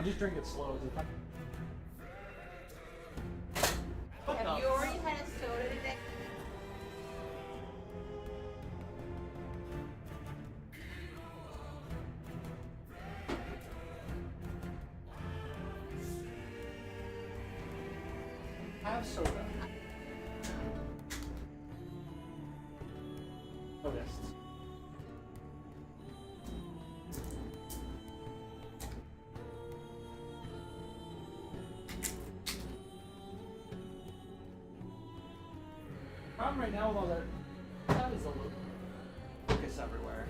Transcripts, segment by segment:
I'll just drink it slow. Have you already had a soda today? Have soda. Oh, yes. Problem right now with all that is a little focus everywhere.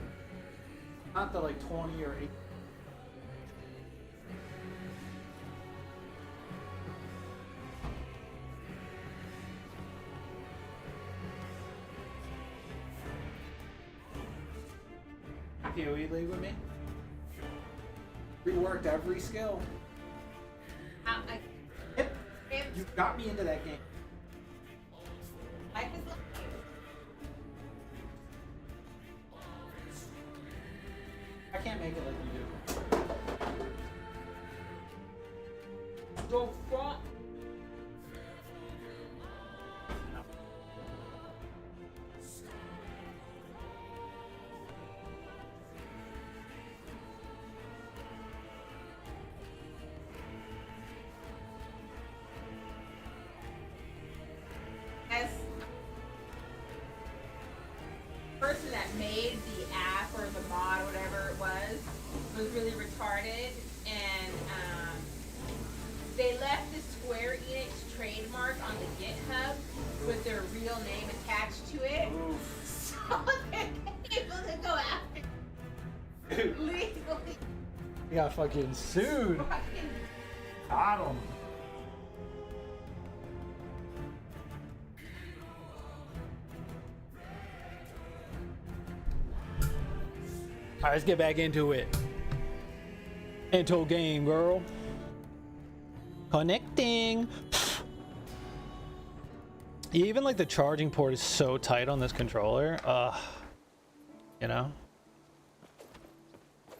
Not the like 20 or 8. PoE league with me. Reworked every skill. Yep. You got me into that game. Life is like I can't make it like you do. go front. As person that made the app or the mod, whatever it was really retarded, and they left the Square Enix trademark on the GitHub with their real name attached to it. Oof. So they're able to go after legally. You got fucking sued. Got him. Alright, let's get back into it. Into a game, girl. Connecting. Even like the charging port is so tight on this controller. You know?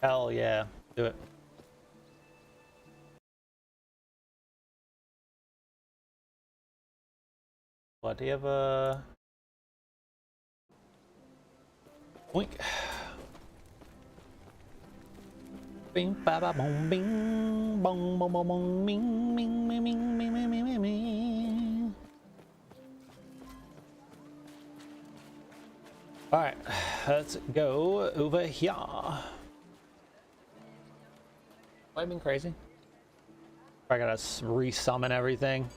Hell yeah. Do it. What do you have a boink? Bing ba ba boom bing bong bong bong bong bing bing bing bing bing bing bing bing. All right, let's go over here. I've been crazy. I gotta resummon everything.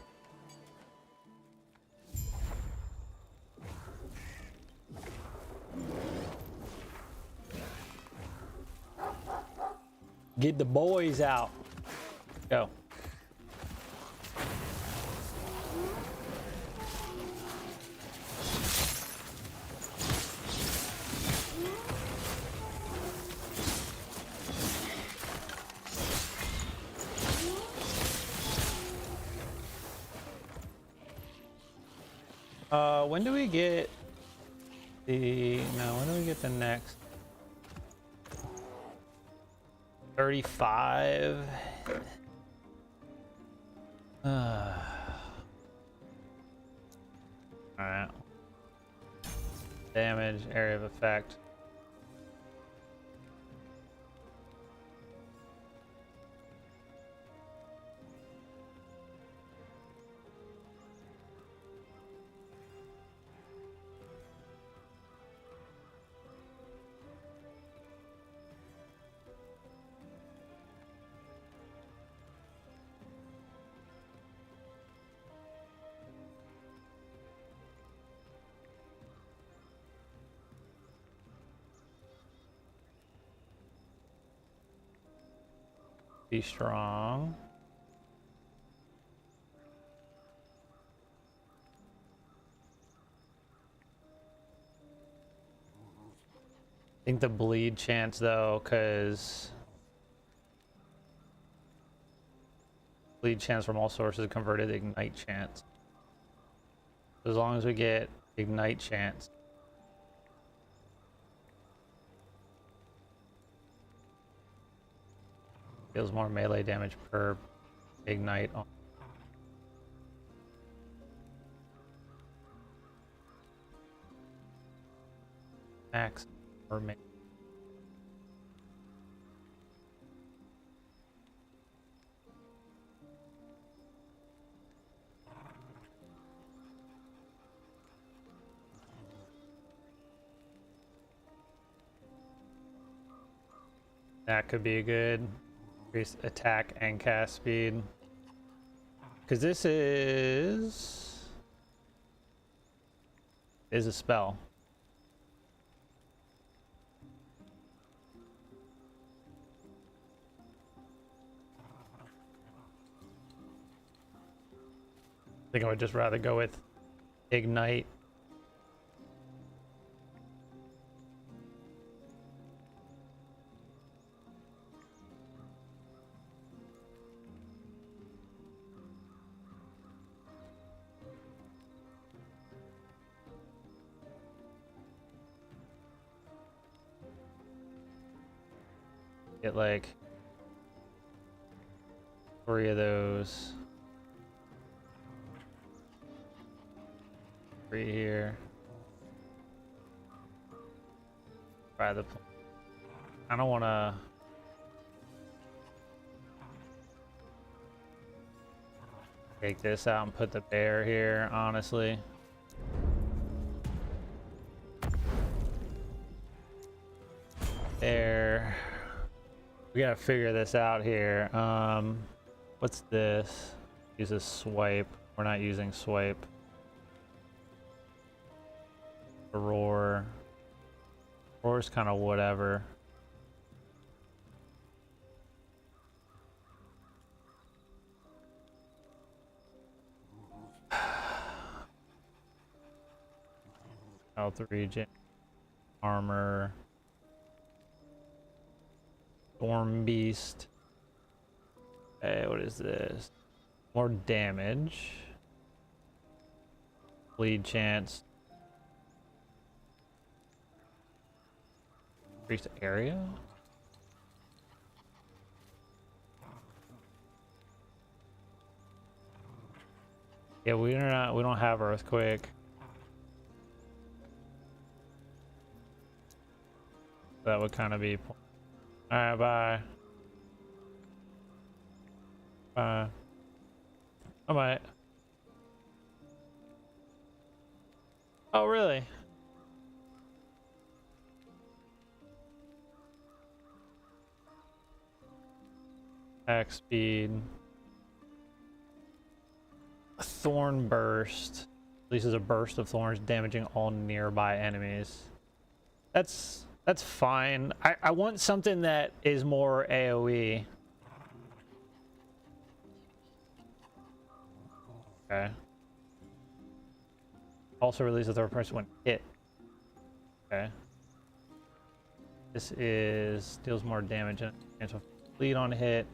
Get the boys out. Go. When do we get the, no, when do we get the next? 35. Alright. Damage, area of effect. Be strong. I think the bleed chance though, because bleed chance from all sources converted to ignite chance. As long as we get ignite chance. Deals more melee damage per ignite on. Max or main. That could be a good increase attack and cast speed. Because this is a spell. I think I would just rather go with ignite. Get like 3 of those. 3 here. Try the. I don't want to. Take this out and put the bear here, honestly. There. We gotta figure this out here. What's this? Use a swipe. We're not using swipe. Roar. Roar's kind of whatever. Health regen. Armor. Storm beast. Hey, what is this? More damage. Bleed chance. Increased area. Yeah, we don't have earthquake. That would kind of be. Alright, bye. Bye. I might. Oh, really? Attack speed. Thorn burst. Releases a burst of thorns, damaging all nearby enemies. That's fine. I want something that is more AoE. Okay. Also releases third person when hit. Okay. This is deals more damage and chance of bleed on hit.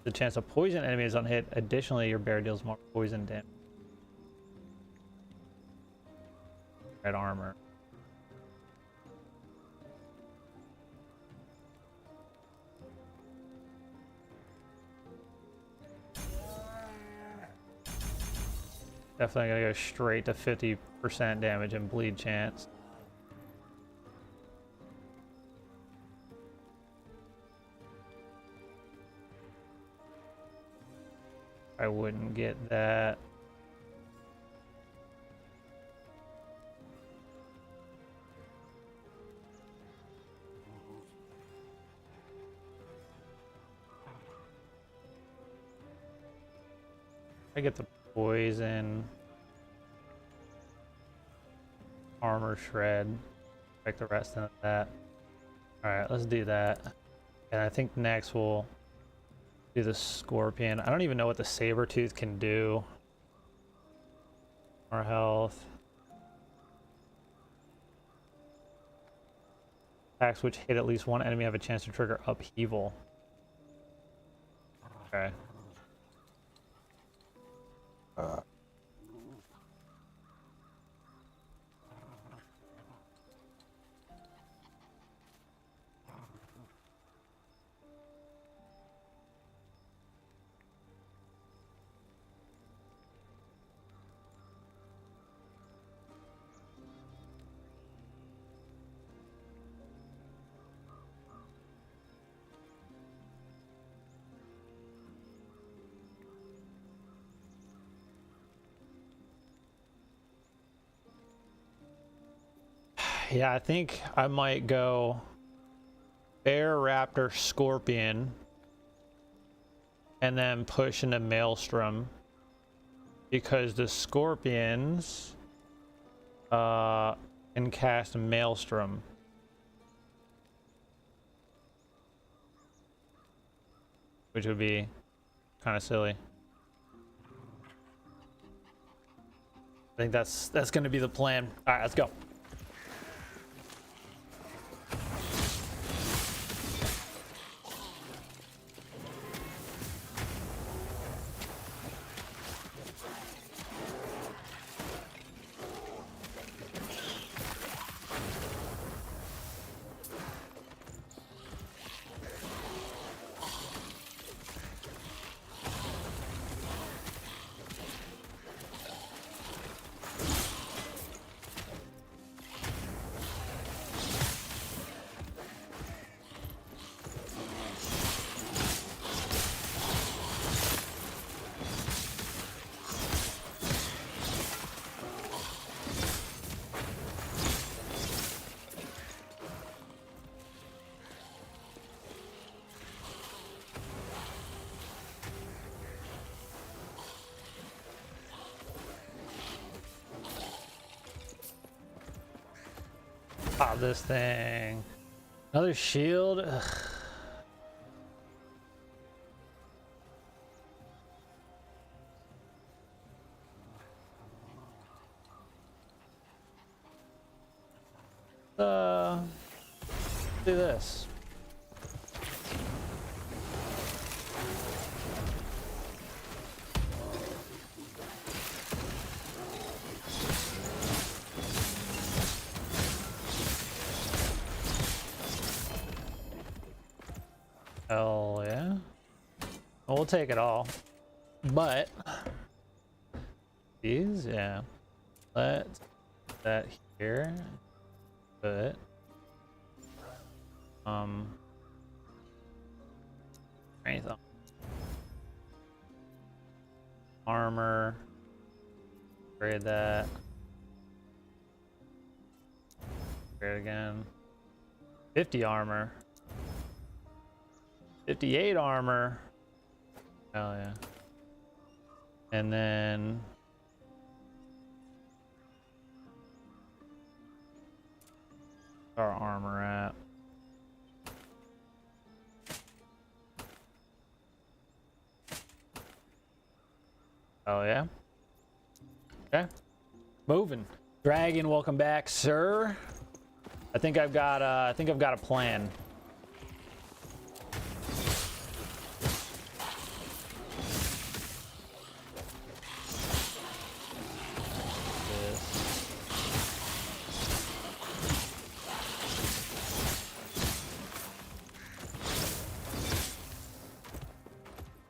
The chance of poison enemies on hit. Additionally, your bear deals more poison damage. Red armor. Definitely gonna go straight to 50% damage and bleed chance. I wouldn't get that. I get the poison. Armor shred. Check the rest of that. Alright, let's do that. And I think next we'll do the scorpion. I don't even know what the saber tooth can do. Our health. Attacks which hit at least one enemy have a chance to trigger upheaval. Okay. Yeah, I think I might go bear, raptor, scorpion, and then push into Maelstrom, because the scorpions can cast Maelstrom, which would be kind of silly. I think that's going to be the plan. All right, let's go. Pop this thing. Another shield. Ugh. Do this. Hell yeah. We'll take it all. But these, yeah. Let's put that here. Put strength on. Armor. Upgrade that. Upgrade again. 50 armor. 58 armor. Hell yeah. And then our armor at. Oh yeah. Okay. Moving. Dragon, welcome back, sir. I think I've got a plan.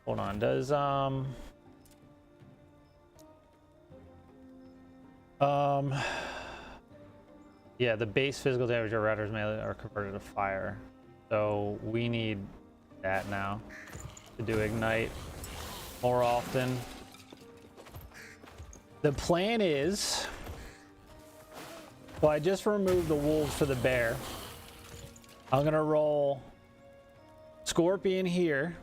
Hold on, does yeah, the base physical damage of Raptor's melee are converted to fire. So we need that now to do ignite more often. The plan is, well, I just removed the wolves for the bear. I'm gonna roll Scorpion here.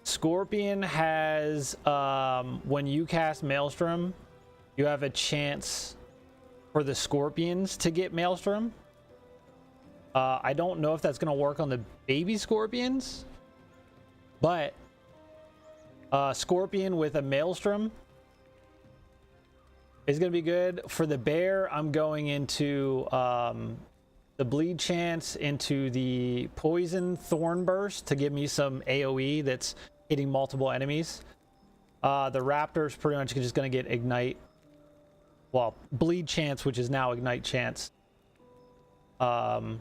Scorpion has, when you cast Maelstrom, you have a chance for the Scorpions to get Maelstrom. I don't know if that's going to work on the baby Scorpions, but Scorpion with a Maelstrom is going to be good. For the bear, I'm going into the bleed chance into the poison Thorn burst to give me some AoE that's hitting multiple enemies. The Raptor's pretty much just going to get ignite. Well, bleed chance, which is now ignite chance. And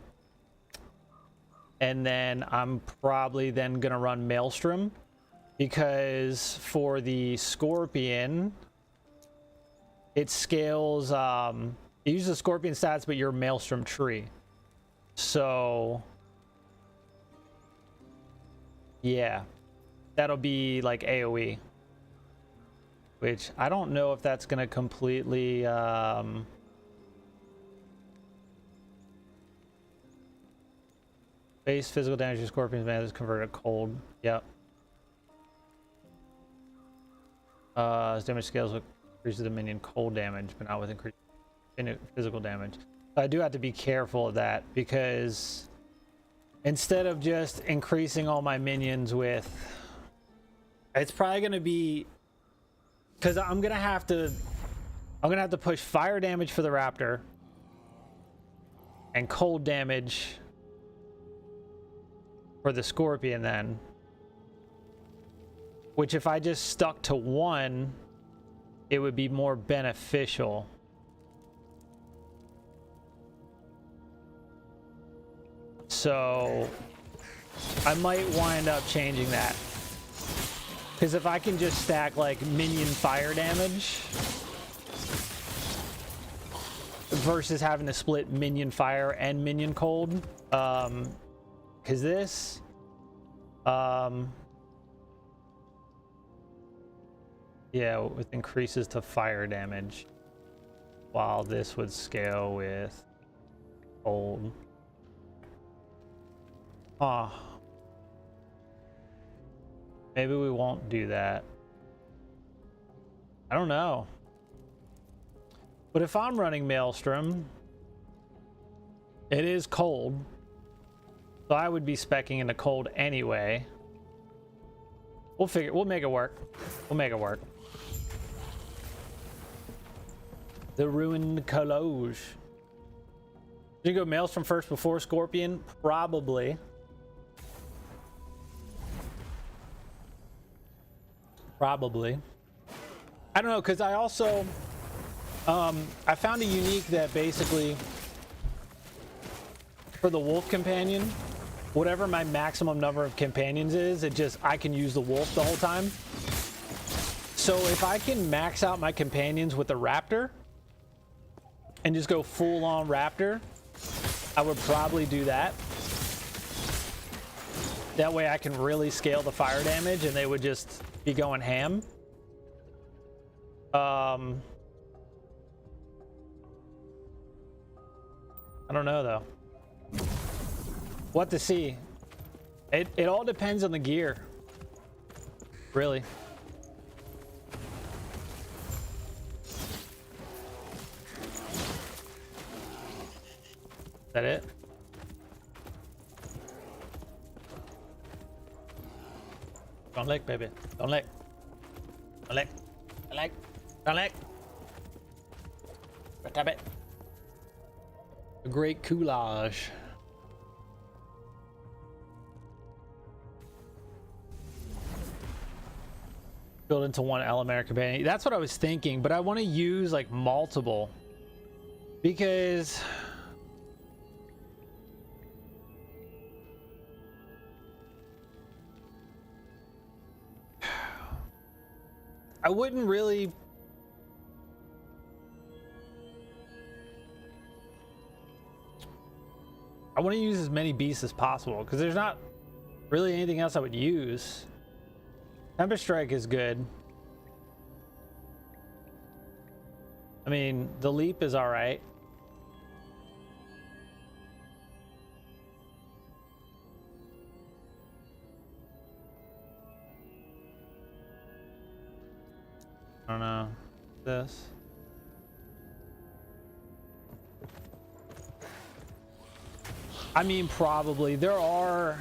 then I'm probably then going to run Maelstrom, because for the Scorpion, it scales, it uses the Scorpion stats, but your Maelstrom tree. So yeah, that'll be like AoE, which I don't know if that's going to completely Base physical damage to scorpions man is converted to cold. Yep. His damage scales with increases the minion cold damage, but not with increased physical damage. So I do have to be careful of that, because instead of just increasing all my minions with, it's probably going to be, because I'm gonna have to push fire damage for the Raptor and cold damage for the Scorpion then, which if I just stuck to one, it would be more beneficial. So I might wind up changing that, because if I can just stack like minion fire damage versus having to split minion fire and minion cold, because this yeah, with increases to fire damage, while this would scale with cold. Maybe we won't do that. I don't know. But if I'm running Maelstrom, it is cold, so I would be speccing into cold anyway. We'll make it work. We'll make it work. The ruined collage. Should you go Maelstrom first before Scorpion? Probably. Probably. I don't know, because I also I found a unique that basically for the wolf companion, whatever my maximum number of companions is, I can use the wolf the whole time. So if I can max out my companions with the Raptor and just go full on Raptor, I would probably do that. That way I can really scale the fire damage and they would just be going ham. I don't know though. What to see? It all depends on the gear, really. Is that it? Don't lick, baby. Don't lick. Don't lick. Don't lick. Don't lick. Tap it. A great coulage. Build into one elemental companion. That's what I was thinking, but I want to use like multiple, because I wouldn't really. I want to use as many beasts as possible, because there's not really anything else I would use. Tempest Strike is good. I mean, the leap is all right. I don't know. This. I mean, probably. There are...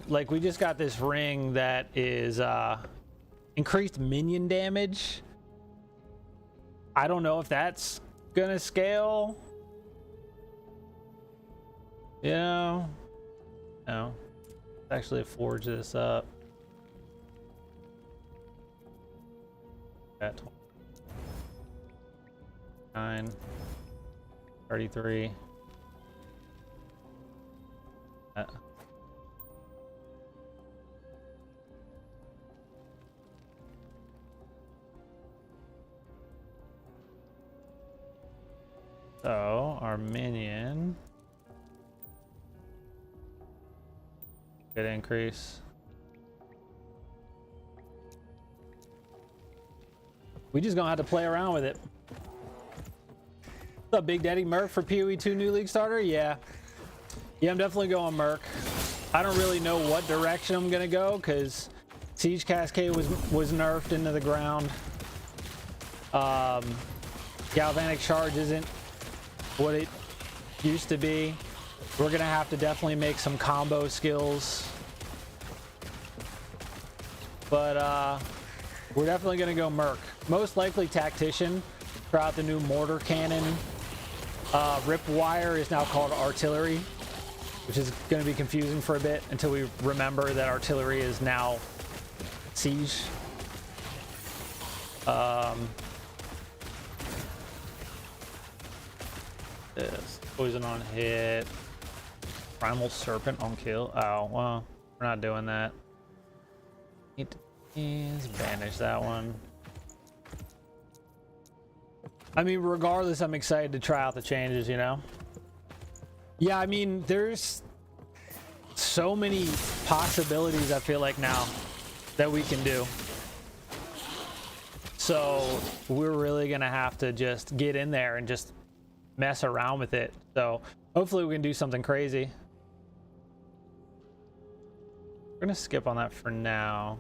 like we just got this ring that is increased minion damage. I don't know if that's gonna scale. You know? No. Let's actually forge this up. At 29, 33. So our minion could increase. We just gonna have to play around with it. What's up, Big Daddy Murph for PoE2 New League Starter? Yeah. Yeah, I'm definitely going Merc. I don't really know what direction I'm gonna go because Siege Cascade was nerfed into the ground. Galvanic Charge isn't what it used to be. We're gonna have to definitely make some combo skills, but we're definitely gonna go Merc. Most likely Tactician. Try out the new mortar cannon. Rip Wire is now called Artillery, which is going to be confusing for a bit until we remember that artillery is now siege. This poison on hit, primal serpent on kill. Oh well, we're not doing that. Need to banish that one. I mean, regardless, I'm excited to try out the changes, you know? Yeah, I mean, there's so many possibilities, I feel like, now that we can do. So we're really going to have to just get in there and just mess around with it. So hopefully we can do something crazy. We're going to skip on that for now.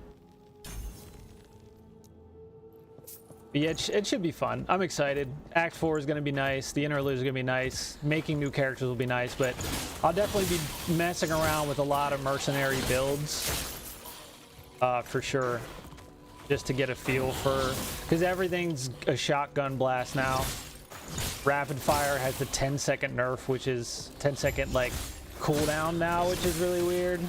But yeah, it should be fun. I'm excited. Act 4 is going to be nice. The interlude is going to be nice. Making new characters will be nice, but I'll definitely be messing around with a lot of mercenary builds for sure, just to get a feel for, because everything's a shotgun blast now. Rapid fire has the 10-second nerf, which is 10-second like cooldown now, which is really weird.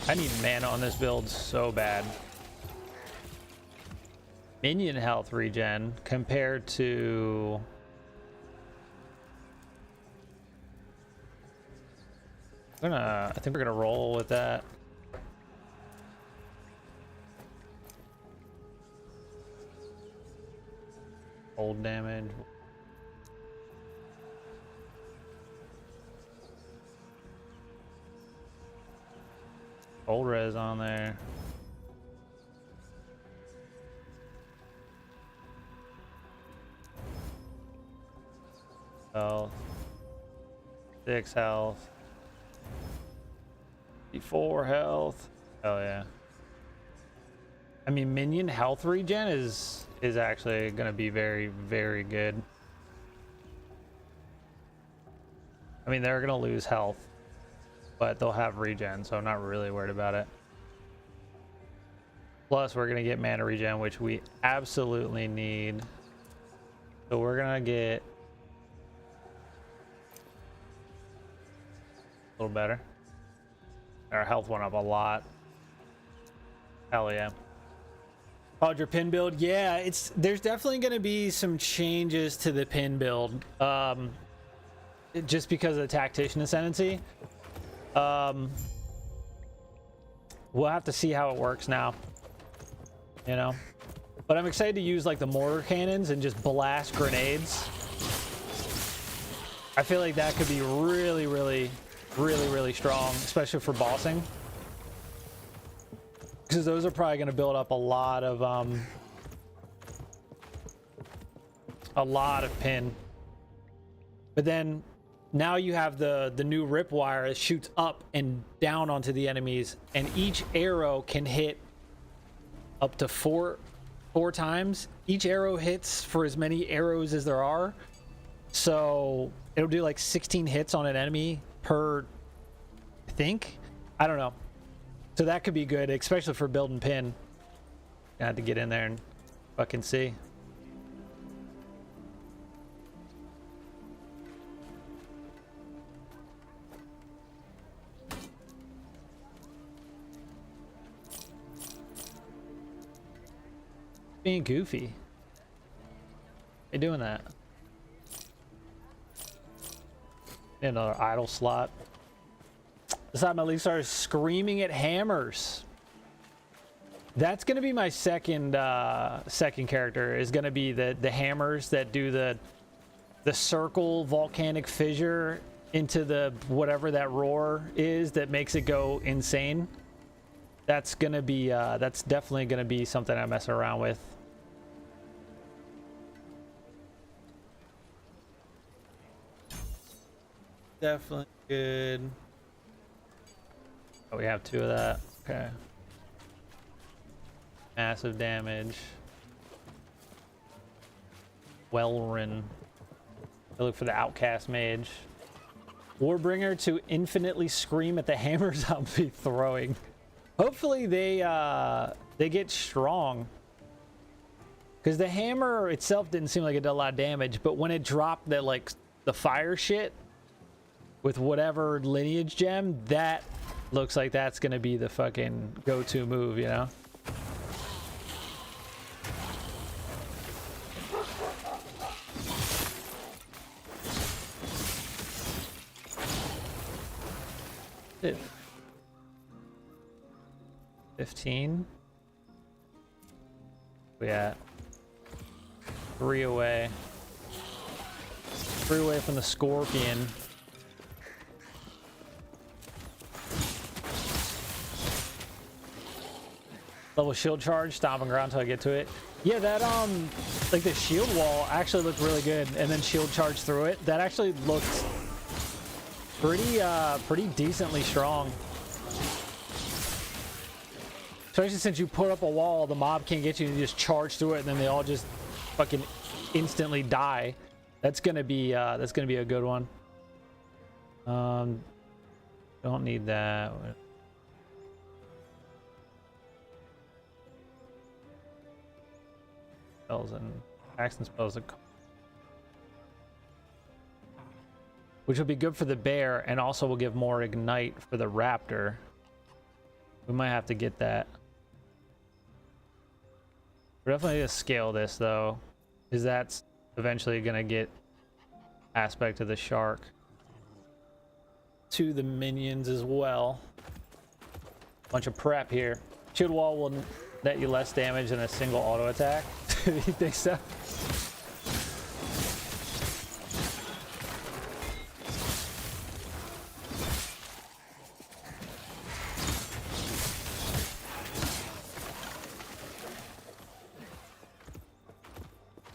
I need mana on this build so bad. Minion health regen compared to I think we're gonna roll with that. Cold damage. Cold res on there. Health. 6 health. 4 health. Oh yeah. I mean, minion health regen is actually gonna be very, very good. I mean, they're gonna lose health, but they'll have regen, so I'm not really worried about it. Plus, we're gonna get mana regen, which we absolutely need. So we're gonna get a little better. Our health went up a lot. Hell yeah. How'd your pin build? Yeah, there's definitely gonna be some changes to the pin build. Just because of the tactician ascendancy. We'll have to see how it works now, you know, but I'm excited to use like the mortar cannons and just blast grenades. I feel like that could be really, really, really, really strong, especially for bossing, because those are probably going to build up a lot of pin. But then now you have the new rip wire that shoots up and down onto the enemies, and each arrow can hit up to four times. Each arrow hits for as many arrows as there are, so it'll do like 16 hits on an enemy per, I think. I don't know. So that could be good, especially for building pin. I had to get in there and fucking see. Being goofy. They doing that. Another idle slot. This time my league started screaming at hammers. That's gonna be my second character, is gonna be the hammers that do the circle volcanic fissure into the whatever that roar is that makes it go insane. That's gonna be that's definitely gonna be something I mess around with. Definitely good. Oh, we have 2 of that. Okay. Massive damage. Wellrin. I look for the outcast mage. Warbringer to infinitely scream at the hammers I'll be throwing. Hopefully they get strong. Because the hammer itself didn't seem like it did a lot of damage, but when it dropped that, like, the fire shit with whatever lineage gem, that looks like that's gonna be the fucking go-to move, you know? It 15. We at 3 away. 3 away from the scorpion. Level shield charge, stomping ground until I get to it. Yeah, that like the shield wall actually looked really good, and then shield charge through it. That actually looked pretty decently strong. Especially since you put up a wall, the mob can't get you, you just charge through it, and then they all just fucking instantly die. That's gonna be a good one. Don't need that. Spells and action spells, which will be good for the bear, and also will give more ignite for the raptor. We might have to get that. We're definitely gonna scale this though, because that's eventually gonna get aspect of the shark to the minions as well. Bunch of prep here. Shield wall will net you less damage than a single auto attack. You think so?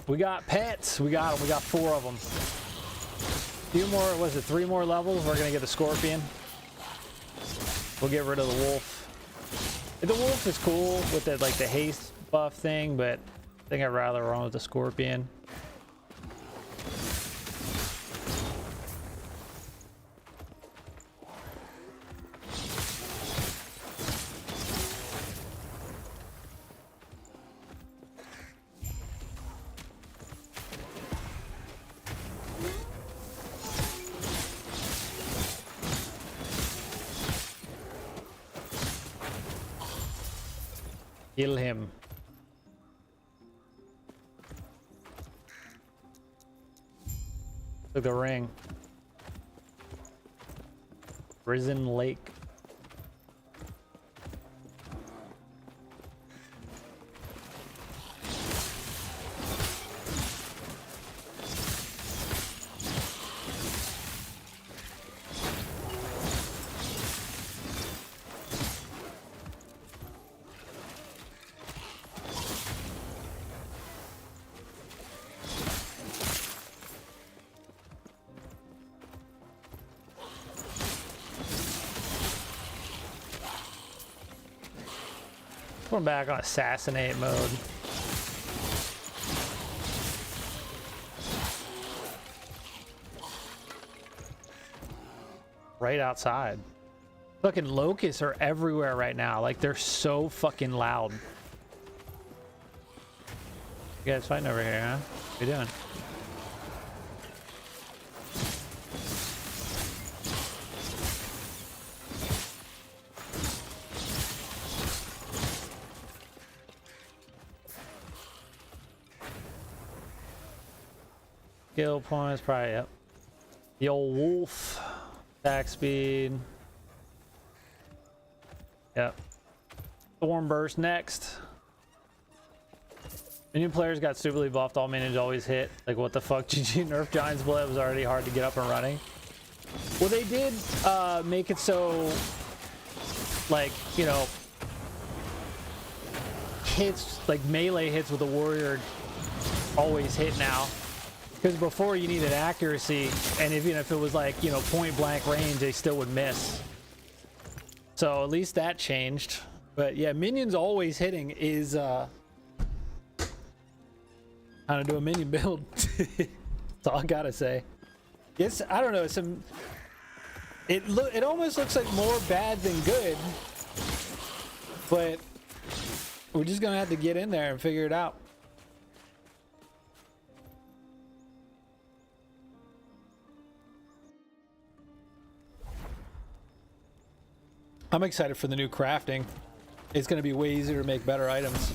We got pets. We got them. We got 4 of them. Few more. Was it 3 more levels? We're gonna get the scorpion. We'll get rid of the wolf. The wolf is cool with the like the haste buff thing, but I think I'd rather run with the scorpion. Kill him. Took the ring. Risen Lake. Going back on assassinate mode. Right outside. Fucking locusts are everywhere right now. Like, they're so fucking loud. You guys fighting over here, huh? What are you doing? Skill points, probably, yep. The old wolf. Attack speed. Yep. Thorn burst next. Minion players got stupidly buffed. All minions always hit. Like, what the fuck? GG nerf Giant's Blood was already hard to get up and running. Well, they did make it so, like, you know, hits, like melee hits with a warrior always hit now. Because before you needed accuracy, and even if it was like, you know, point blank range, they still would miss. So at least that changed. But yeah, minions always hitting is how to do a minion build. That's all I gotta say. It's, I don't know, it almost looks like more bad than good, but we're just gonna have to get in there and figure it out. I'm excited for the new crafting. It's gonna be way easier to make better items.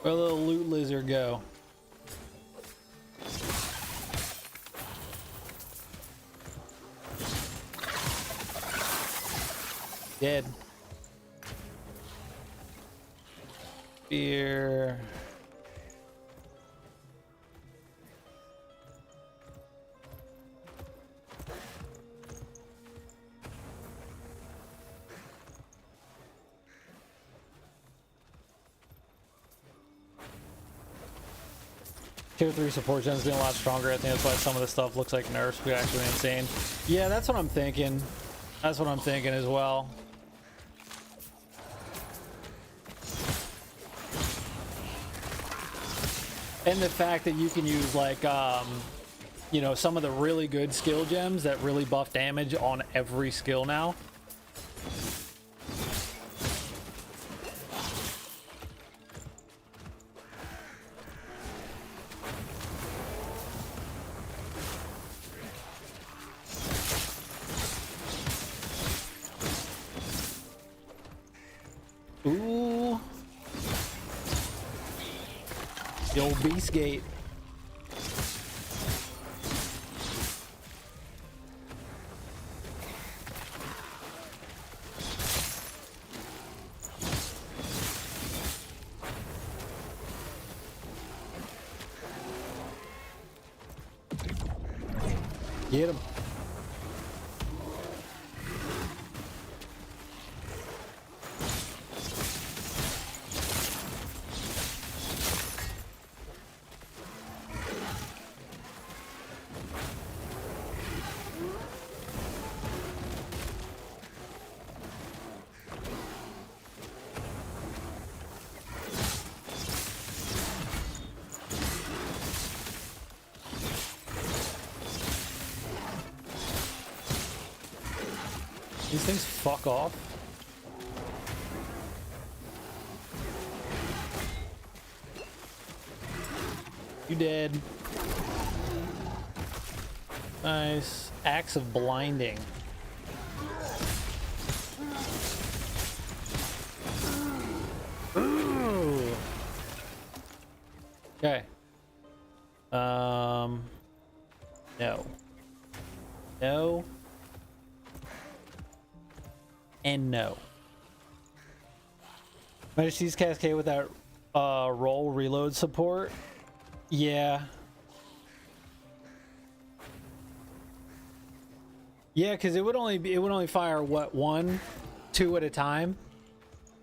Where the little loot lizard go? Dead. Fear. Tier 3 support gen's been a lot stronger. I think that's why some of the stuff looks like nerfs, but actually insane. Yeah, that's what I'm thinking. That's what I'm thinking as well. And the fact that you can use like, you know, some of the really good skill gems that really buff damage on every skill now. Ooh. The old beast gate. Get him. These things fuck off. You dead. Nice. Axe of blinding. Ooh. Okay. No. No. And no. Majesty's Cascade without roll reload support. Yeah. Yeah, because it would only fire what, 1, 2 at a time.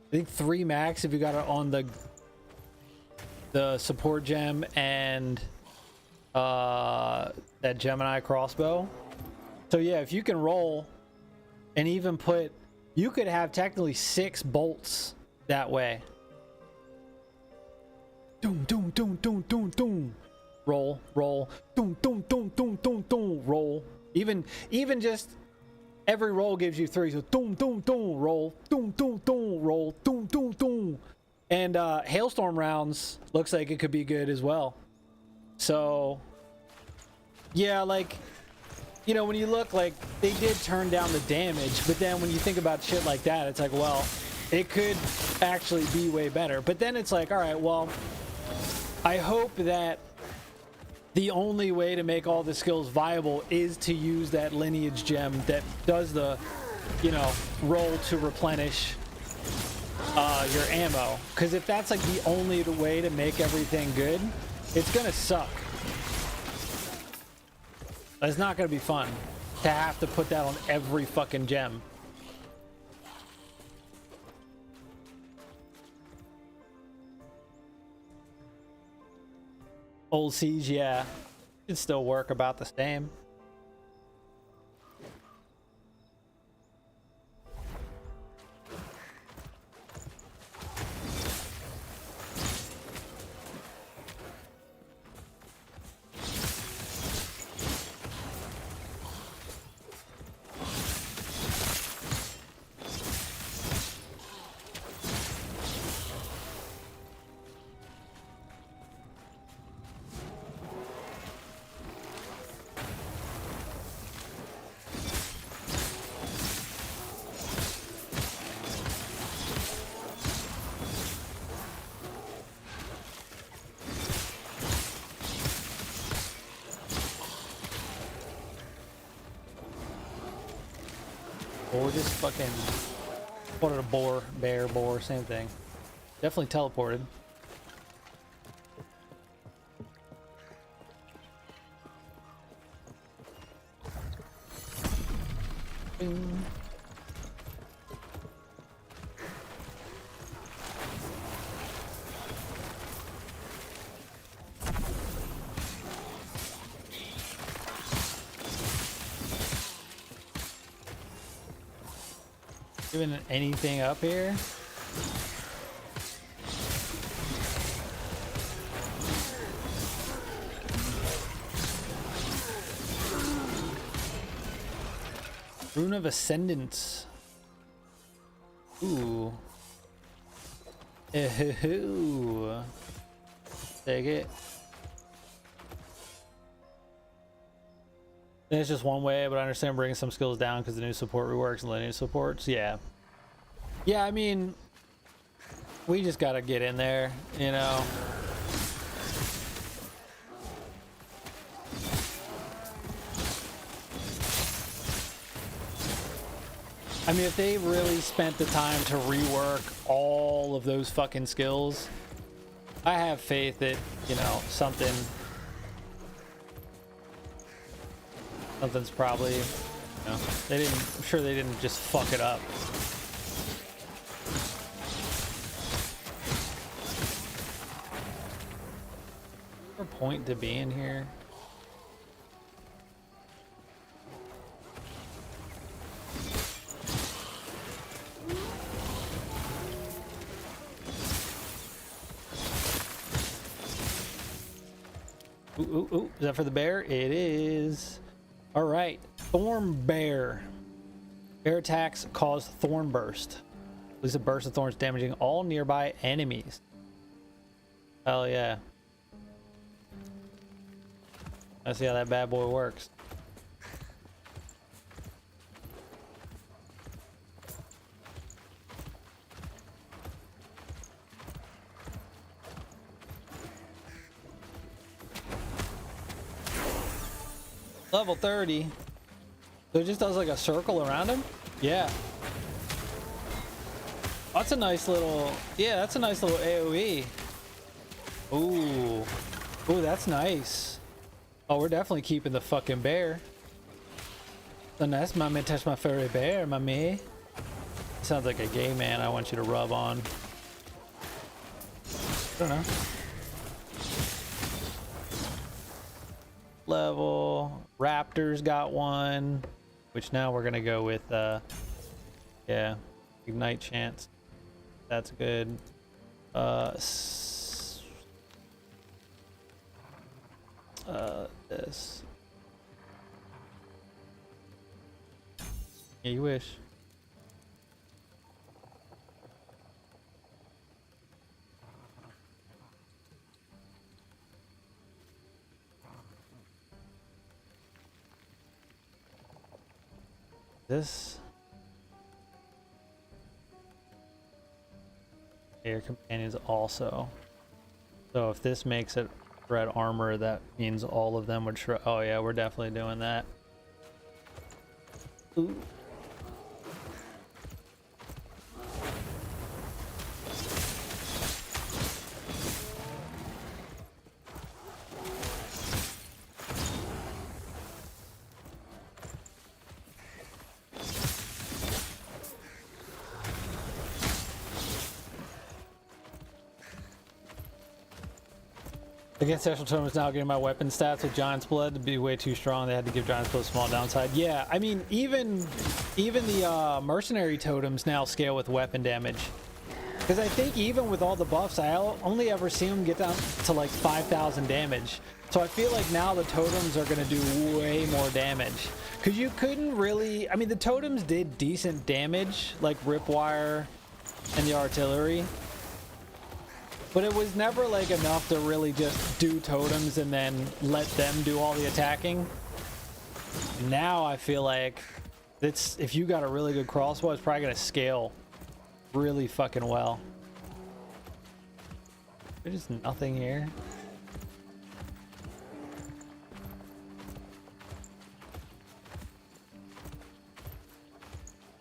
I think 3 max if you got it on the support gem and that Gemini crossbow. So yeah, if you can roll and even put, you could have technically 6 bolts that way. Doom, doom, doom, doom, doom, doom. Roll, roll. Doom, doom, doom, doom, doom, doom. Roll. Even just every roll gives you 3. So doom, doom, doom. Roll. Doom, doom, doom. Roll. Doom, doom, doom. And hailstorm rounds looks like it could be good as well. So yeah, like, you know, when you look, like, they did turn down the damage, but then when you think about shit like that, it's like, well, it could actually be way better. But then it's like, all right, well, I hope that the only way to make all the skills viable is to use that lineage gem that does the, you know, roll to replenish your ammo. Because if that's like the only way to make everything good, it's gonna suck. It's not gonna be fun to have to put that on every fucking gem. Old Siege, yeah. It'd still work about the same. Or just fucking, what a boar, bear, boar, same thing. Definitely teleported. Bing. Even anything up here? Rune of Ascendance. Ooh. Ooh. Take it. It's just one way, but I understand bringing some skills down because the new support reworks and lineage supports. Yeah. Yeah, I mean, we just gotta get in there, you know. I mean, if they really spent the time to rework all of those fucking skills, I have faith that, you know, something's probably, you know, I'm sure they didn't just fuck it up. Is there a point to be in here? Ooh, ooh, ooh. Is that for the bear? It is. All right. Thorn bear. Bear attacks cause thorn burst. Release a burst of thorns damaging all nearby enemies. Hell yeah. Let's see how that bad boy works. Level 30. So it just does like a circle around him? Yeah. That's a nice little, yeah, that's a nice little AoE. Ooh. Ooh, that's nice. Oh, we're definitely keeping the fucking bear. So nice, my man, touch my furry bear, my man. Sounds like a gay man I want you to rub on. I don't know. Level. Raptor's got one, which now we're gonna go with yeah, ignite chance. That's good. This. Yeah, you wish. This. Air companions also. So if this makes it red armor, that means all of them would oh yeah, we're definitely doing that. Ooh. Against Ancestral Totem is now getting my weapon stats with Giant's Blood to be way too strong. They had to give Giant's Blood a small downside. Yeah, I mean, even the Mercenary Totems now scale with weapon damage. Because I think even with all the buffs, I only ever see them get down to like 5,000 damage. So I feel like now the Totems are going to do way more damage. Because you couldn't really... I mean, the Totems did decent damage, like Ripwire and the Artillery. But it was never like enough to really just do totems and then let them do all the attacking. Now I feel like it's, if you got a really good crossbow, it's probably gonna scale really fucking well. There's just nothing here.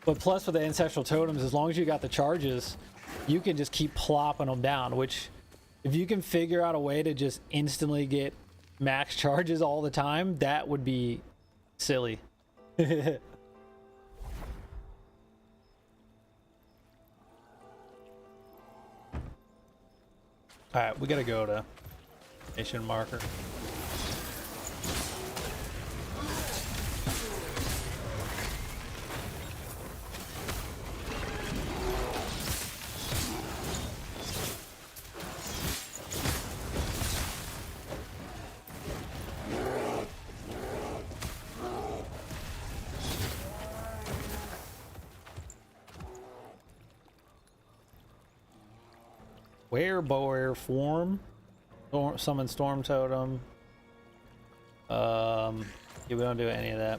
But plus with the ancestral totems, as long as you got the charges, you can just keep plopping them down, which if you can figure out a way to just instantly get max charges all the time, that would be silly. All right, we gotta go to nation marker. Boar form, summon storm totem. Yeah, we don't do any of that.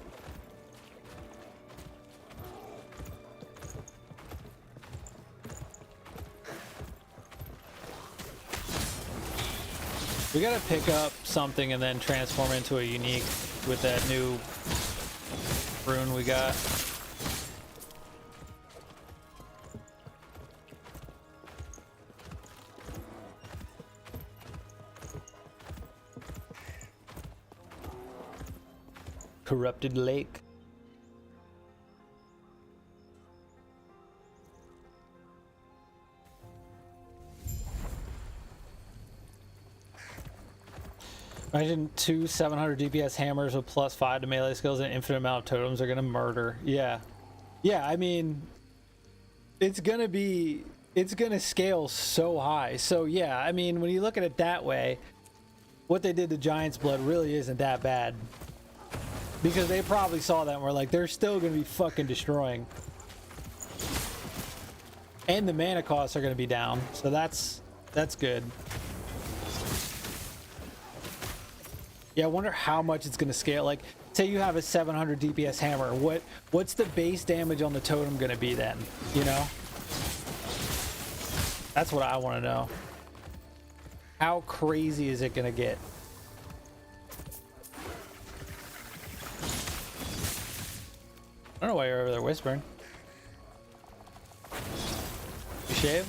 We gotta pick up something and then transform into a unique with that new rune we got. Corrupted lake. Imagine two 700 DPS hammers with +5 to melee skills and an infinite amount of totems are gonna murder. Yeah. Yeah, I mean, it's gonna scale so high. So yeah, I mean, when you look at it that way, what they did to Giant's Blood really isn't that bad. Because they probably saw that and were like, they're still going to be fucking destroying. And the mana costs are going to be down. So that's good. Yeah, I wonder how much it's going to scale. Like, say you have a 700 DPS hammer. What's the base damage on the totem going to be then? You know? That's what I want to know. How crazy is it going to get? I don't know why you're over there whispering. You shave?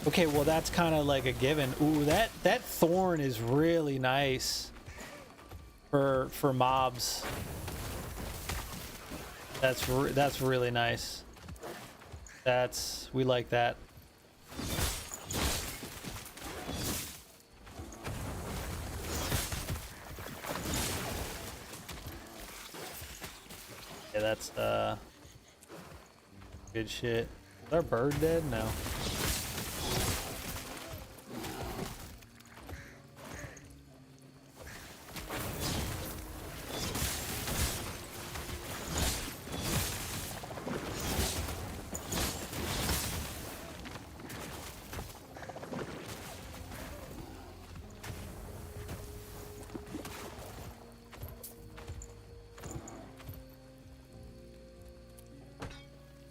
Okay, well that's kind of like a given. Ooh, that Thorn is really nice for mobs. That's really nice. We like that. Yeah, that's good shit. Is our bird dead? No.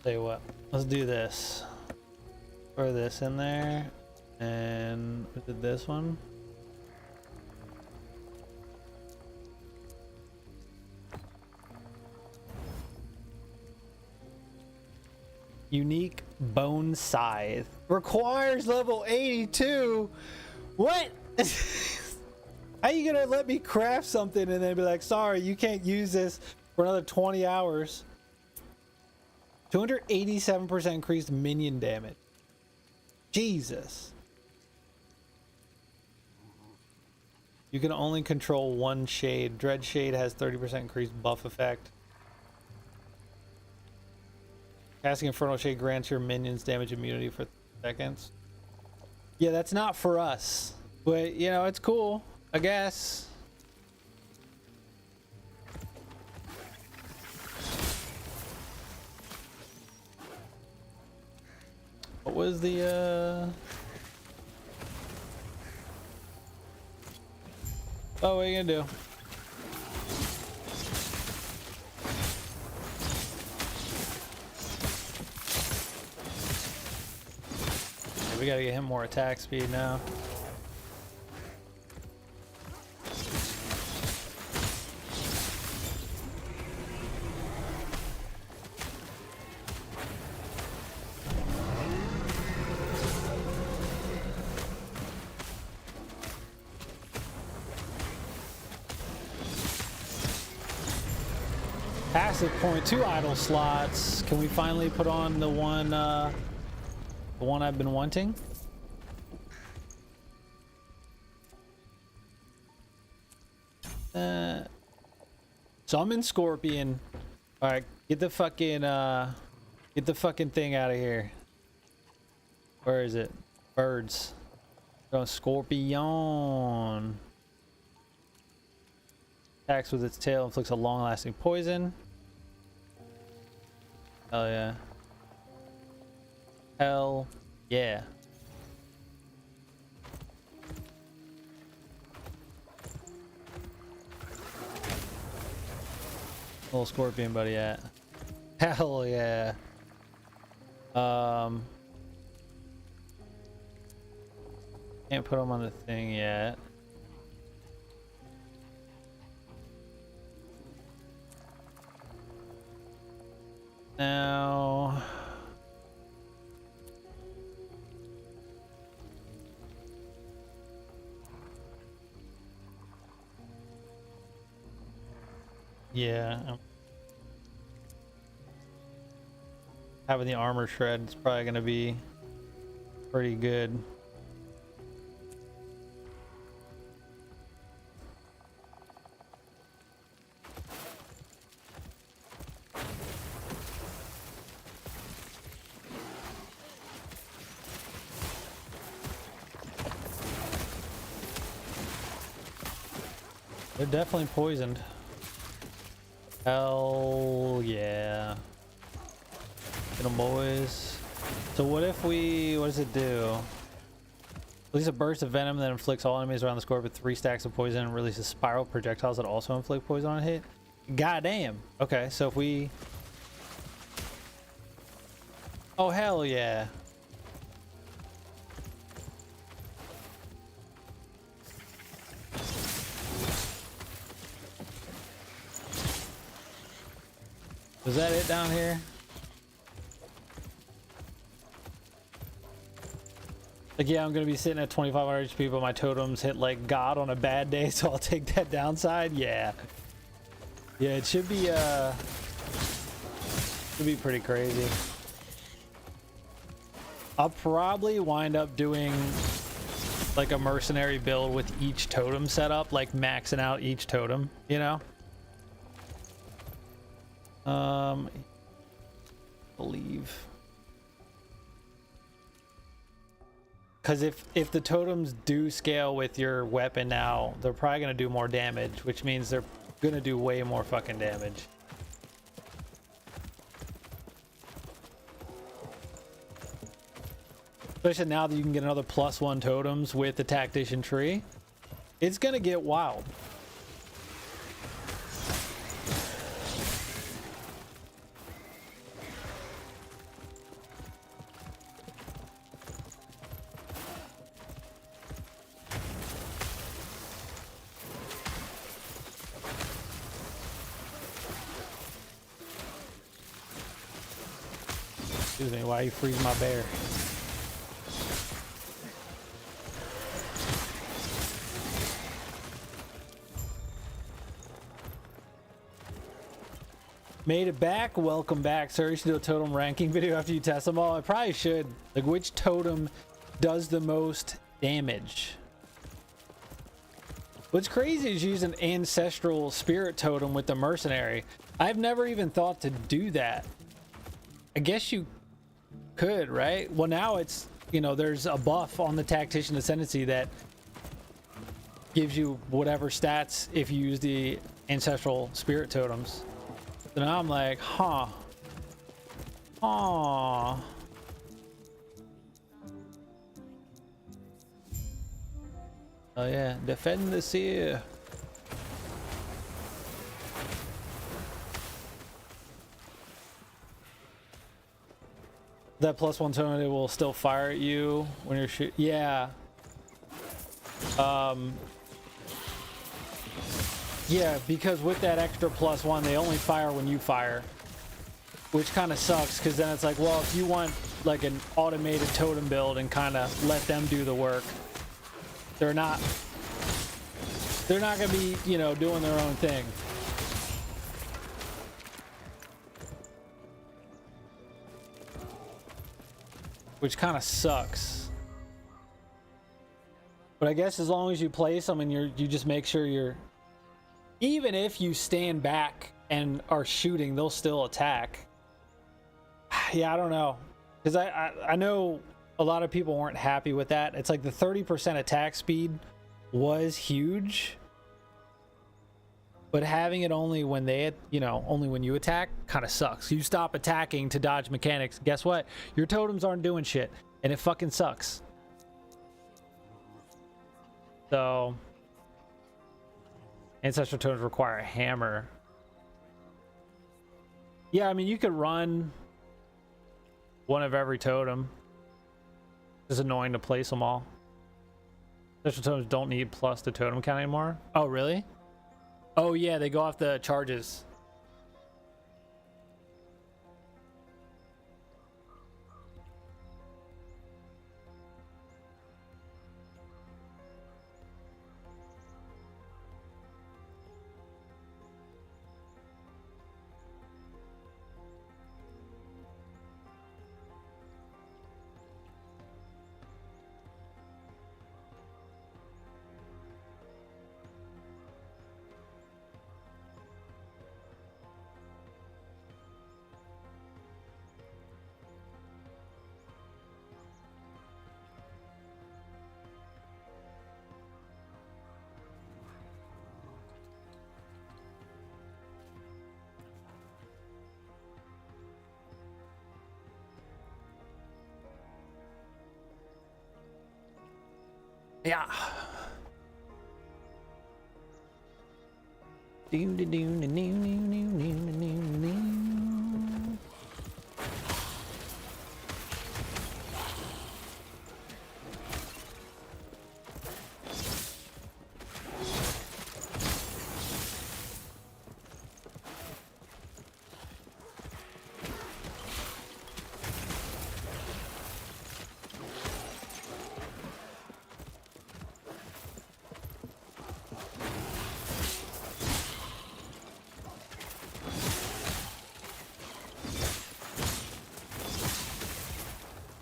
Tell you what, let's do this. Throw this in there. And we did this one. Unique bone scythe. Requires level 82. What? How you gonna let me craft something and then be like, sorry, you can't use this for another 20 hours? 287% increased minion damage. Jesus. You can only control one shade. Dread shade has 30% increased buff effect. Casting Infernal Shade grants your minions damage immunity for 30 seconds. Yeah, that's not for us. But, you know, it's cool, I guess. What was the, Oh, what are you gonna do? We gotta get him more attack speed now. Passive point, 2 idle slots. Can we finally put on the one I've been wanting? Summon Scorpion. All right, get the fucking thing out of here. Where is it? Birds. Going Scorpion. Attacks with its tail, inflicts a long-lasting poison. Hell yeah. Hell yeah. Little scorpion buddy at. Hell yeah. Can't put him on the thing yet. Now yeah, having the armor shred is probably gonna be pretty good. They're definitely poisoned. Hell yeah. Get them, boys. So what if we, what does it do? Release a burst of venom that inflicts all enemies around the score with 3 stacks of poison and releases spiral projectiles that also inflict poison on a hit. God damn. Okay, so if we... Oh, hell yeah. Was that it down here? Like, yeah, I'm gonna be sitting at 2500 HP, but my totems hit like God on a bad day, so I'll take that downside. Yeah. Yeah, it should be pretty crazy. I'll probably wind up doing like a mercenary build with each totem set up, like maxing out each totem, you know? Believe, because if the totems do scale with your weapon now, they're probably gonna do more damage, which means they're gonna do way more fucking damage. Especially now that you can get another +1 totems with the tactician tree, it's gonna get wild. Excuse me, why you freeze my bear? Made it back. Welcome back, sir. You should do a totem ranking video after you test them all. I probably should. Like, which totem does the most damage? What's crazy is use an ancestral spirit totem with the mercenary. I've never even thought to do that. I guess you could, right? Well, now it's, you know, there's a buff on the tactician ascendancy that gives you whatever stats if you use the ancestral spirit totems. So now I'm like, huh. Oh yeah, defend the seer. That +1 tornado will still fire at you when you're shooting. Yeah. Yeah, because with that extra +1, they only fire when you fire, which kind of sucks. Because then it's like, well, if you want like an automated totem build and kind of let them do the work, they're not gonna be, you know, doing their own thing. Which kind of sucks. But I guess as long as you place them and you just make sure you're, even if you stand back and are shooting, they'll still attack. Yeah, I don't know, because I know a lot of people weren't happy with that. It's like the 30% attack speed was huge, but having it only when they, you know, only when you attack kind of sucks. You stop attacking to dodge mechanics, guess what? Your totems aren't doing shit, and it fucking sucks. So ancestral totems require a hammer. Yeah, I mean, you could run one of every totem. It's annoying to place them all. Ancestral totems don't need plus the totem count anymore. Oh, really? Oh yeah, they go off the charges. Yeah.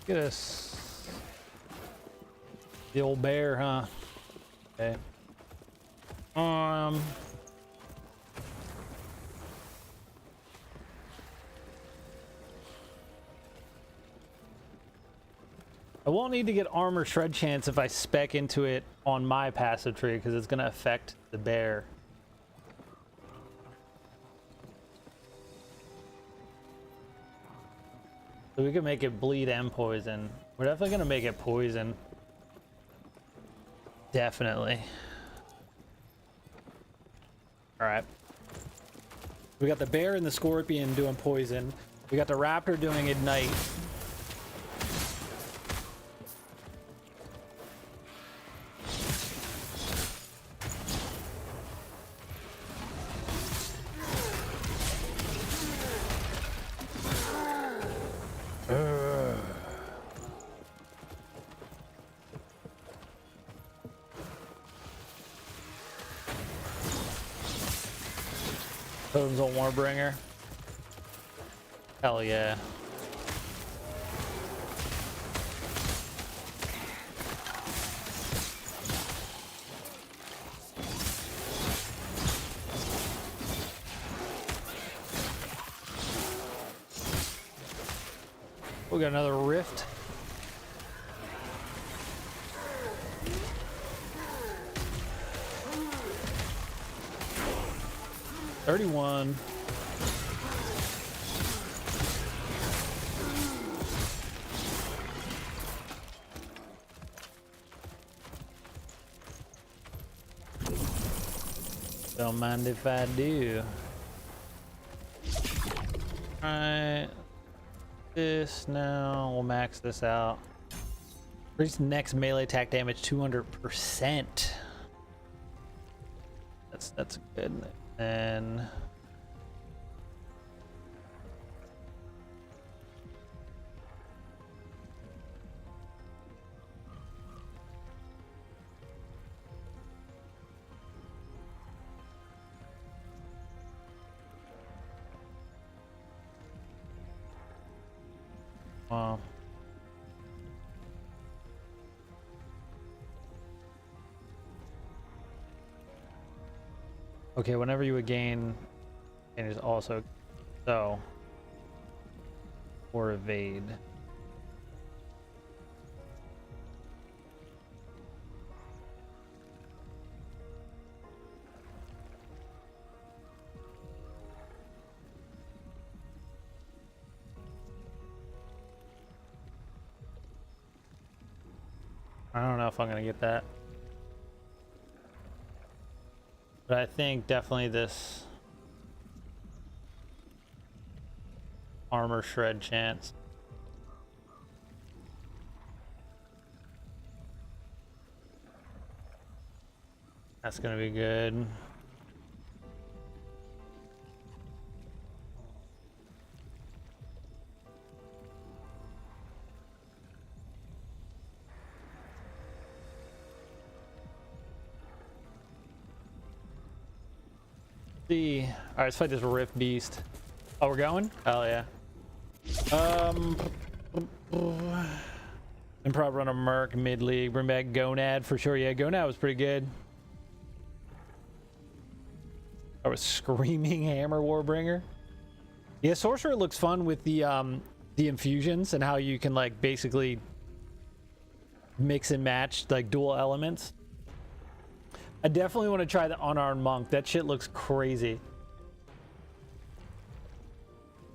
Look at this. The old bear, huh? Okay. I won't need to get armor shred chance if I spec into it on my passive tree, because it's going to affect the bear. So we can make it bleed and poison. We're definitely going to make it poison. Definitely. Alright. We got the bear and the scorpion doing poison. We got the raptor doing ignite. Totem's on Warbringer. Hell yeah. We got another rift. $31. Don't mind if I do. Alright. This now. We'll max this out. Increase next melee attack damage 200%. That's good. And wow. Okay, whenever you would gain, and is also so or evade. I don't know if I'm gonna get that. But I think definitely this armor shred chance. That's gonna be good. See. All right, let's fight this Rift Beast. Oh, we're going? Hell yeah. Improv run a Merc mid league. Bring back Gonad for sure. Yeah, Gonad was pretty good. I was screaming Hammer Warbringer. Yeah, Sorcerer looks fun with the infusions and how you can like basically mix and match like dual elements. I definitely want to try the unarmed monk. That shit looks crazy.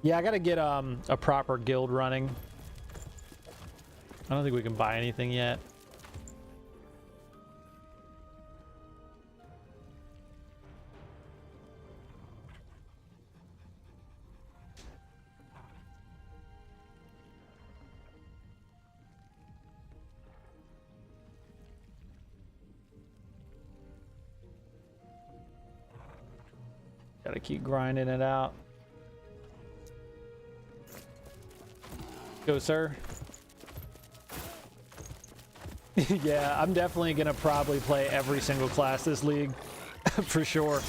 Yeah, I gotta get a proper guild running. I don't think we can buy anything yet. Gotta keep grinding it out. Go, sir. Yeah, I'm definitely gonna probably play every single class this league. For sure.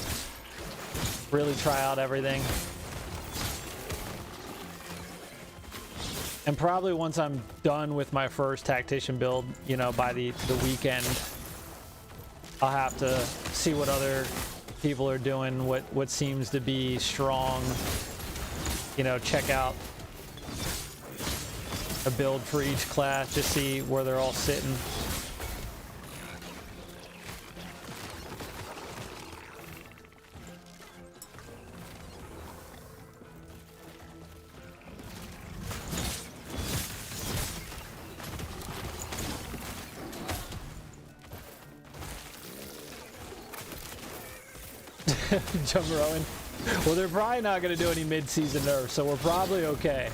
Really try out everything. And probably once I'm done with my first tactician build, you know, by the weekend, I'll have to see what other people are doing, what seems to be strong, you know, check out a build for each class, just see where they're all sitting. Jump Rowan. Well, they're probably not going to do any mid-season nerfs, so we're probably okay.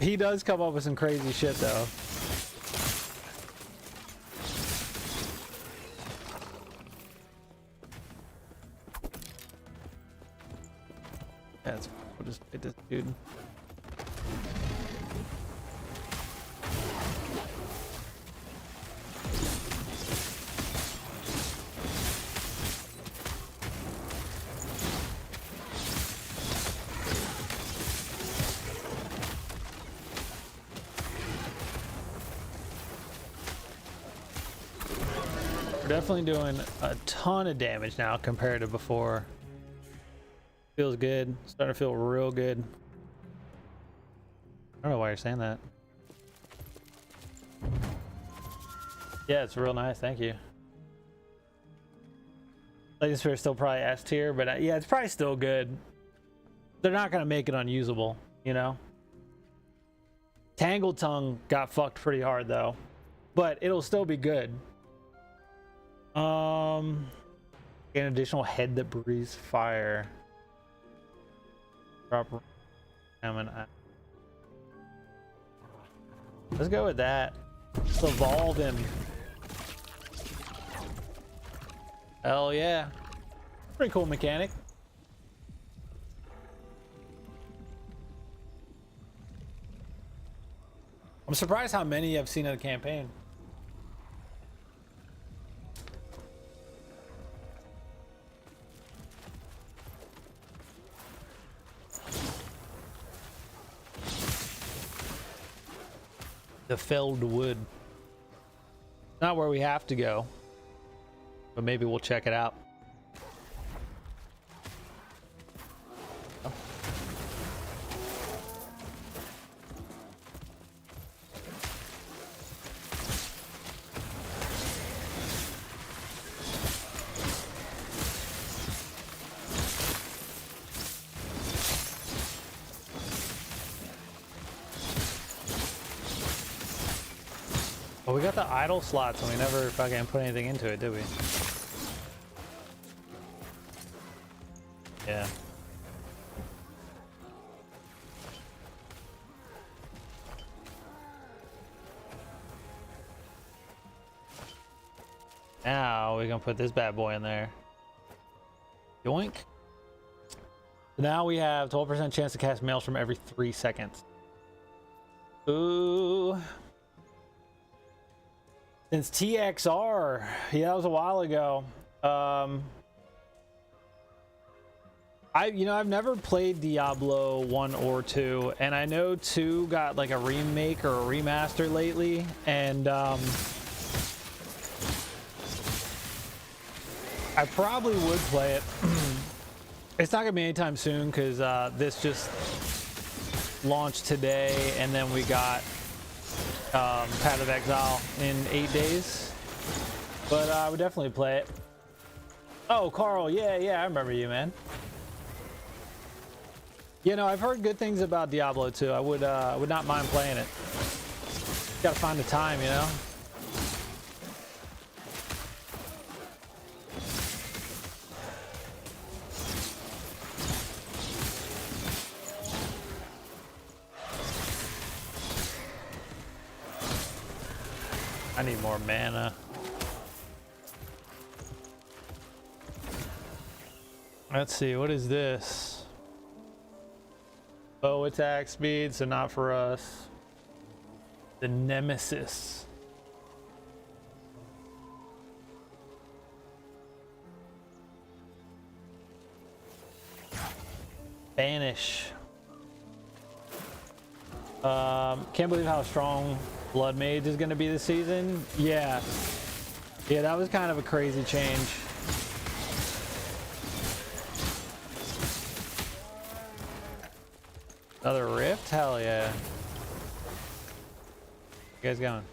He does come up with some crazy shit, though. Yeah, we'll just hit this dude. We're definitely doing a ton of damage now compared to before. Feels good. Starting to feel real good. I don't know why you're saying that. Yeah, it's real nice. Thank you. Legend Spirit still probably S tier, but yeah, it's probably still good. They're not gonna make it unusable, you know. Tangle Tongue got fucked pretty hard though, but it'll still be good. An additional head that breathes fire. Drop. Let's go with that. Let's evolve him. Hell yeah. Pretty cool mechanic. I'm surprised how many I've seen in the campaign. The felled wood. Not where we have to go, but maybe we'll check it out. Well, we got the idle slots and we never fucking put anything into it, did we? Yeah. Now we can put this bad boy in there. Yoink. Now we have 12% chance to cast Maelstrom every 3 seconds. Ooh. Since TXR, yeah, that was a while ago. I've never played Diablo 1 or 2, and I know 2 got like a remake or a remaster lately, and I probably would play it. It's not gonna be anytime soon because this just launched today, and then we got Path of Exile in 8 days, but I would definitely play it. Oh, Carl, yeah, I remember you, man. You know, I've heard good things about Diablo 2. I would not mind playing it. Gotta find the time, you know. I need more mana. Let's see, what is this? Bow attack speed, so not for us. The Nemesis. Banish. Can't believe how strong Blood Mage is going to be this season. Yeah, that was kind of a crazy change. Another rift? Hell yeah. You guys going?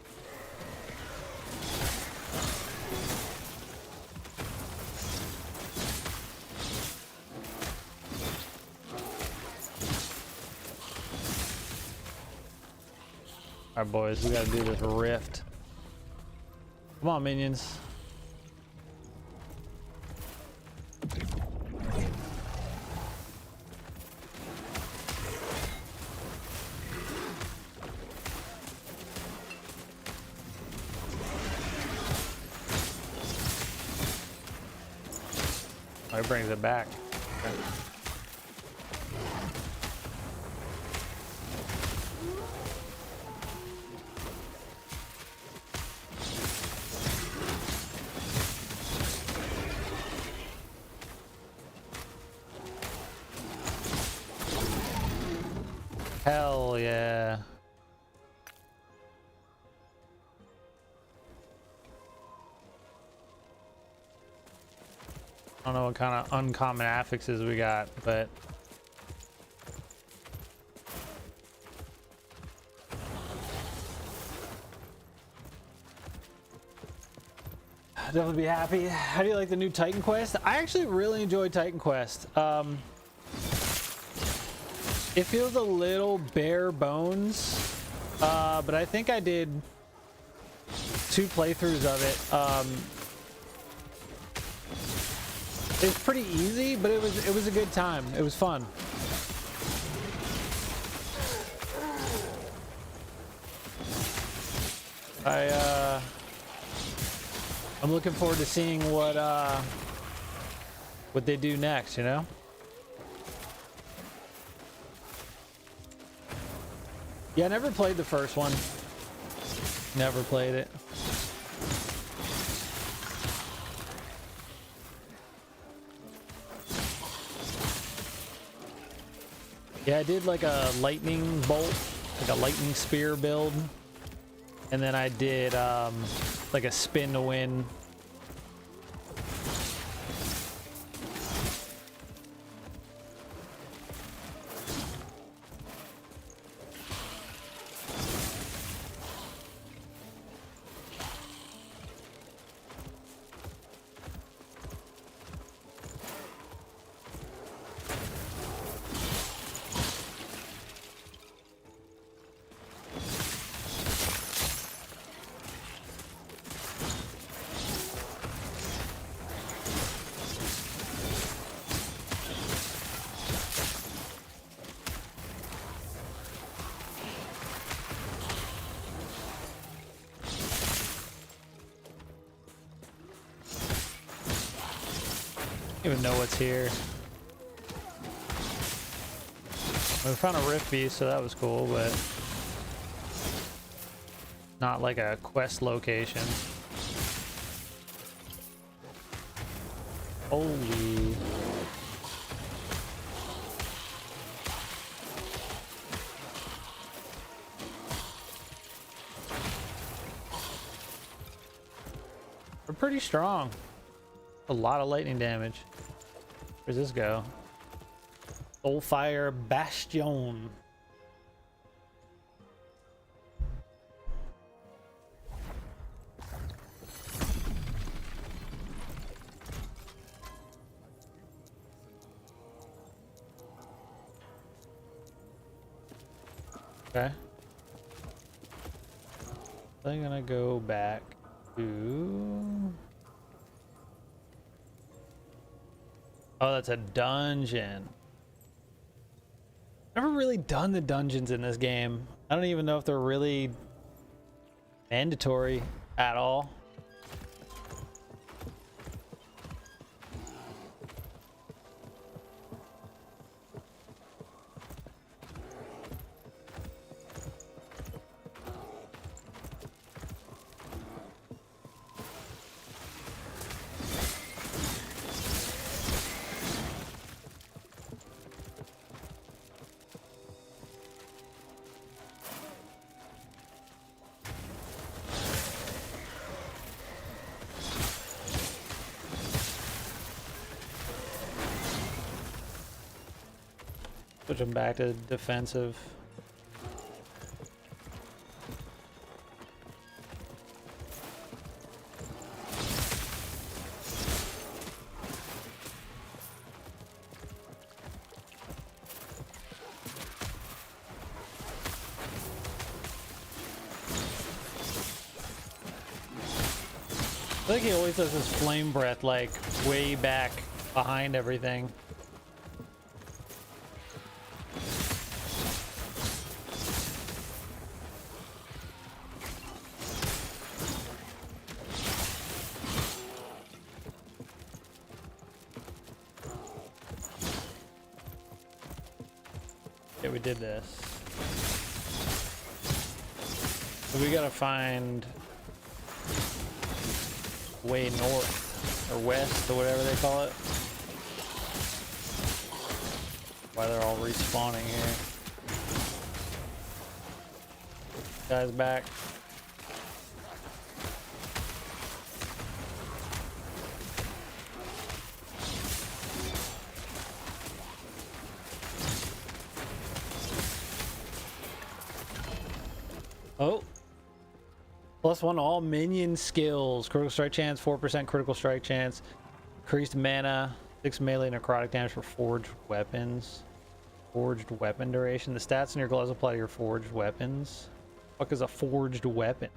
All right, boys, we gotta do this rift. Come on, minions. Oh, it brings it back. Okay. Hell yeah. I don't know what kind of uncommon affixes we got, but I'll definitely be happy. How do you like the new Titan Quest? I actually really enjoy Titan Quest. It feels a little bare bones, but I think I did 2 playthroughs of it. It's pretty easy, but it was a good time. It was fun. I'm looking forward to seeing what they do next, you know? Yeah, I never played the first one. Never played it. Yeah, I did like a lightning bolt, like a lightning spear build. And then I did like a spin to win. Even know what's here. We found a rift beast, so that was cool, but not like a quest location. Holy. We're pretty strong. A lot of lightning damage. Where's this go? Soulfire Bastion. Okay. I'm gonna go back to... Oh, that's a dungeon. Never really done the dungeons in this game. I don't even know if they're really mandatory at all. Switch them back to defensive. I think he always does his flame breath like way back behind everything. Yeah, we did this. So we gotta find way north or west or whatever they call it. Why they're all respawning here. Guys back. Oh. +1 to all minion skills. Critical strike chance, 4% critical strike chance. Increased mana, 6 melee necrotic damage for forged weapons. Forged weapon duration. The stats in your gloves apply to your forged weapons. What is a forged weapon?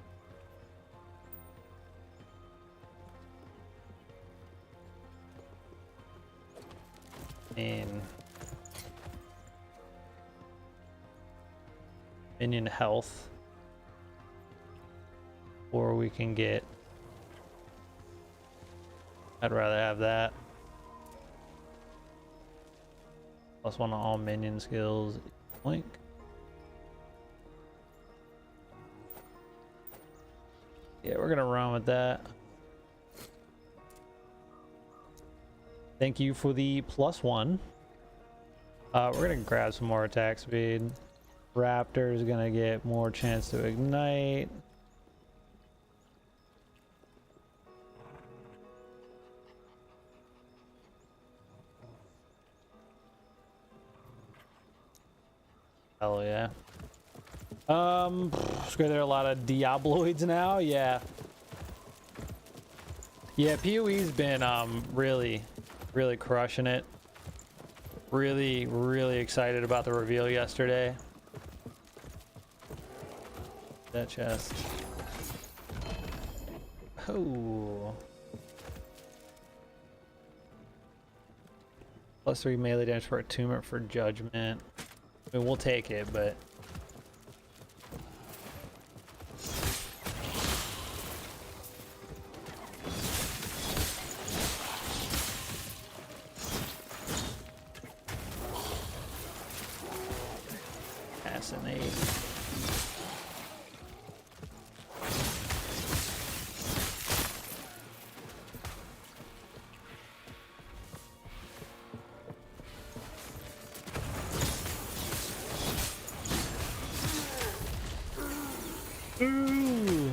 Minion health. Or we can get... I'd rather have that. +1 to all minion skills. Link. Yeah, we're gonna run with that. Thank you for the +1. We're gonna grab some more attack speed. Raptor is gonna get more chance to ignite. Hell yeah. There are a lot of Diabloids now. Yeah. Yeah, PoE's been really crushing it. Really excited about the reveal yesterday. That chest. Oh. +3 melee damage for attunement for judgment. I mean, we'll take it, but fascinating. Ooh.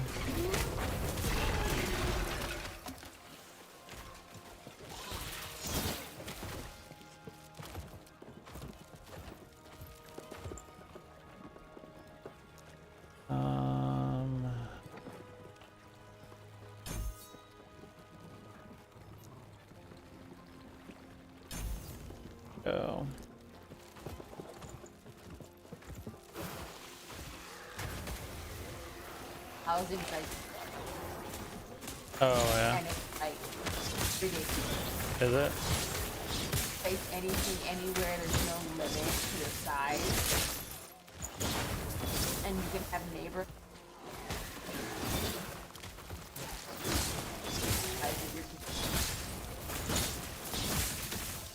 Oh. Housing like Oh yeah. kind of like ridiculous. Is it? Place anything anywhere, there's no limit to the size. And you can have neighbors.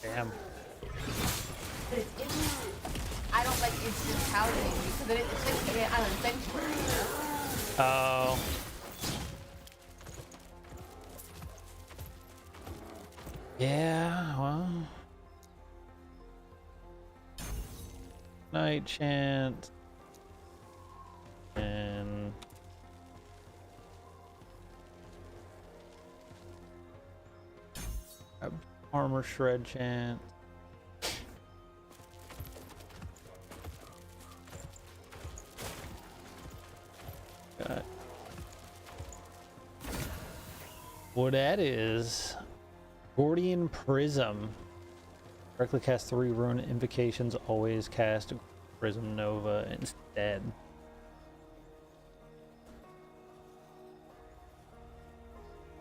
Damn. But I don't like instant housing because it's like an island sanctuary. You know? Oh. Yeah, well. Night chant. And armor shred chant. Got what that is. Gordian Prism. Directly cast 3 rune invocations, always cast Prism Nova instead.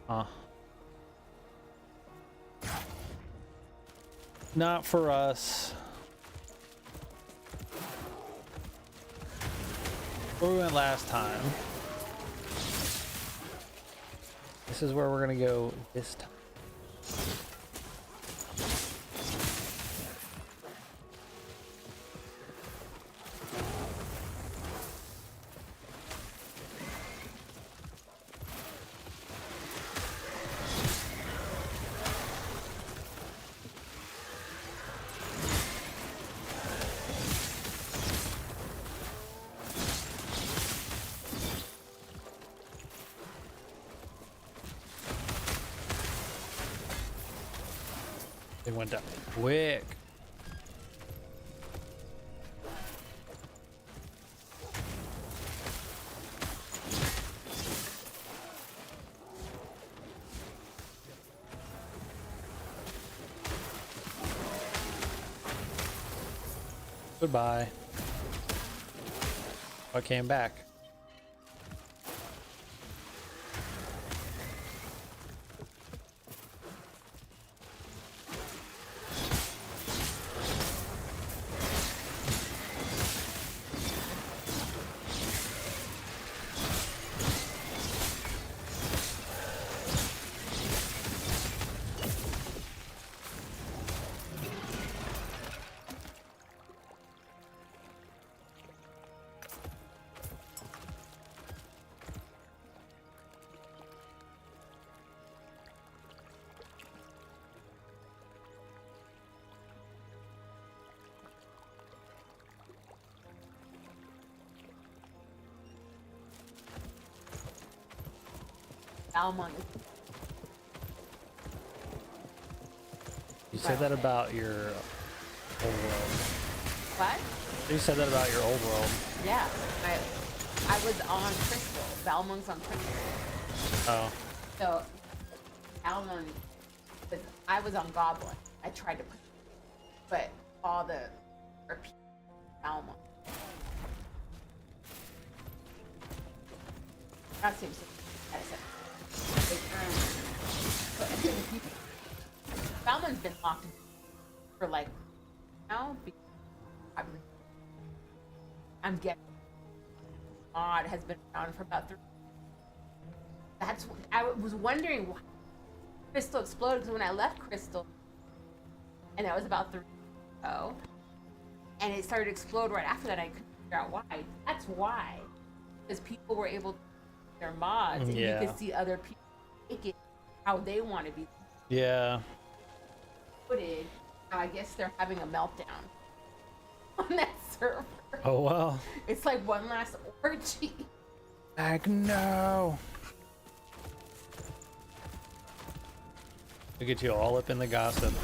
Huh. Not for us. Where we went last time. This is where we're gonna go this time. They went down quick. Goodbye. I came back. Almond. You said that about your old world. What? You said that about your old world. Yeah. I was on Crystal. Balmung's on Crystal. Oh. So, Almond, I was on Goblin. I tried to but all the repeat Almond. That seems to Balmond's been locked for like now. I'm guessing mod has been around for about 3. That's what I was wondering why Crystal exploded, because when I left Crystal, and that was about 3 ago, and it started to explode right after that, I couldn't figure out why. That's why, because people were able to their mods, and Yeah. you could see other people make it how they want to be Yeah. footage. Now I guess they're having a meltdown on that server. Oh well. It's like one last orgy. Heck no. Look at you all up in the gossip.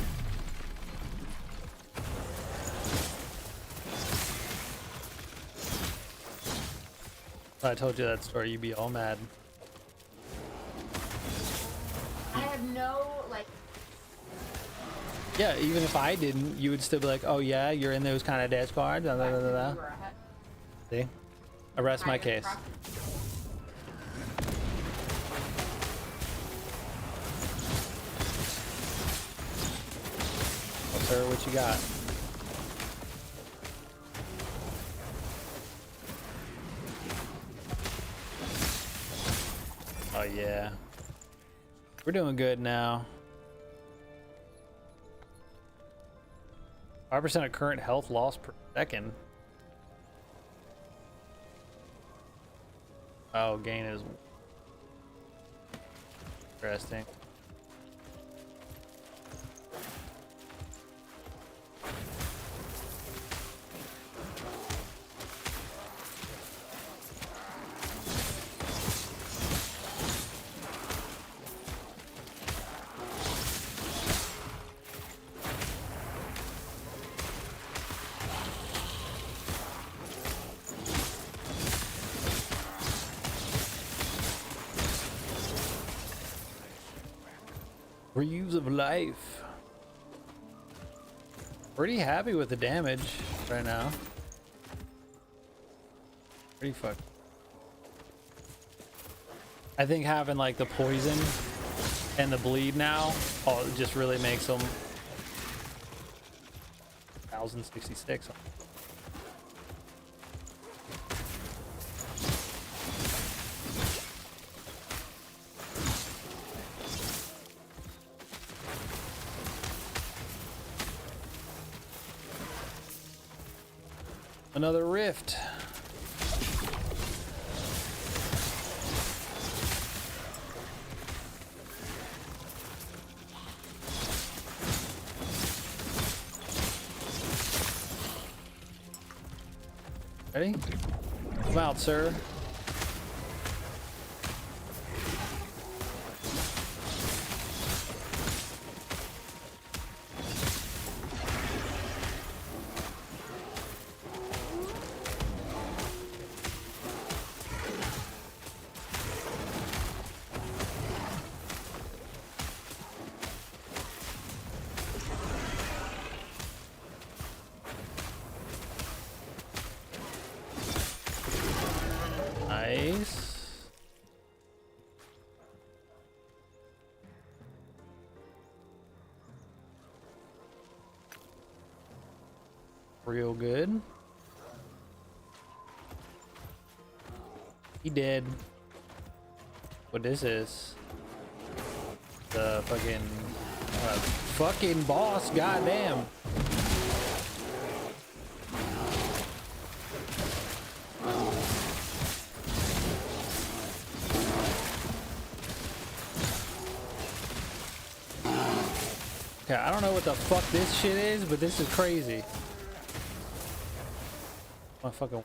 If I told you that story, you'd be all mad. I have no like. Yeah, even if I didn't, you would still be like, oh yeah, you're in those kind of Discord. Blah, blah, blah, blah, blah. See? I rest my case. Well, sir, what you got? Oh yeah. We're doing good now. 5% of current health loss per second. Oh, gain is interesting. Reuse of life. Pretty happy with the damage right now. Pretty fucked. I think having like the poison and the bleed now, oh, it just really makes them 1066. Another rift. Ready? Come out, sir. Nice. Real good. He did. What is this? The fucking boss, goddamn. Okay, I don't know what the fuck this shit is, but this is crazy. My fucking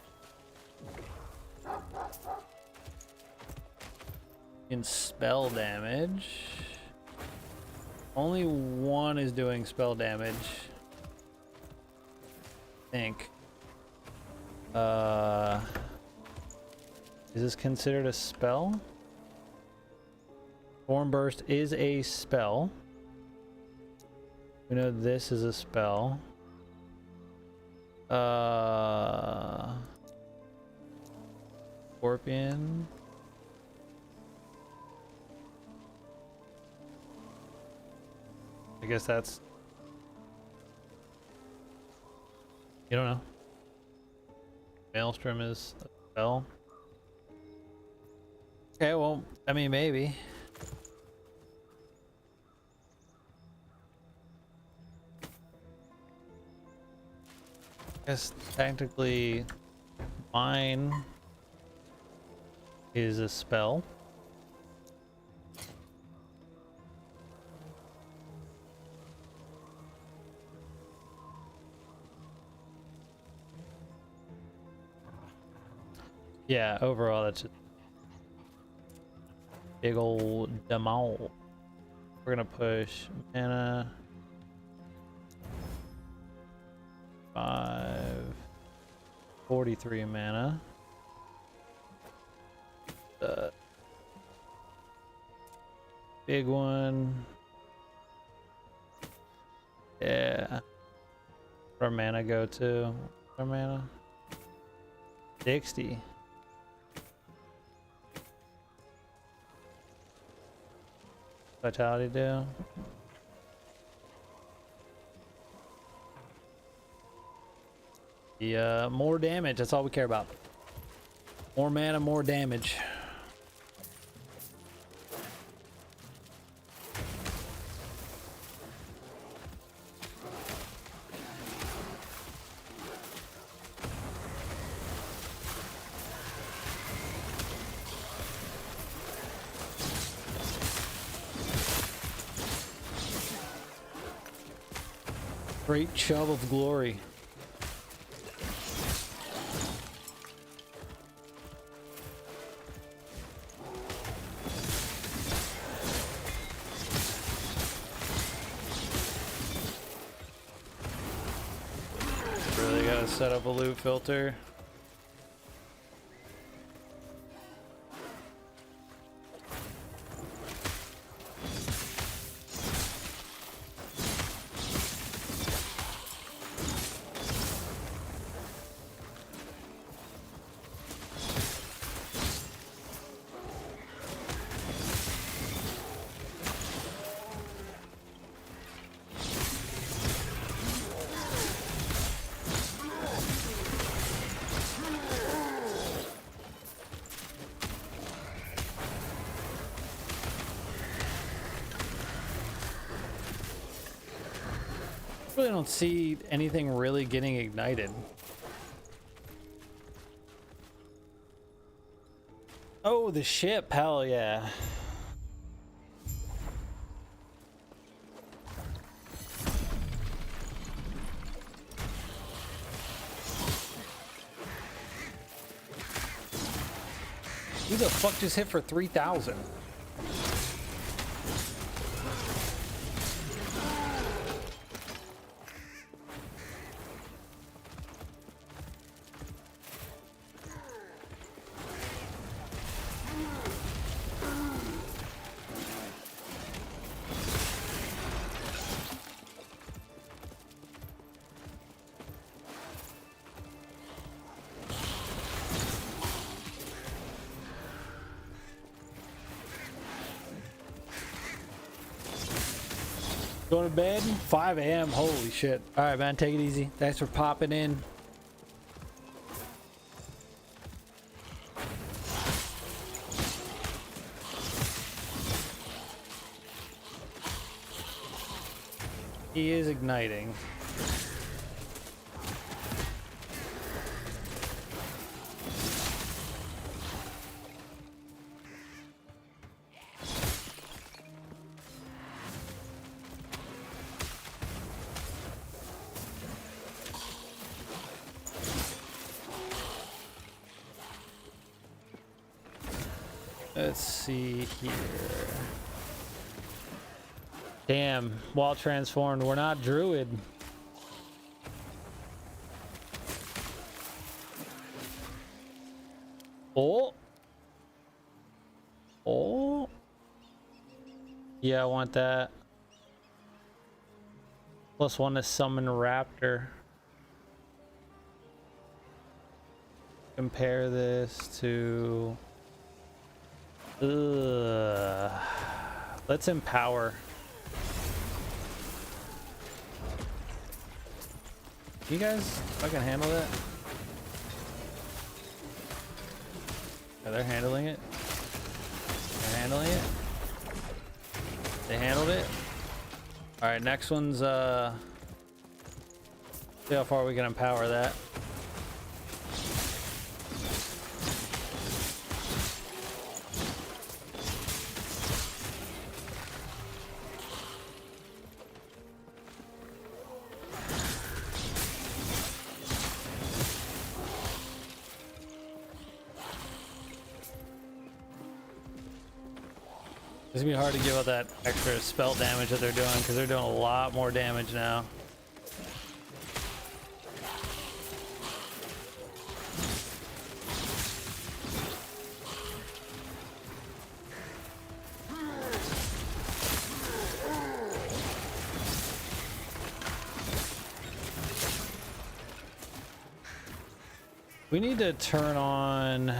in spell damage. Only one is doing spell damage. I think. Is this considered a spell? Thorn Burst is a spell. We know this is a spell. Scorpion. I guess that's... You don't know. Maelstrom is a spell. Okay, well, I mean, maybe. I guess technically mine is a spell. Yeah, overall that's just big old demo. We're gonna push mana 43 mana. Big one. Yeah. Where our mana go to? Our mana? 60. Vitality do? Yeah, more damage, that's all we care about. More mana, more damage. Great shove of glory. Really gotta set up a loot filter. Really don't see anything really getting ignited. Oh, the ship, hell yeah. Who the fuck just hit for 3,000? Going to bed? 5 a.m. Holy shit. All right, man. Take it easy. Thanks for popping in. He is igniting. Let's see here. Damn, while transformed, we're not druid. Oh. Oh. Yeah, I want that. +1 to summon Raptor. Compare this to... Let's empower. You guys fucking handle that? Yeah, they're handling it. They're handling it. They handled it. All right, next one's see how far we can empower that. It's gonna be hard to give out that extra spell damage that they're doing because they're doing a lot more damage now. We need to turn on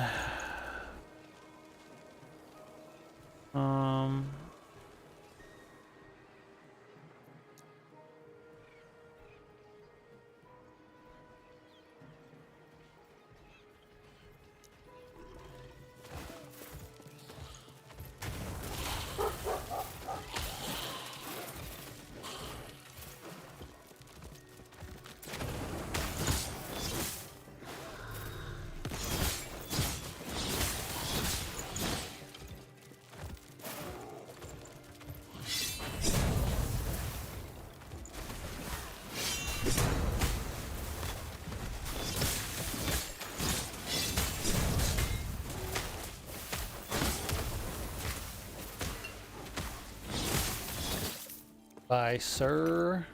Bye, sir.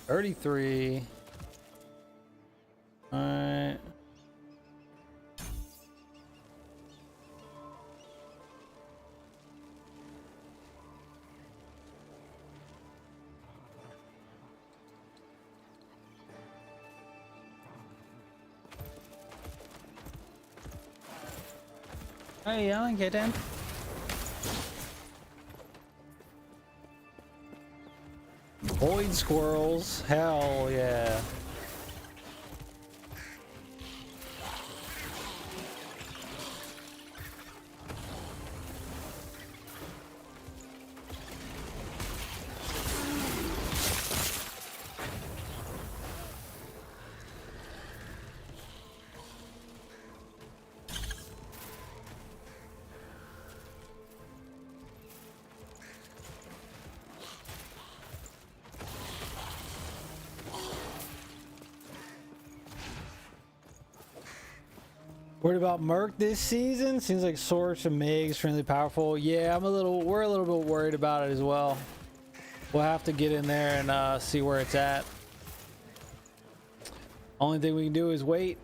$33. All right. Hey, I get in. Void squirrels, hell yeah. Worried about Merc this season? Seems like Source and Meg extremely powerful. Yeah, we're a little bit worried about it as well. We'll have to get in there and see where it's at. Only thing we can do is wait.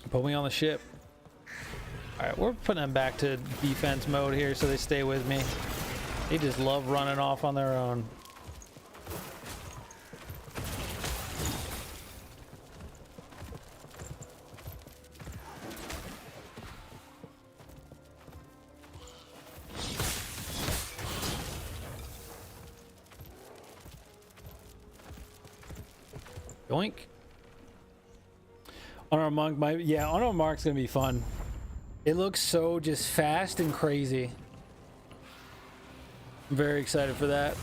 Put me on the ship. All right, we're putting them back to defense mode here so they stay with me. They just love running off on their own. Yoink. Honor Monk might, yeah, Honor Mark's gonna be fun. It looks so just fast and crazy. I'm very excited for that.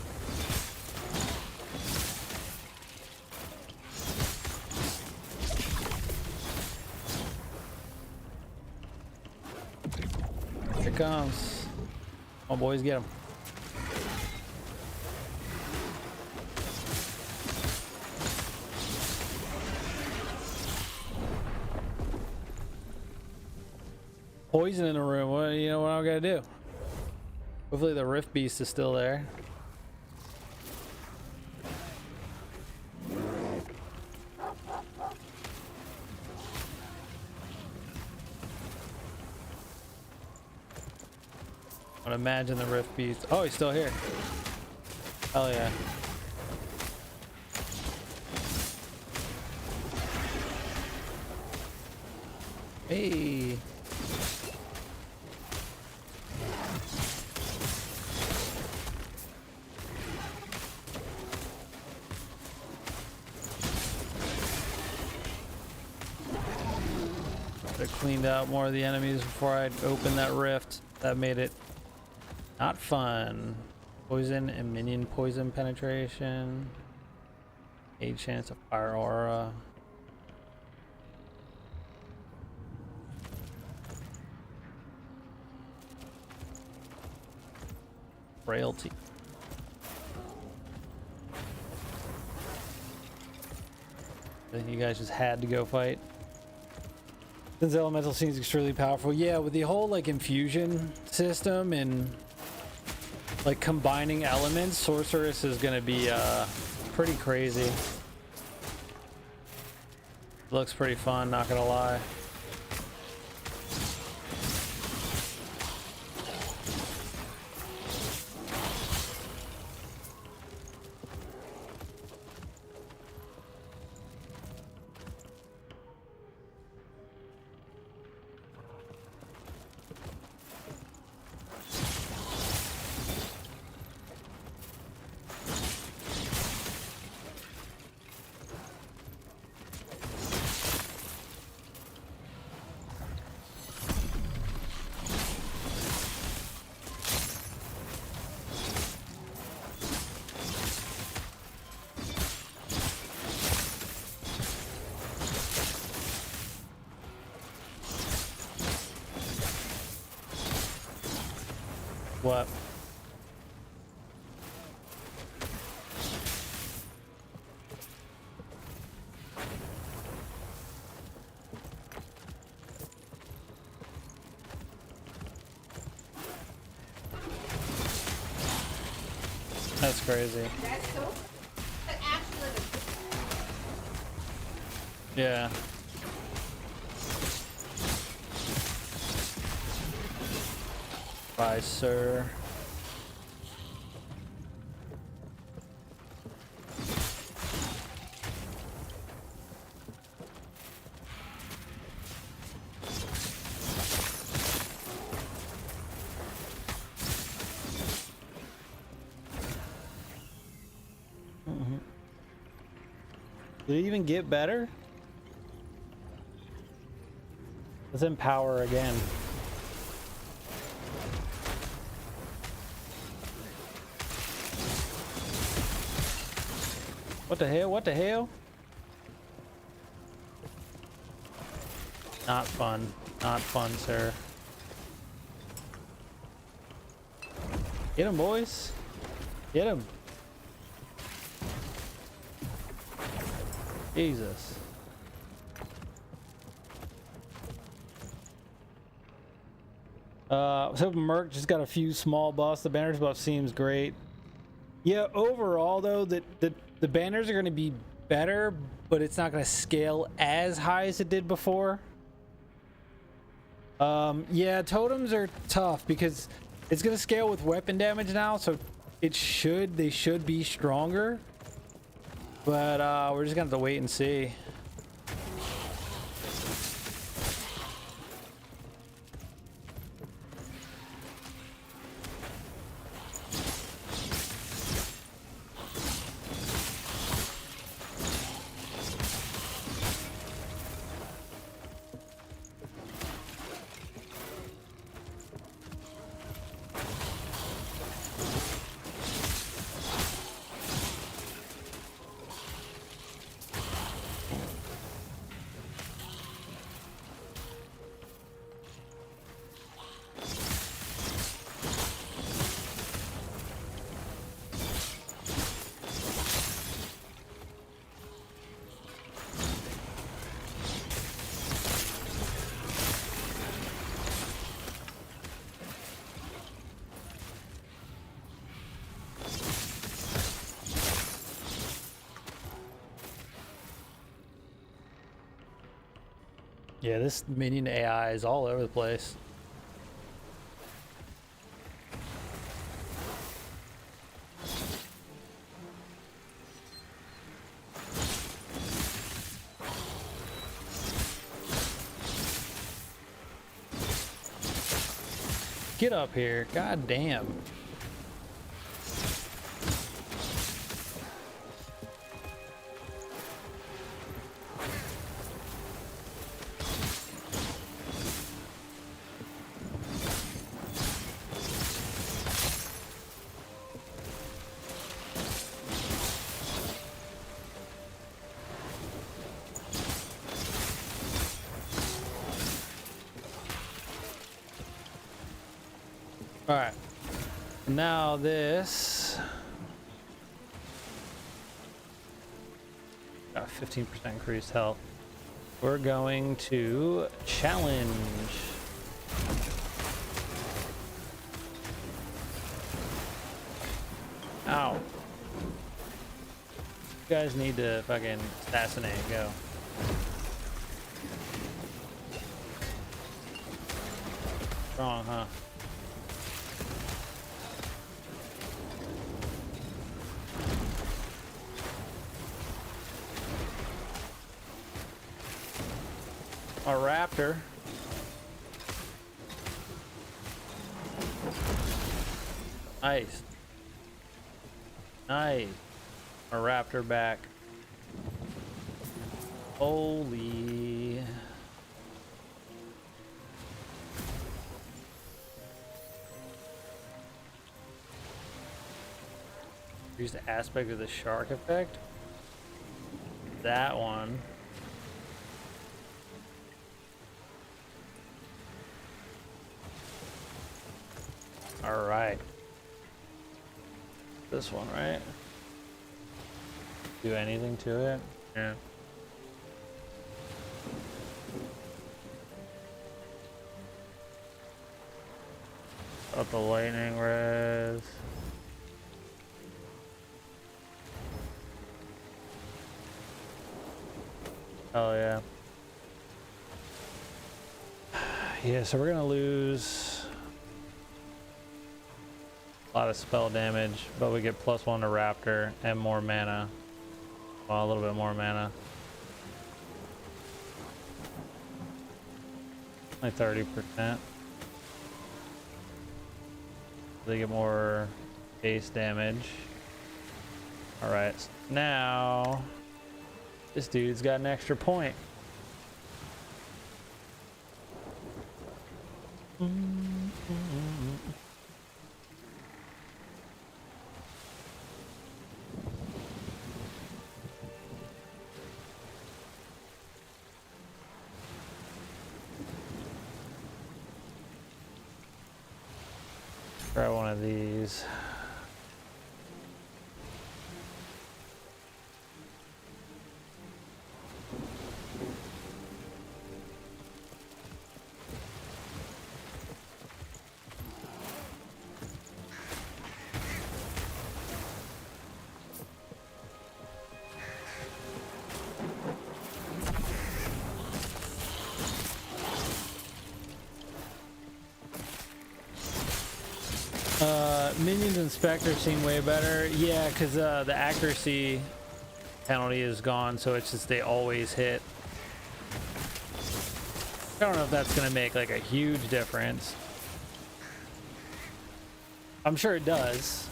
Here it comes. Come on, boys, get him. Poison in the room. What, you know what I gotta do? Hopefully the Rift Beast is still there. I would imagine the Rift Beast. Oh, he's still here. Hell yeah. Hey. Cleaned out more of the enemies before I opened that rift. That made it not fun. Poison and minion poison penetration. A chance of fire aura. Frailty. I think you guys just had to go fight. Since elemental seems extremely powerful, yeah, with the whole like infusion system and like combining elements, sorceress is gonna be pretty crazy. Looks pretty fun, not gonna lie. What? That's crazy. That's so. But actually, Yeah. Bye, sir. Did it even get better? Let's empower again. What the hell? What the hell? Not fun. Not fun, sir. Get him, boys. Get him. Jesus. So Merc just got a few small buffs. The banners buff seems great. Yeah, overall though, the banners are going to be better, but it's not going to scale as high as it did before. Yeah, totems are tough because it's gonna scale with weapon damage now, so they should be stronger. But we're just gonna have to wait and see. Yeah, this Minion AI is all over the place. Get up here. God damn. All right. Now this got 15% increased health. We're going to challenge. Ow. You guys need to fucking assassinate. Go. Wrong, huh? A raptor. Nice. Nice. A raptor back. Holy. Use the aspect of the shark effect. That one. All right. This one, right? Do anything to it? Yeah. Up the lightning res. Oh yeah. Yeah, so we're gonna lose a lot of spell damage, but we get +1 to Raptor and more mana. Well, a little bit more mana. Like 30%. They get more base damage. Alright, so now this dude's got an extra point. Try one of these. Minions and Spectres seem way better. Yeah, because the accuracy penalty is gone, so it's just they always hit. I don't know if that's going to make like a huge difference. I'm sure it does.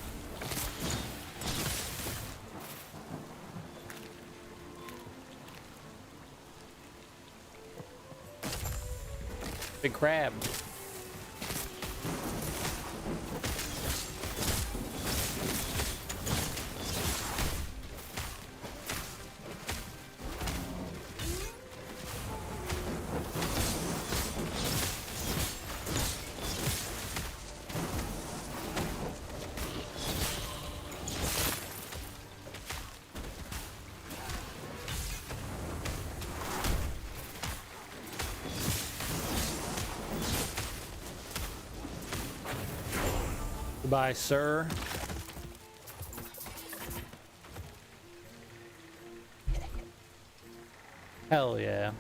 Big crab. Goodbye, sir. Hell yeah.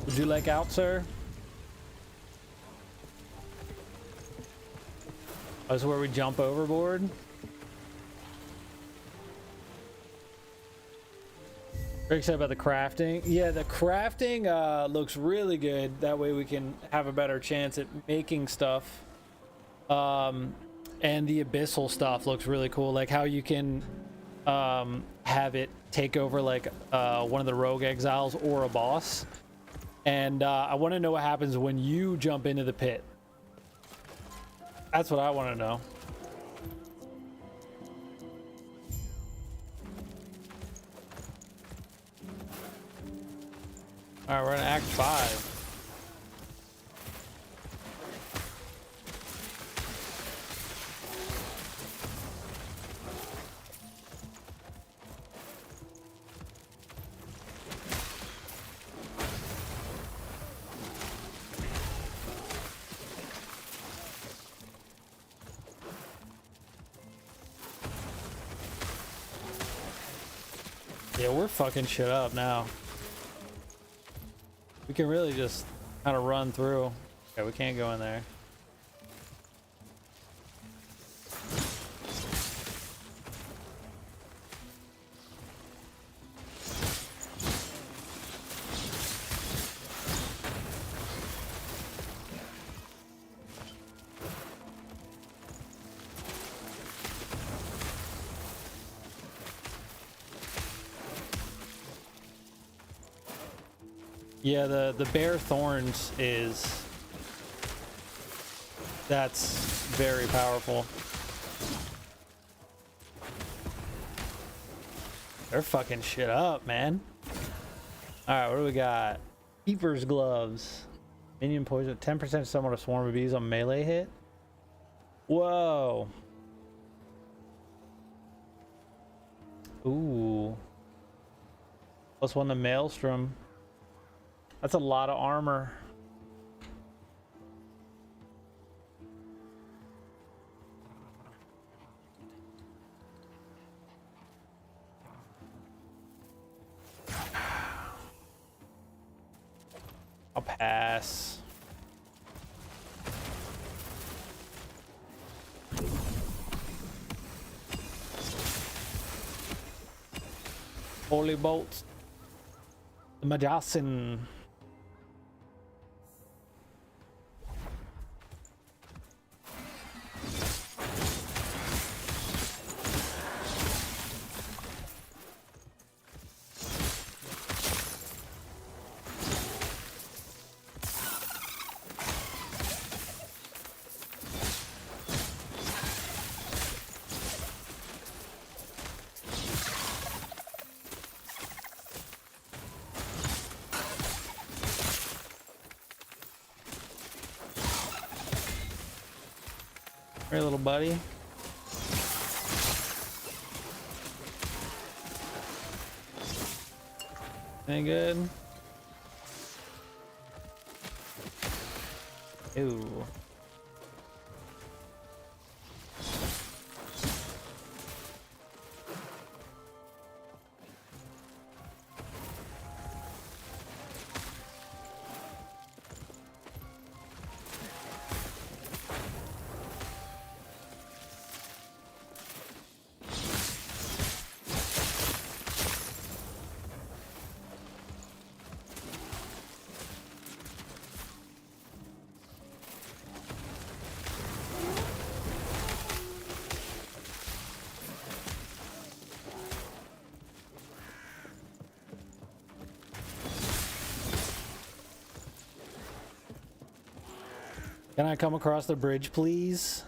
Would you like out, sir? That's where we jump overboard. Very excited about the crafting. Yeah, the crafting looks really good. That way we can have a better chance at making stuff. And the abyssal stuff looks really cool. Like how you can have it take over like one of the rogue exiles or a boss. And I want to know what happens when you jump into the pit. That's what I want to know. All right, we're in Act 5. Yeah, we're fucking shit up now. We can really just kind of run through. Okay, we can't go in there. Yeah, the bear thorns that's very powerful. They're fucking shit up, man. All right, what do we got? Keeper's gloves. Minion poison. 10% summon a swarm of bees on melee hit. Whoa. Ooh. +1 to Maelstrom. That's a lot of armor. I'll pass. Holy bolts. The Majasin. Hey, little buddy. Any good? Ooh. Can I come across the bridge, please?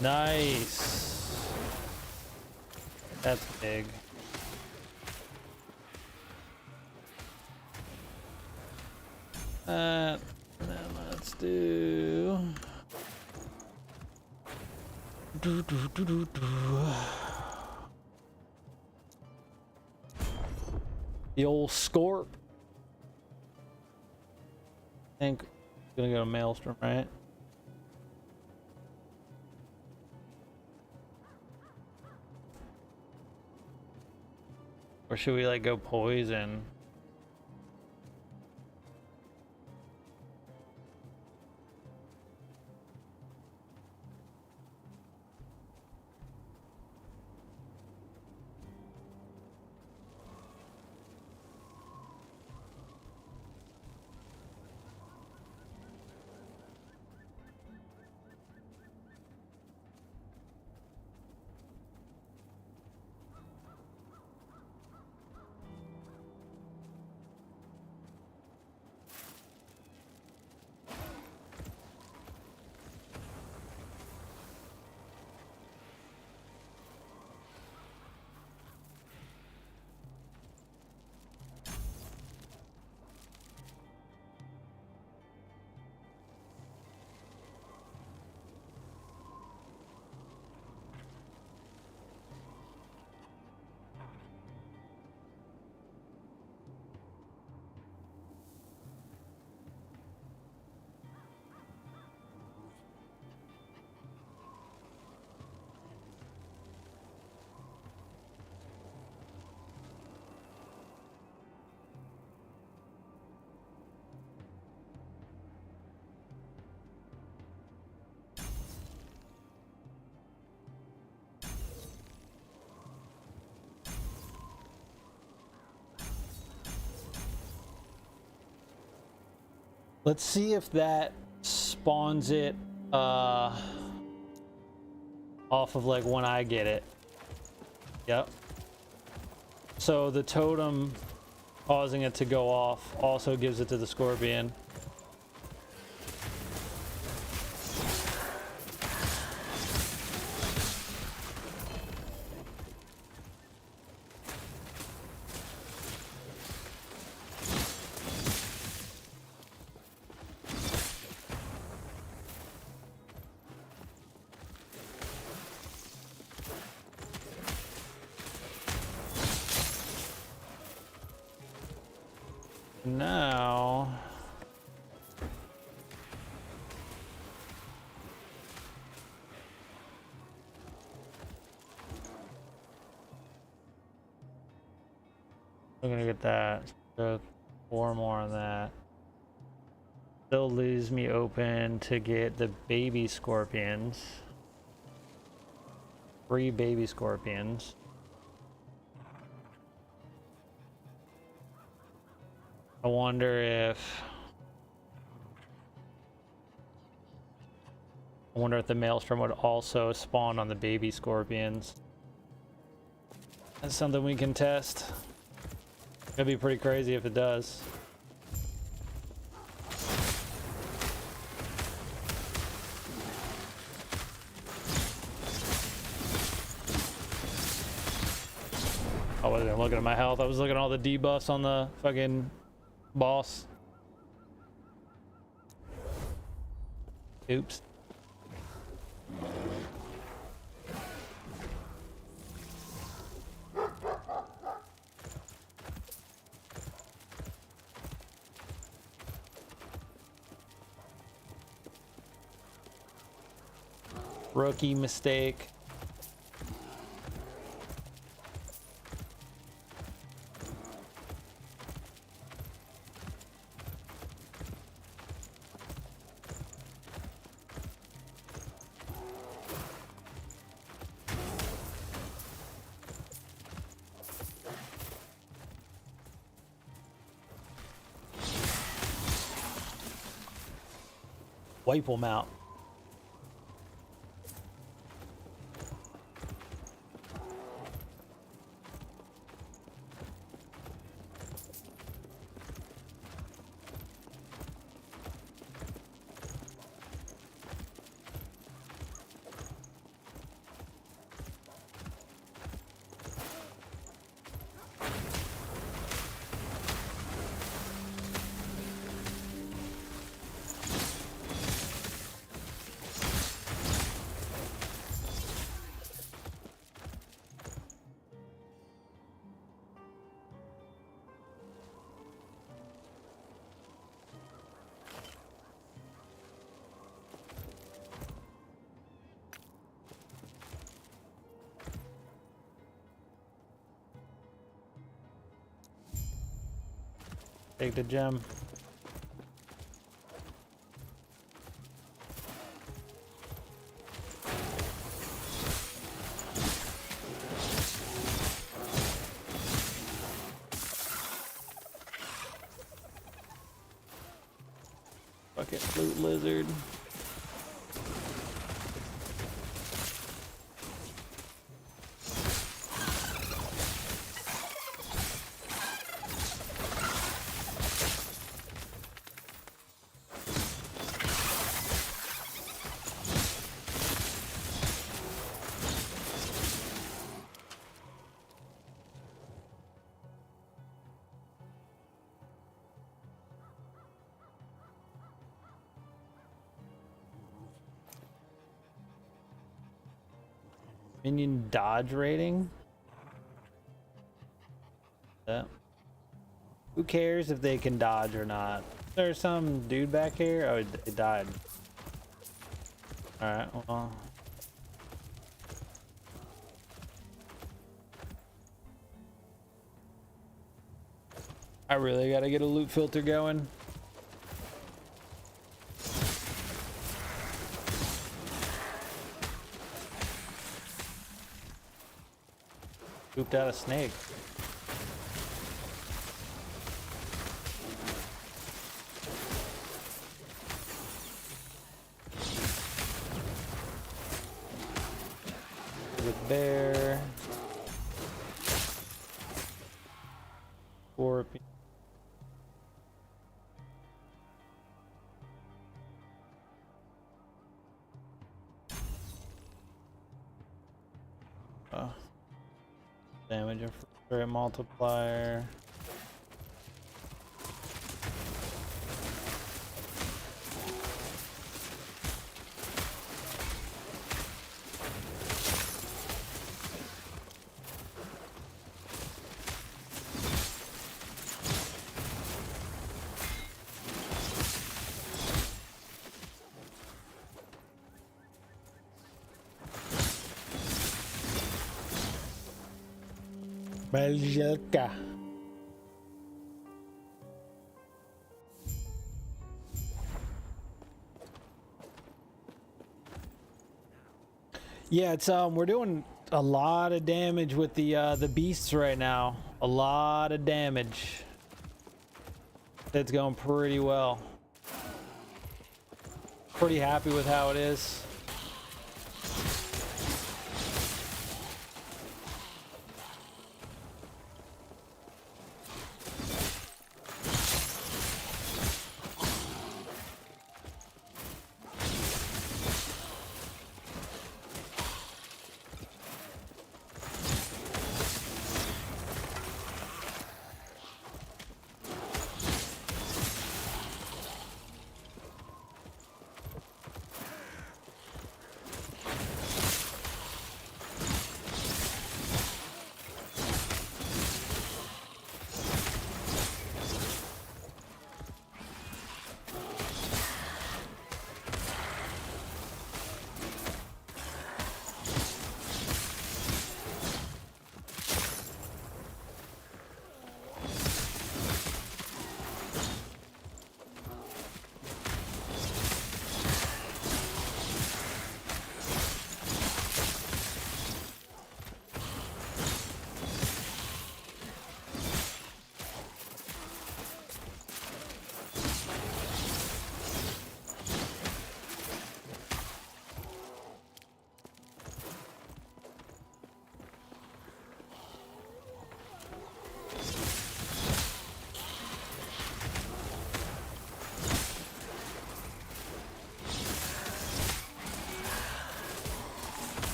Nice. That's big. Then let's do. The old Scorp. I think we're gonna go to Maelstrom, right? Or should we like go poison? Let's see if that spawns it off of like when I get it. Yep. So the totem causing it to go off also gives it to the scorpion. Now I'm gonna get that. So 4 more on that. Still leaves me open to get the baby scorpions. 3 baby scorpions. I wonder if the Maelstrom would also spawn on the baby scorpions. That's something we can test. It'd be pretty crazy if it does. I wasn't looking at my health. I was looking at all the debuffs on the fucking boss. Oops. Rookie mistake. Wipe them out. Take the gem. Fucking loot lizard. Minion dodge rating? Yeah. Who cares if they can dodge or not? There's some dude back here? Oh, it died. Alright, well. I really gotta get a loot filter going. Pooped out a snake. With bear. Scorpion. Damage and free multiplier. Belgica. Yeah, it's we're doing a lot of damage with the beasts right now. A lot of damage. It's going pretty well. Pretty happy with how it is.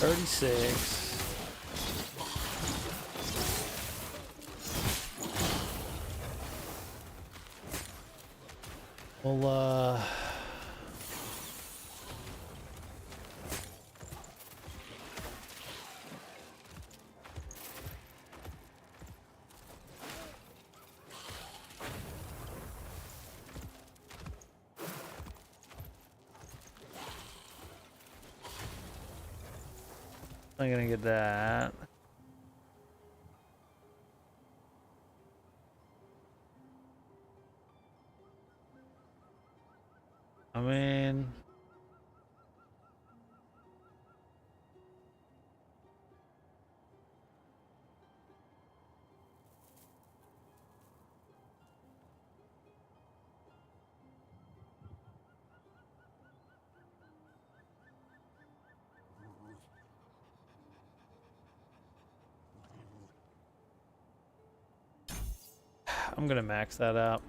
$36. Well, I'm gonna get that. I'm gonna max that out.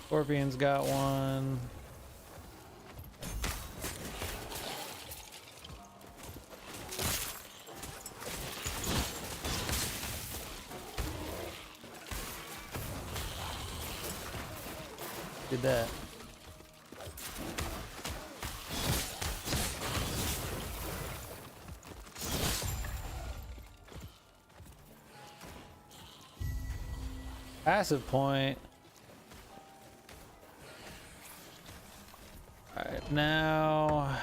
Scorpion's got one. Did that. Passive point. All right, now,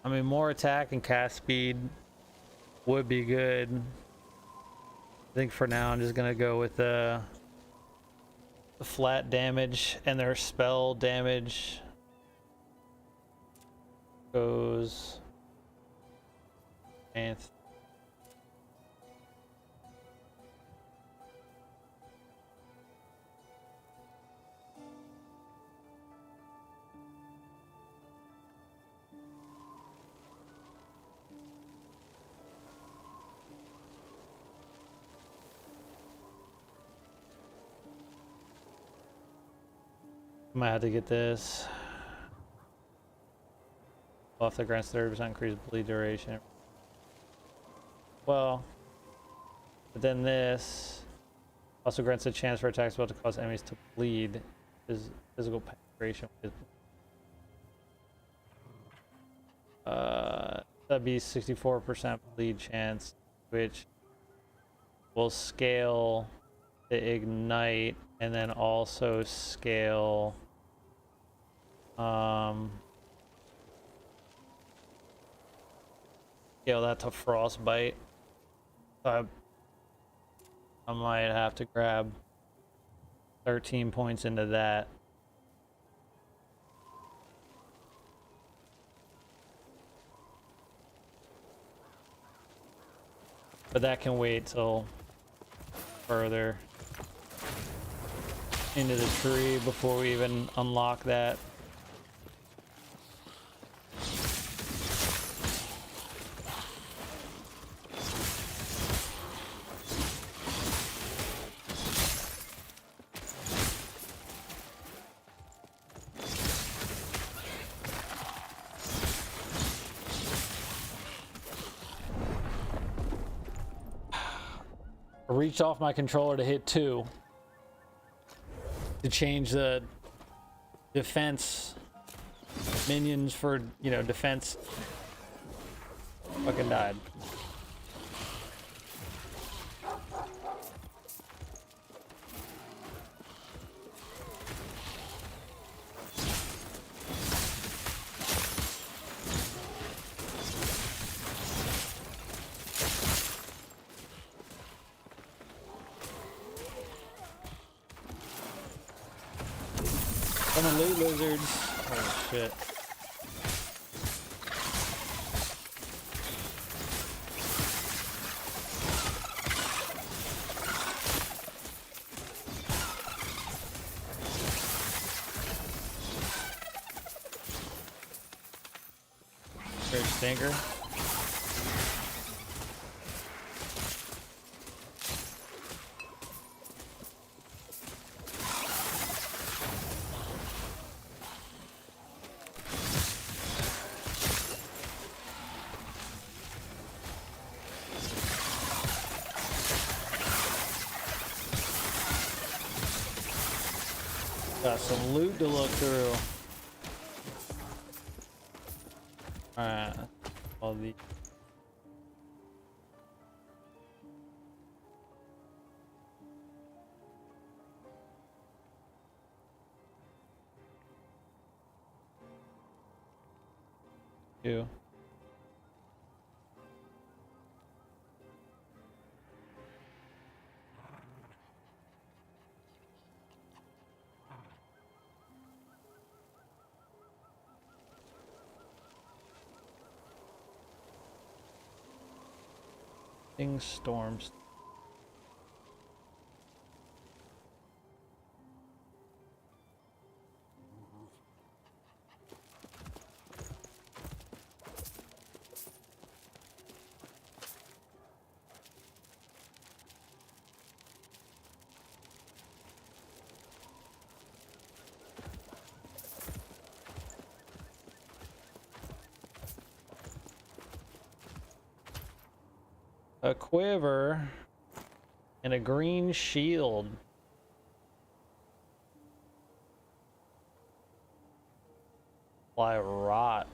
I mean, more attack and cast speed would be good. I think for now I'm just gonna go with the flat damage, and their spell damage goes and might have to get this. buff that grants 30% increased bleed duration. Well, but then this also grants a chance for attacks about to cause enemies to bleed. Is physical penetration. That'd be 64% bleed chance, which will scale to ignite, and then also scale scale that to frostbite. So I might have to grab 13 points into that. But that can wait till further into the tree before we even unlock that. I reached off my controller to hit 2 to change the defense minions for, you know, defense. Fucking died. I'm a loot lizards. Oh shit. There's Stinker. Got some loot to look through. Alright. All the two. Storms. A quiver and a green shield. Fly rot.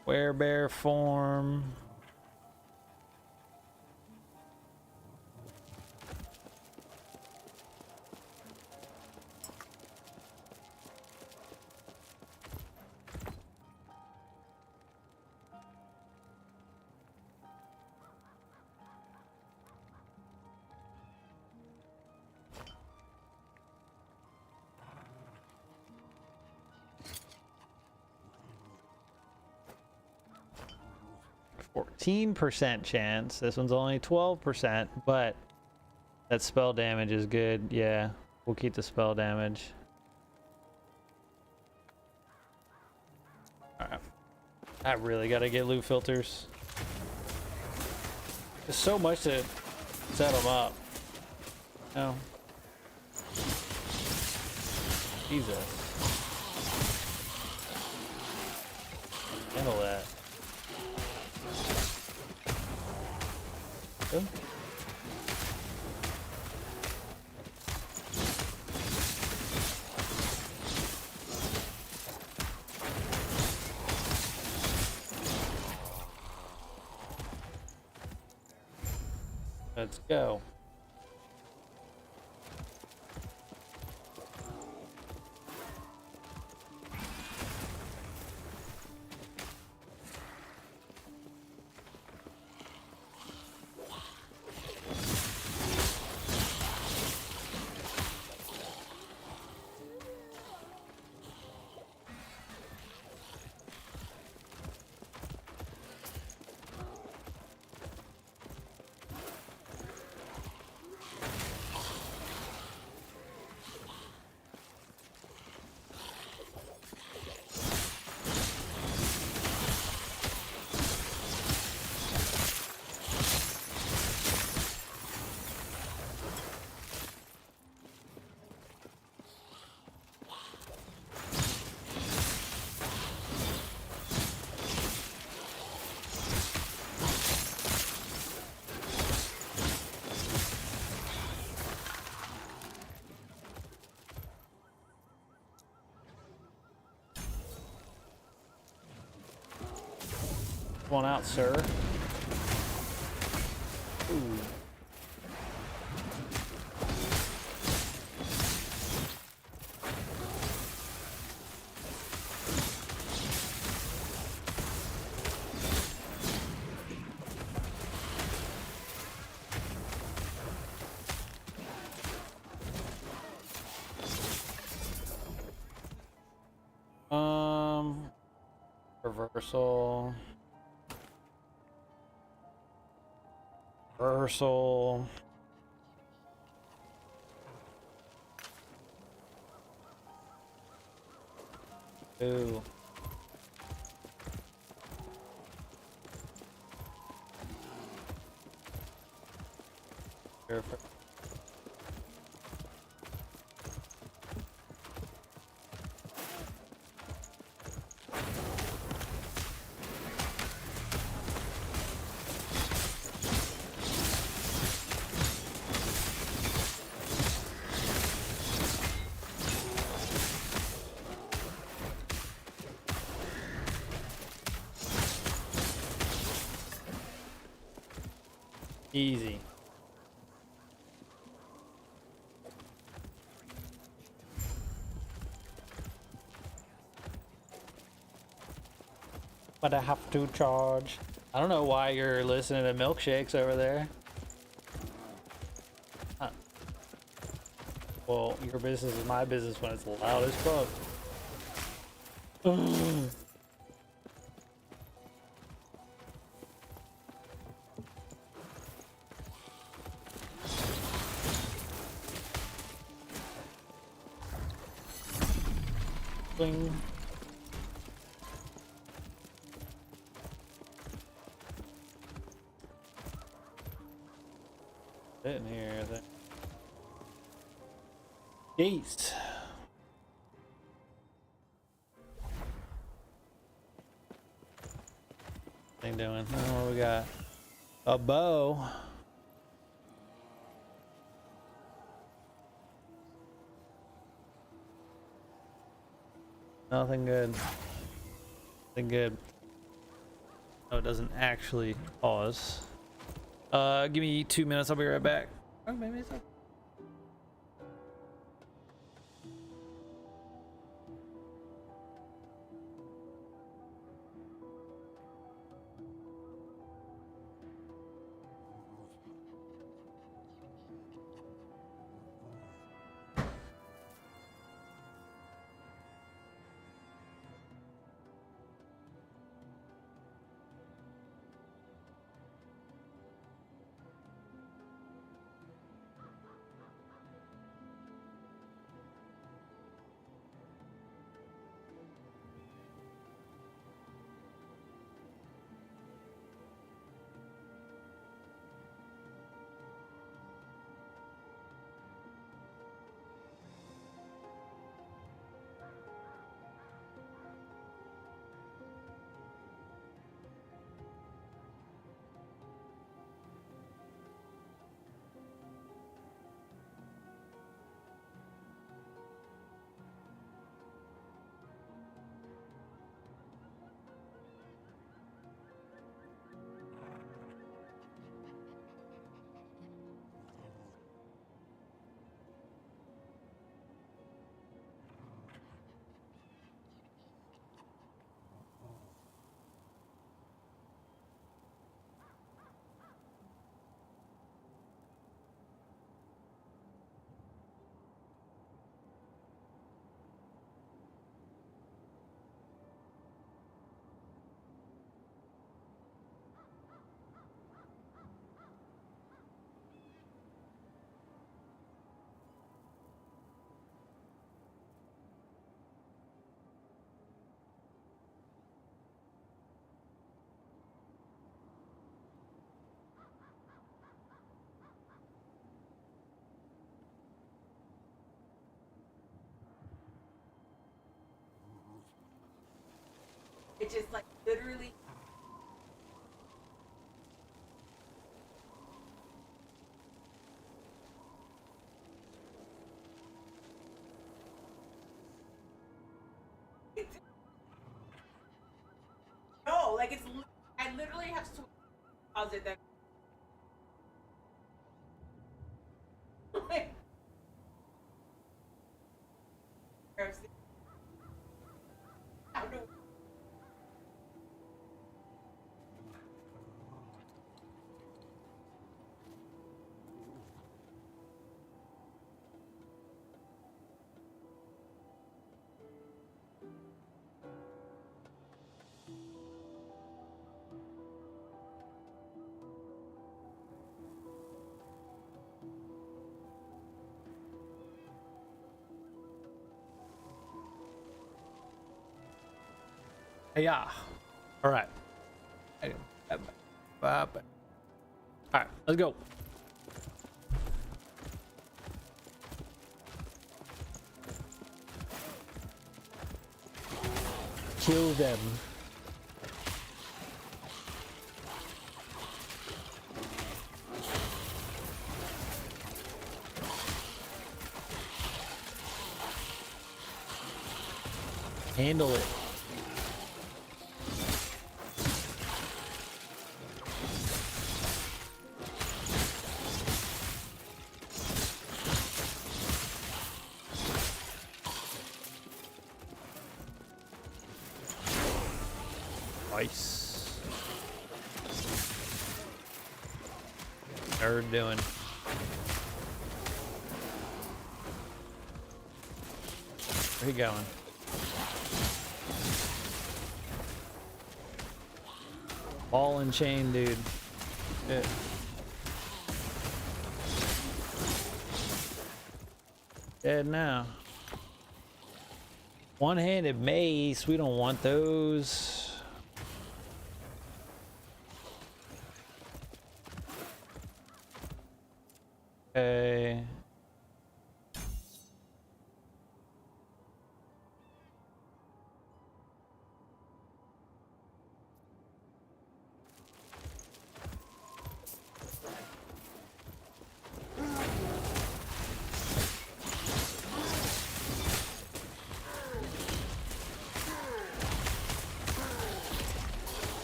Werebear form. %, chance. This one's only 12%, but that spell damage is good. Yeah, we'll keep the spell damage. Alright. I really gotta get loot filters. There's so much to set them up. No. Jesus. Handle that. Good. Let's go. Come on out, sir. Ooh. Reversal. Reversal. Ooh. Perfect. Easy. But I have to charge. I don't know why you're listening to milkshakes over there. Huh. Well, your business is my business when it's loud as fuck. Bling. In here, I think. Jeez. Thing doing. Oh, what we got? A bow. Nothing good. Nothing good. No, it doesn't actually pause. Give me 2 minutes. I'll be right back. Oh, maybe it's okay. It just like literally. No, like it's. I literally have to pause it then. Like, how do Yeah. All right. All right, let's go. Kill them. Handle it. Nice. Nerd doing. Where you going? Ball and chain, dude. Shit. Dead now. One-handed mace. We don't want those. Okay.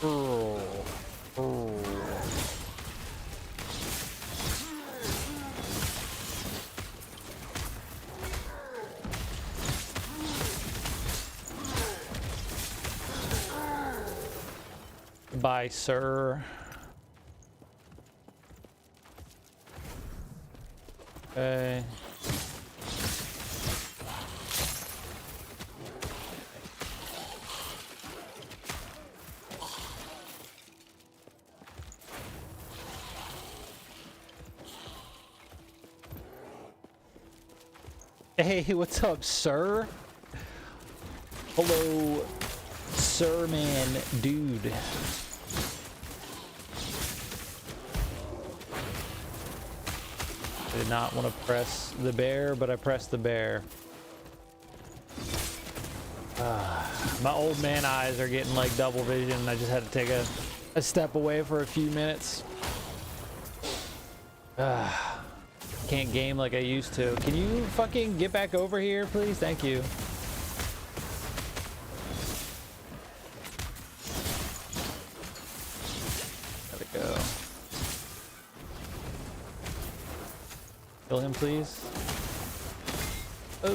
Oh. Oh. Goodbye, sir. Okay. Hey, what's up, sir? Hello, sir, man, dude. I did not want to press the bear, but I pressed the bear. My old man eyes are getting like double vision. I just had to take a step away for a few minutes. Can't game like I used to. Can you fucking get back over here, please? Thank you. There we go. Kill him, please. Oh.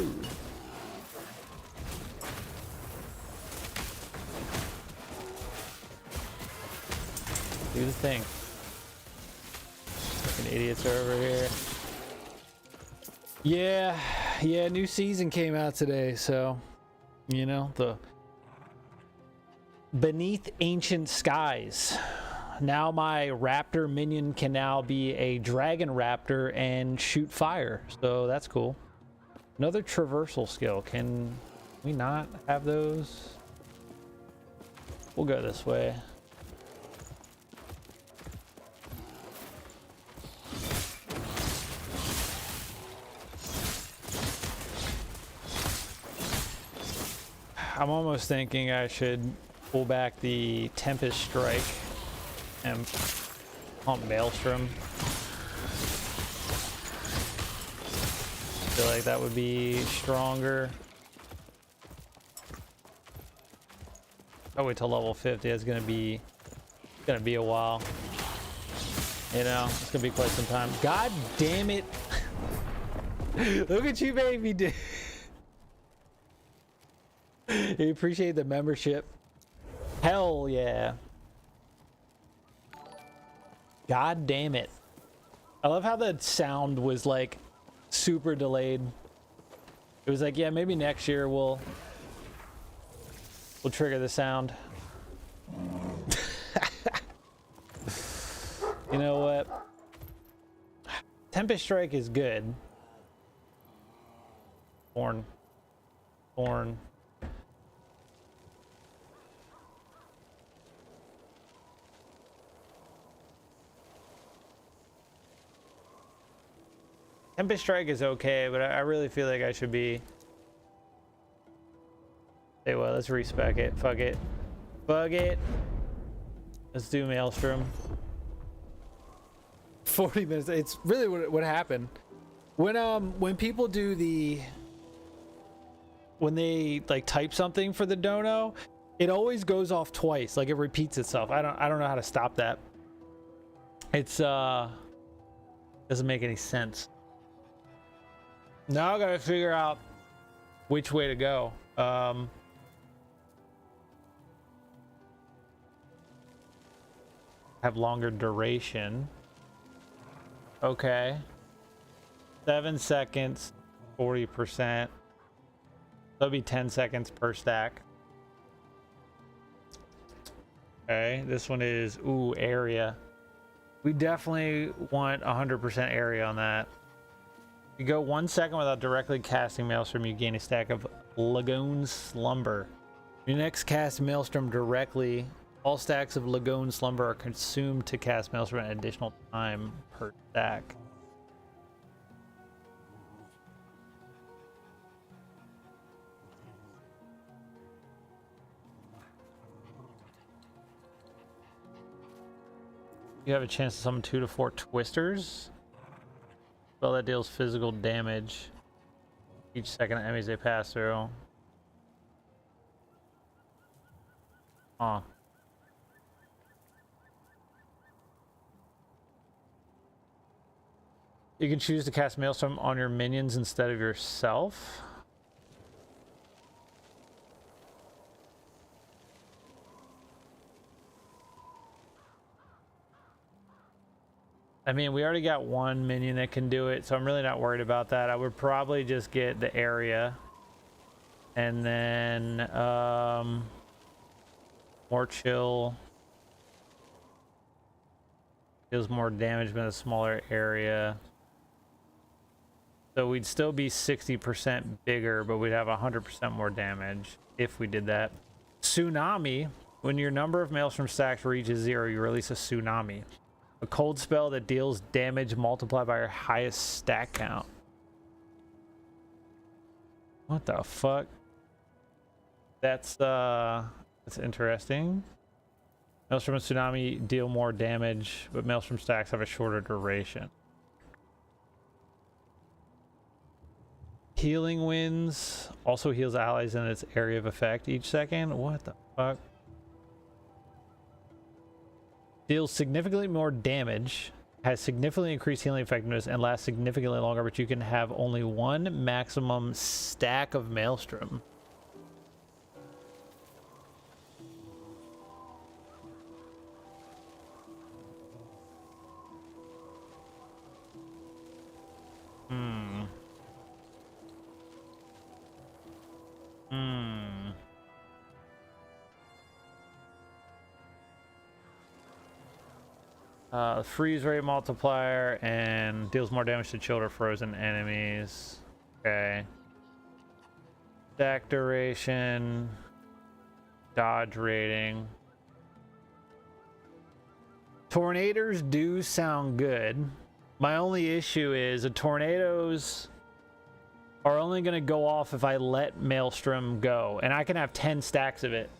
Do the thing. Fucking idiots are over here. Yeah, new season came out today, so, you know, the Beneath Ancient Skies. Now my Raptor minion can now be a Dragon Raptor and shoot fire, so that's cool. Another traversal skill. Can we not have those? We'll go this way. I'm almost thinking I should pull back the Tempest strike and pump Maelstrom. I feel like that would be stronger. I'll wait till level 50. It's gonna be a while. You know, it's gonna be quite some time. God damn it! Look at you, baby. Dude. I appreciate the membership. Hell yeah. God damn it. I love how the sound was like super delayed. It was like, yeah, maybe next year we'll trigger the sound. You know what? Tempest strike is good. Thorn. Tempest strike is okay, but I really feel like I should be. Hey, well, let's respec it. Fuck it. Let's do Maelstrom. 40 minutes. It's really what happened when people do when they like type something for the dono, it always goes off twice. Like it repeats itself. I don't know how to stop that. It's doesn't make any sense. Now I gotta figure out which way to go. Have longer duration. Okay. 7 seconds, 40%. That'll be 10 seconds per stack. Okay, this one is, ooh, area. We definitely want 100% area on that. You go 1 second without directly casting Maelstrom, you gain a stack of Lagoon Slumber. Your next cast Maelstrom directly, all stacks of Lagoon Slumber are consumed to cast Maelstrom an additional time per stack. You have a chance to summon 2 to 4 twisters. Spell that deals physical damage each second of enemies they pass through. Huh. You can choose to cast Maelstrom on your minions instead of yourself. I mean, we already got one minion that can do it, so I'm really not worried about that. I would probably just get the area. And then, more chill. Deals more damage but in a smaller area. So we'd still be 60% bigger, but we'd have 100% more damage if we did that. Tsunami. When your number of Maelstrom stacks reaches 0, you release a tsunami. A cold spell that deals damage multiplied by your highest stack count. What the fuck? That's interesting. Maelstrom and Tsunami deal more damage, but Maelstrom stacks have a shorter duration. Healing Winds also heals allies in its area of effect each second. What the fuck? Deals significantly more damage, has significantly increased healing effectiveness, and lasts significantly longer, but you can have only one maximum stack of Maelstrom. Freeze rate multiplier and deals more damage to chilled or frozen enemies. Okay. Stack duration. Dodge rating. Tornadoes do sound good. My only issue is the tornadoes are only going to go off if I let Maelstrom go. And I can have 10 stacks of it.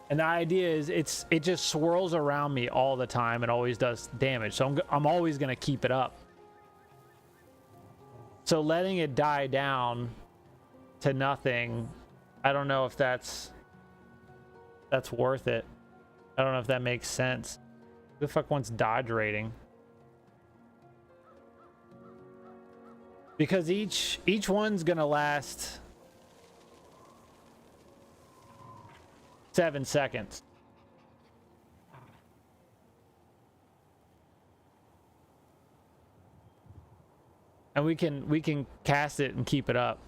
And the idea is it just swirls around me all the time and always does damage. So I'm always going to keep it up. So letting it die down to nothing, I don't know if that's worth it. I don't know if that makes sense. Who the fuck wants dodge rating? Because each one's going to last 7 seconds. And we can cast it and keep it up.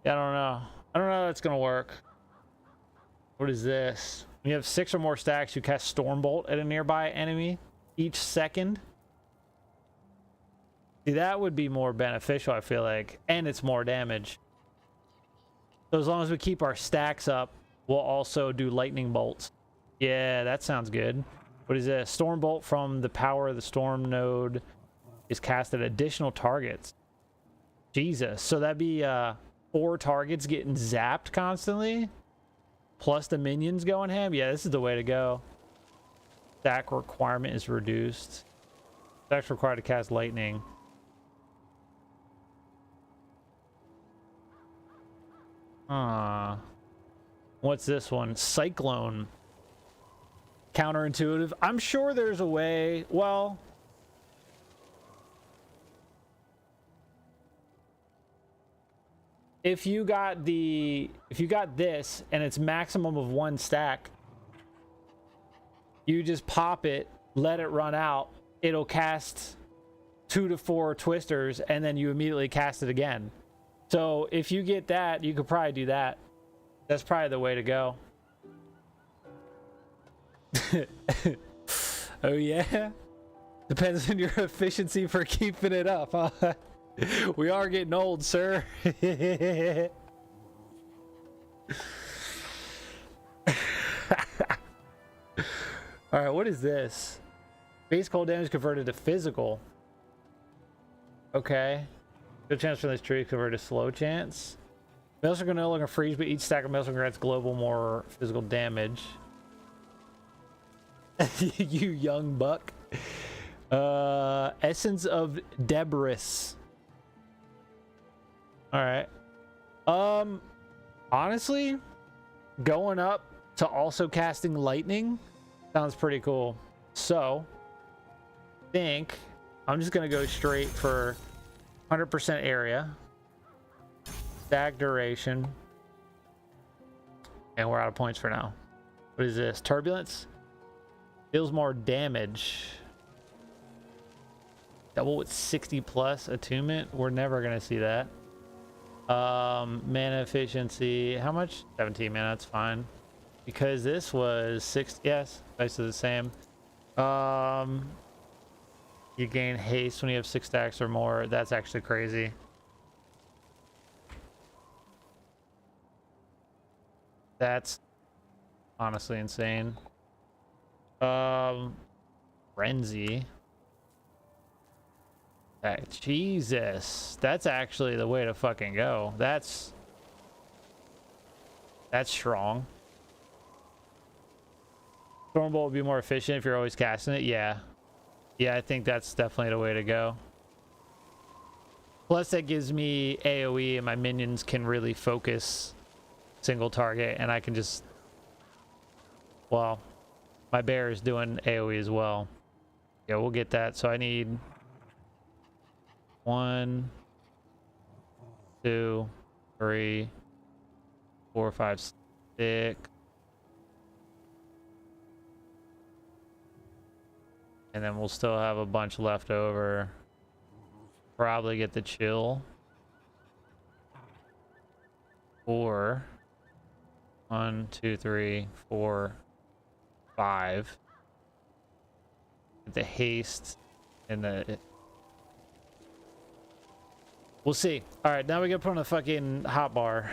Yeah, I don't know. I don't know how that's gonna work. What is this? When you have 6 or more stacks, you cast Stormbolt at a nearby enemy each second. See, that would be more beneficial, I feel like. And it's more damage. So as long as we keep our stacks up, we'll also do lightning bolts. Yeah, that sounds good. What is this? Stormbolt from the power of the storm node is cast at additional targets. Jesus. So that'd be 4 targets getting zapped constantly, plus the minions going ham. Yeah, this is the way to go. Stack requirement is reduced. Stacks required to cast lightning. What's this one? Cyclone. Counterintuitive. I'm sure there's a way. Well, if you got this and it's maximum of 1 stack, you just pop it, let it run out. It'll cast 2 to 4 twisters, and then you immediately cast it again. So if you get that, you could probably do that. That's probably the way to go. Oh yeah? Depends on your efficiency for keeping it up, huh? We are getting old, sir. Alright, what is this? Base cold damage converted to physical. Okay. Good chance for this tree to convert to slow chance. Maelstrom can no longer freeze, but each stack of Maelstrom grants global more physical damage. You young buck. Essence of Debris. Alright. Honestly, going up to also casting lightning sounds pretty cool. So, I think I'm just gonna go straight for 100% area, stack duration, and we're out of points for now. What is this? Turbulence deals more damage. Double with 60 plus attunement. We're never gonna see that. Mana efficiency. How much? 17 mana. That's fine. Because this was 6. Yes, basically the same. You gain haste when you have 6 stacks or more. That's actually crazy. That's honestly insane. Frenzy. Jesus. That's actually the way to fucking go. That's strong. Stormbolt would be more efficient if you're always casting it. Yeah. Yeah, I think that's definitely the way to go. Plus, that gives me AoE, and my minions can really focus single target, and I can just... Well, my bear is doing AoE as well. Yeah, we'll get that. So I need 1, 2, 3, 4, 5, 6. And then we'll still have a bunch left over. Probably get the chill. Or 1, 2, 3, 4, 5. Get the haste and the... We'll see. All right, now we gotta put on a fucking hotbar.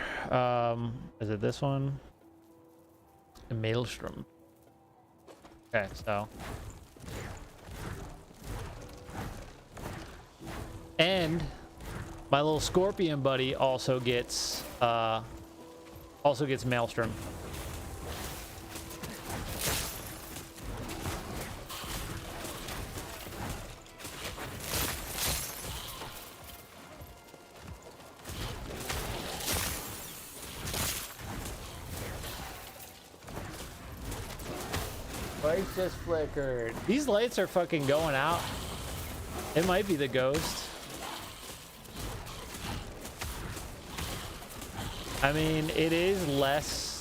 Is it this one? A Maelstrom. Okay, so... And my little scorpion buddy also gets Also gets Maelstrom. Lights just flickered. These lights are fucking going out. It might be the ghost. I mean, it is less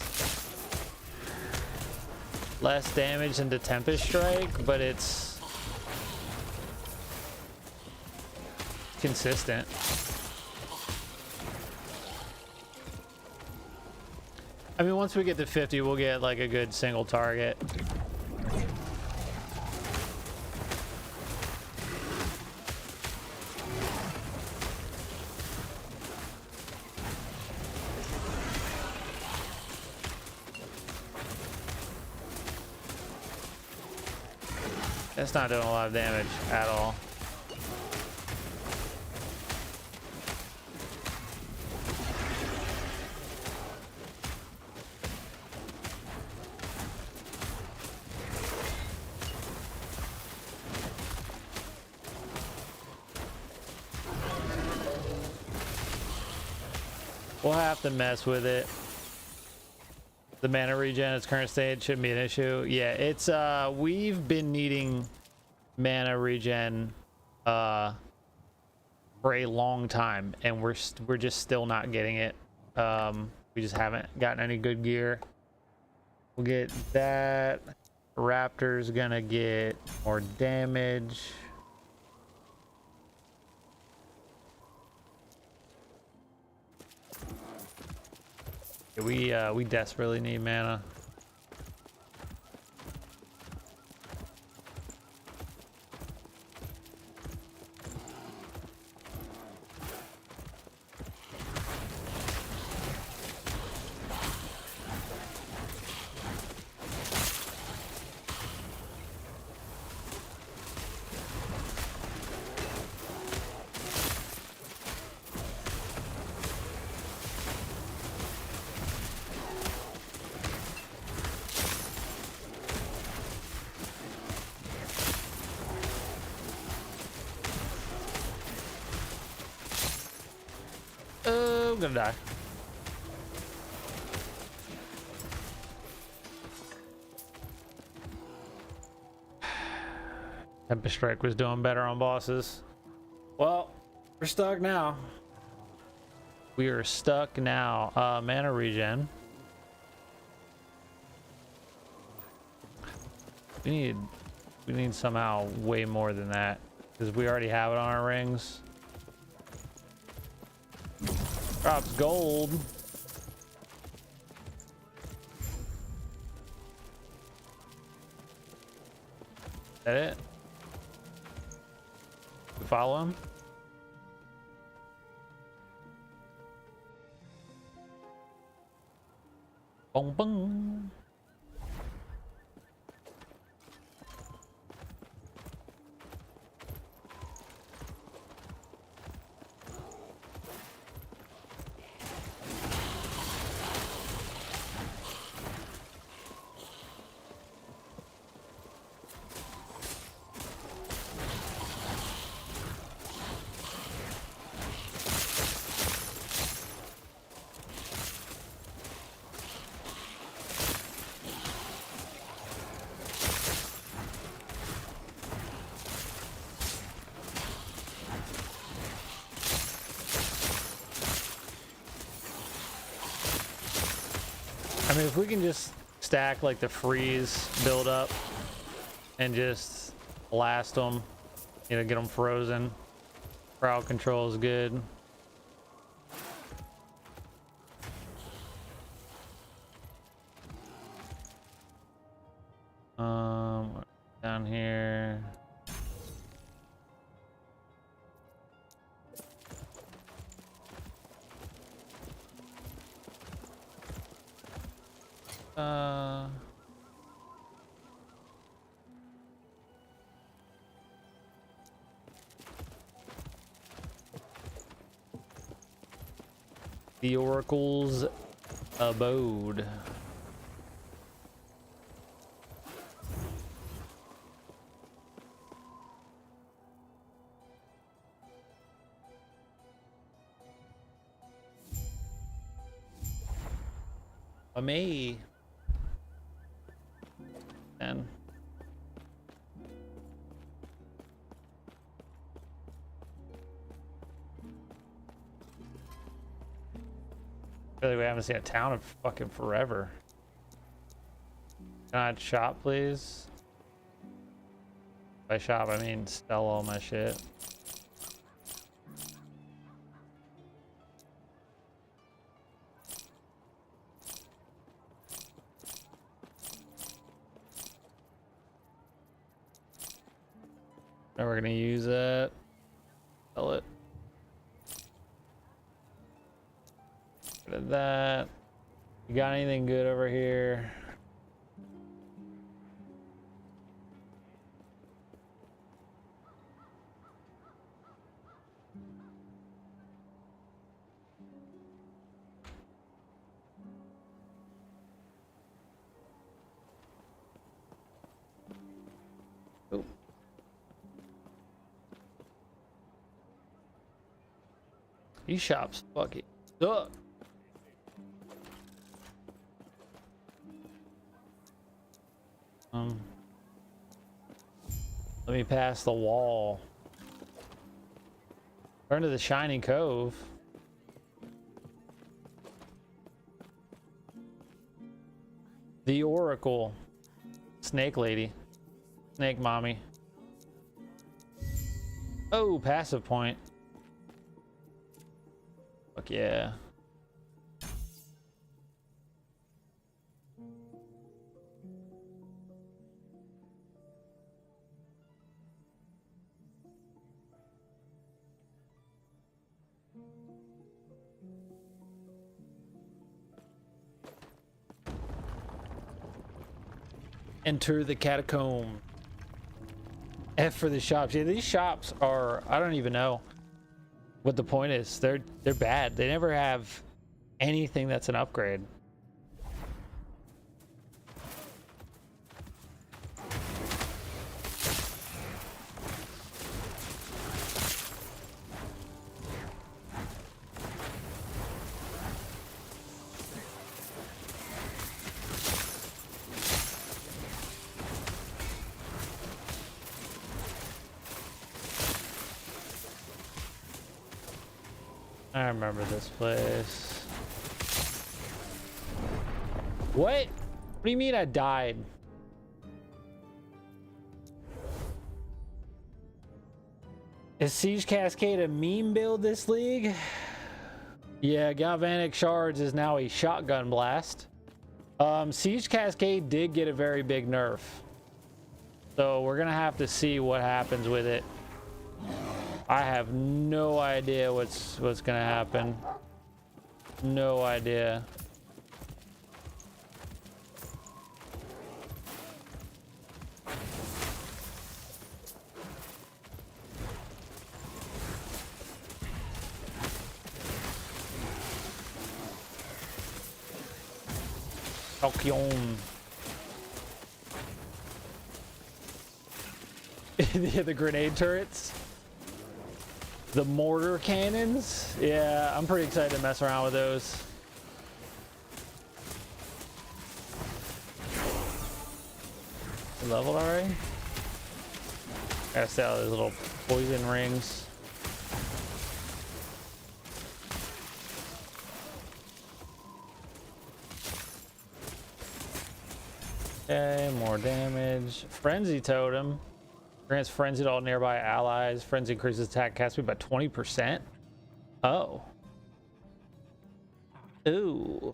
damage than the Tempest strike, but it's consistent. I mean, once we get to 50, we'll get like a good single target. That's not doing a lot of damage at all. We'll have to mess with it. The mana regen at its current state shouldn't be an issue. Yeah, it's we've been needing mana regen for a long time, and we're just still not getting it. We just haven't gotten any good gear. We'll get that. Raptor's gonna get more damage. We desperately need mana. I'm gonna die. Tempest strike was doing better on bosses. Well, we're stuck now. We are stuck now. Mana regen. We need somehow way more than that, because we already have it on our rings. Drops gold. Is that it? We follow him? Boom, boom. I mean, if we can just stack like the freeze build up and just blast them, you know, get them frozen. Crowd control is good. Down here. The oracles abode. Me. And I feel like we haven't seen a town in fucking forever. Can I shop, please? By shop, I mean sell all my shit. And we're gonna use it. Sell it. Rid of that. You got anything good over here? Oh. These shops fucking suck. Let me pass the wall. Turn to the Shining Cove. The Oracle. Snake Lady. Snake Mommy. Oh, passive point. Fuck yeah. Enter the catacomb. F for the shops. Yeah, these shops are, I don't even know what the point is. They're bad. They never have anything that's an upgrade. I remember this place. What? What do you mean I died? Is Siege Cascade a meme build this league? Yeah, Galvanic Shards is now a shotgun blast. Siege Cascade did get a very big nerf. So we're gonna have to see what happens with it. I have no idea what's gonna happen. No idea. Falcon. The grenade turrets. The mortar cannons. Yeah, I'm pretty excited to mess around with those. Leveled already? Gotta stay out of those little poison rings. Okay, more damage. Frenzy Totem. Grants frenzy to all nearby allies. Frenzy increases attack cast speed by 20%. Oh. Ooh.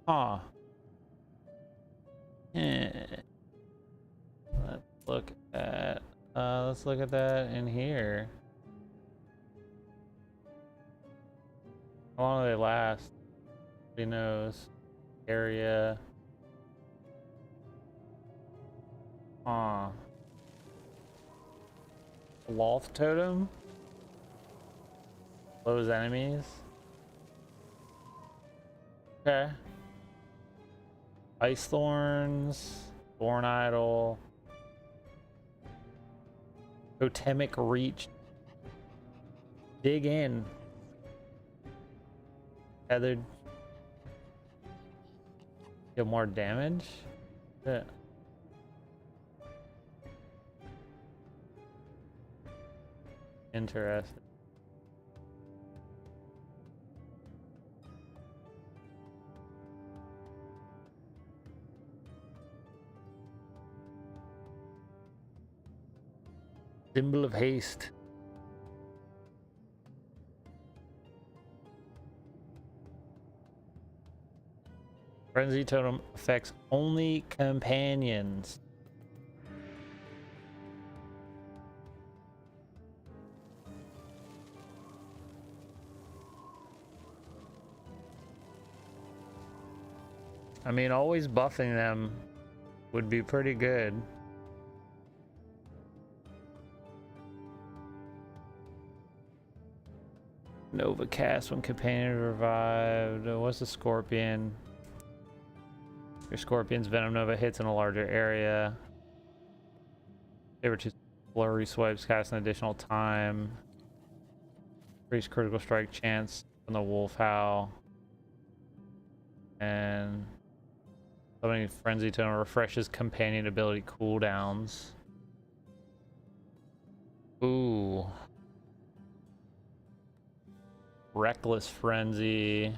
Huh. Yeah. Let's look at that in here. How long do they last? Who knows? Area. Huh. Loth Totem. Slows enemies. Okay. Ice thorns, thorn idol, totemic reach. Dig in. Tethered. Get more damage. Yeah. Interesting. Symbol of haste. Frenzy totem affects only companions. I mean, always buffing them would be pretty good. Nova cast when companion revived. What's the scorpion? Your scorpion's venom nova hits in a larger area. Favorite two flurry swipes cast an additional time. Increase critical strike chance from the wolf howl. And summoning frenzy tone refreshes companion ability cooldowns. Ooh. Reckless frenzy.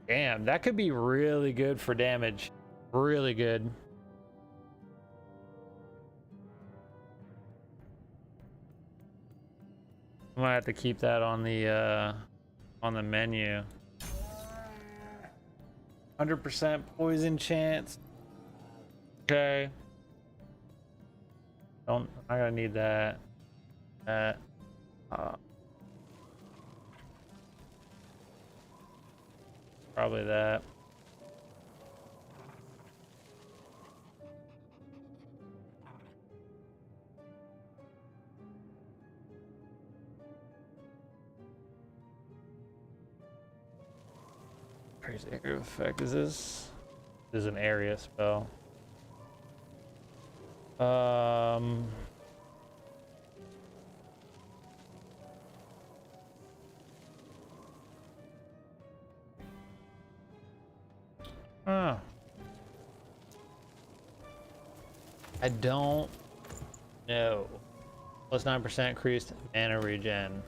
Damn, that could be really good for damage. Really good. I might have to keep that on the menu. 100% poison chance. Okay. I'm gonna need that. Probably that. Crazy area effect is this? This is an area spell. I don't know. Plus 9% increased mana regen.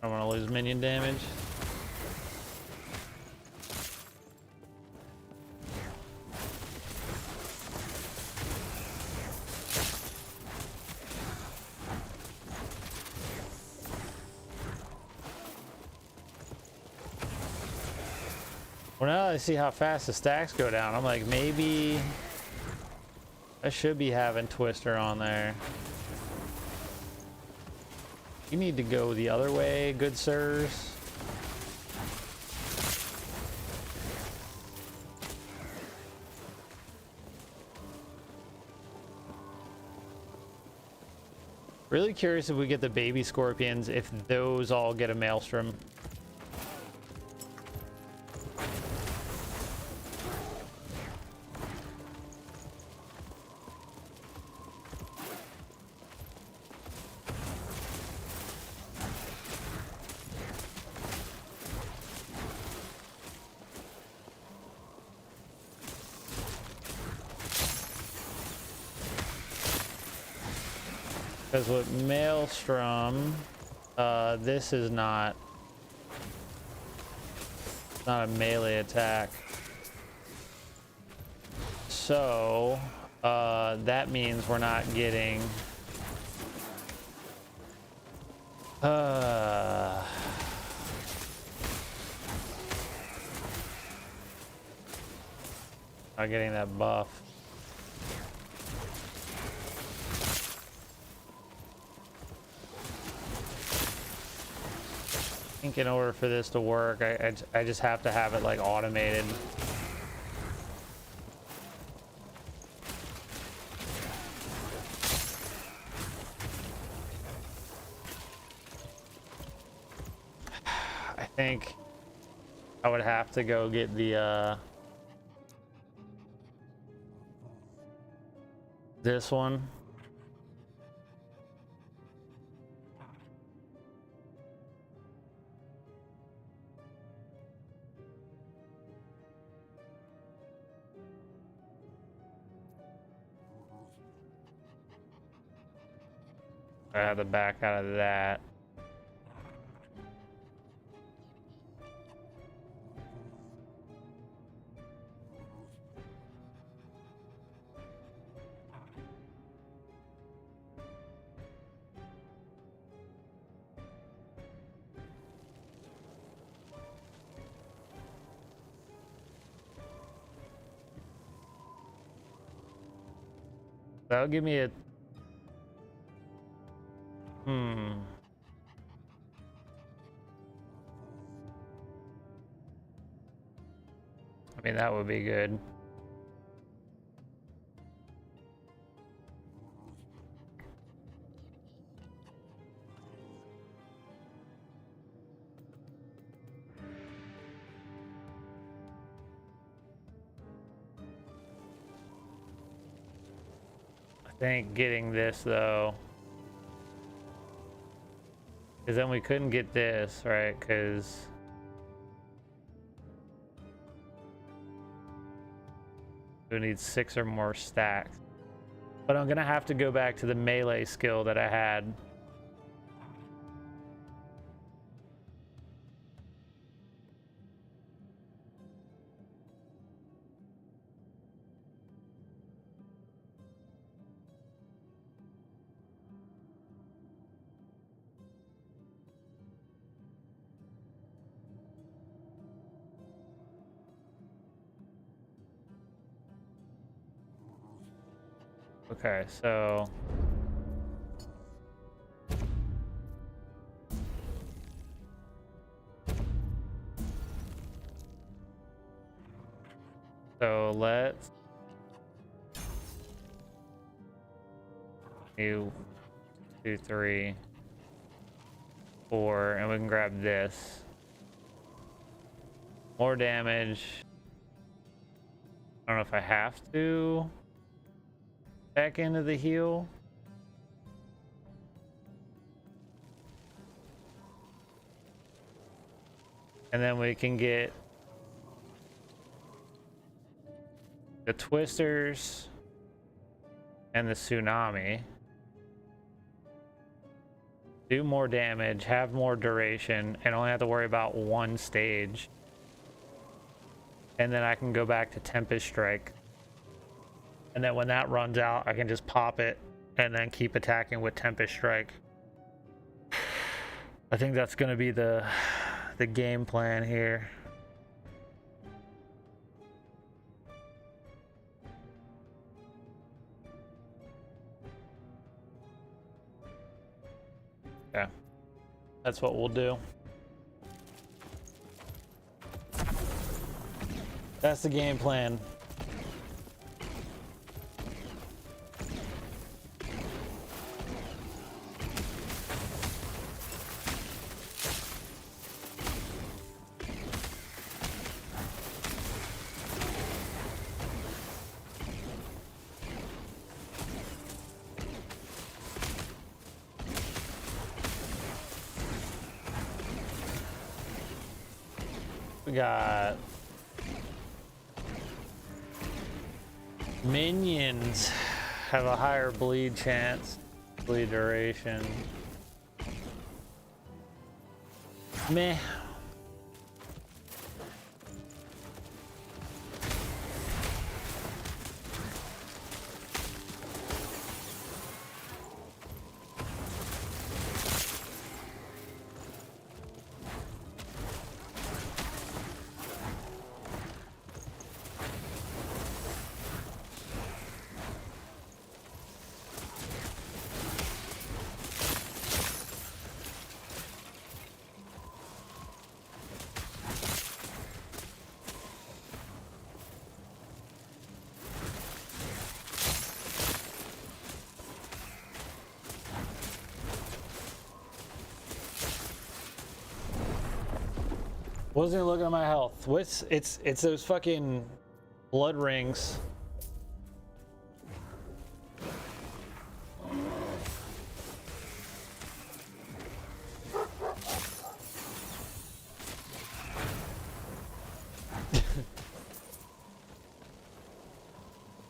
I don't want to lose minion damage. Well, now that I see how fast the stacks go down, I'm like, maybe I should be having Twister on there. You need to go the other way, good sirs. Really curious if we get the baby scorpions, if those all get a Maelstrom. Because with Maelstrom, this is not a melee attack. So, that means we're not getting... not getting that buff. think in order for this to work, I just have to have it like automated. I think I would have to go get the this one. I have to back out of that. That'll give me a I mean, that would be good. I think getting this though, because then we couldn't get this, right? Because we need 6 or more stacks. But I'm gonna have to go back to the melee skill that I had. Okay, so let's do 2, 3, 4, and we can grab this. More damage. I don't know if I have to back into the heal. And then we can get the twisters and the tsunami. Do more damage, have more duration, and only have to worry about one stage. And then I can go back to Tempest Strike. And then when that runs out, I can just pop it and then keep attacking with Tempest Strike. I think that's going to be the game plan here. Yeah, that's what we'll do. That's the game plan. We got minions have a higher bleed chance, bleed duration. Meh. Wasn't even looking at my health. What's it's those fucking blood rings.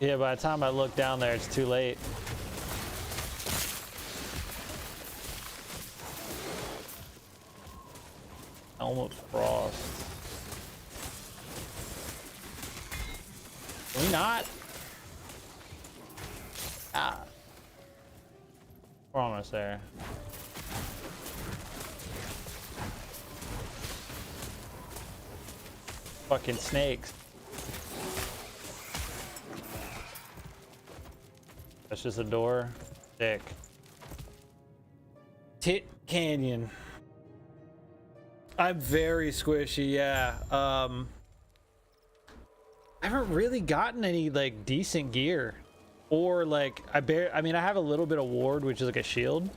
Yeah, by the time I look down there, it's too late. Helm of Frost. Can we not? Ah. We're almost there. Fucking snakes. That's just a door. Sick. Tit Canyon. I'm very squishy, yeah. I haven't really gotten any like decent gear. Or like I mean I have a little bit of ward, which is like a shield.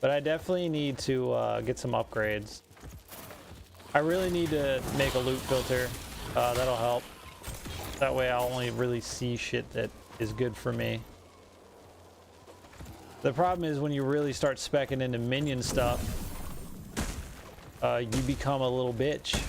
But I definitely need to get some upgrades. I really need to make a loot filter. That'll help. That way I'll only really see shit that is good for me. The problem is when you really start speccing into minion stuff, you become a little bitch.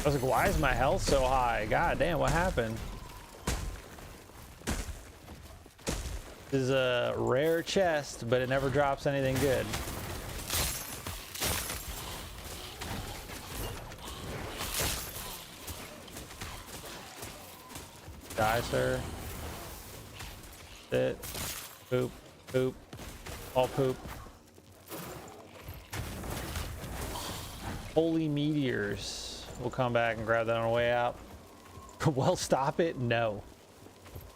I was like, why is my health so high? God damn, what happened? This is a rare chest, but it never drops anything good. Die, sir. Sit. Poop. Poop. All poop. Holy meteors. We'll come back and grab that on the way out. Well, stop it. No.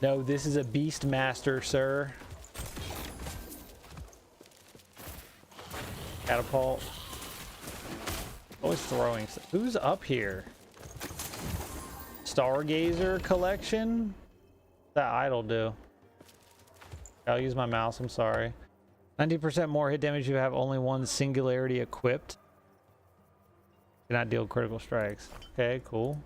No, this is a Beastmaster, sir. Catapult. Always throwing stuff. Who's up here? Stargazer collection? What's that idol do? I'll use my mouse, I'm sorry. 90% more hit damage if you have only one singularity equipped. Cannot deal critical strikes. Okay, cool.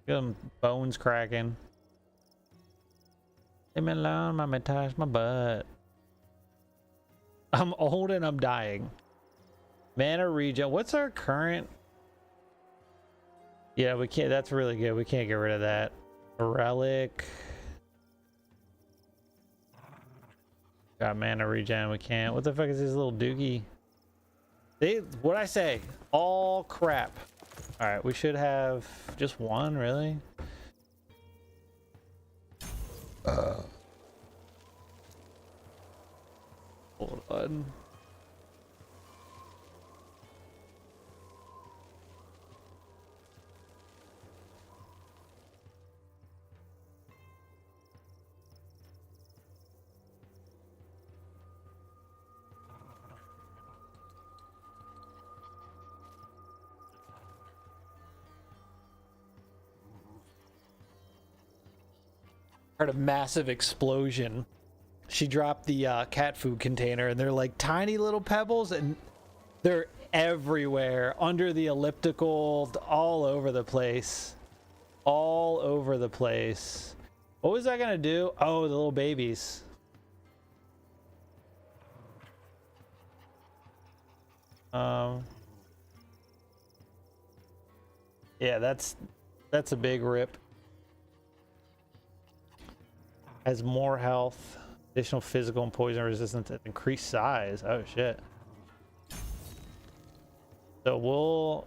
Get them bones cracking. Leave me alone, mama touch my butt. I'm old and I'm dying. Mana regen. What's our current? Yeah, we can't. That's really good. We can't get rid of that. A relic. Got mana regen. We can't. What the fuck is this little dookie? What'd I say? All crap. All right, we should have just one, really. Hold on. Heard a massive explosion. She dropped the cat food container, and they're like tiny little pebbles, and they're everywhere under the elliptical, all over the place. All over the place. What was I gonna do? Oh, the little babies. Yeah, that's a big rip. Has more health, additional physical and poison resistance at increased size. Oh shit. So we'll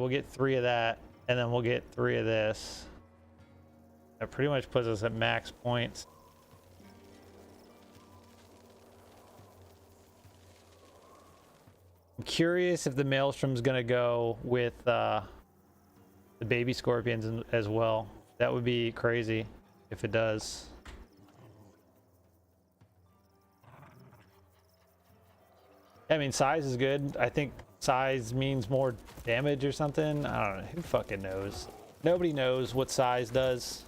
get 3 of that, and then we'll get 3 of this. That pretty much puts us at max points. I'm curious if the Maelstrom's gonna go with the baby scorpions as well. That would be crazy if it does. I mean, size is good. I think size means more damage or something. I don't know. Who fucking knows? Nobody knows what size does.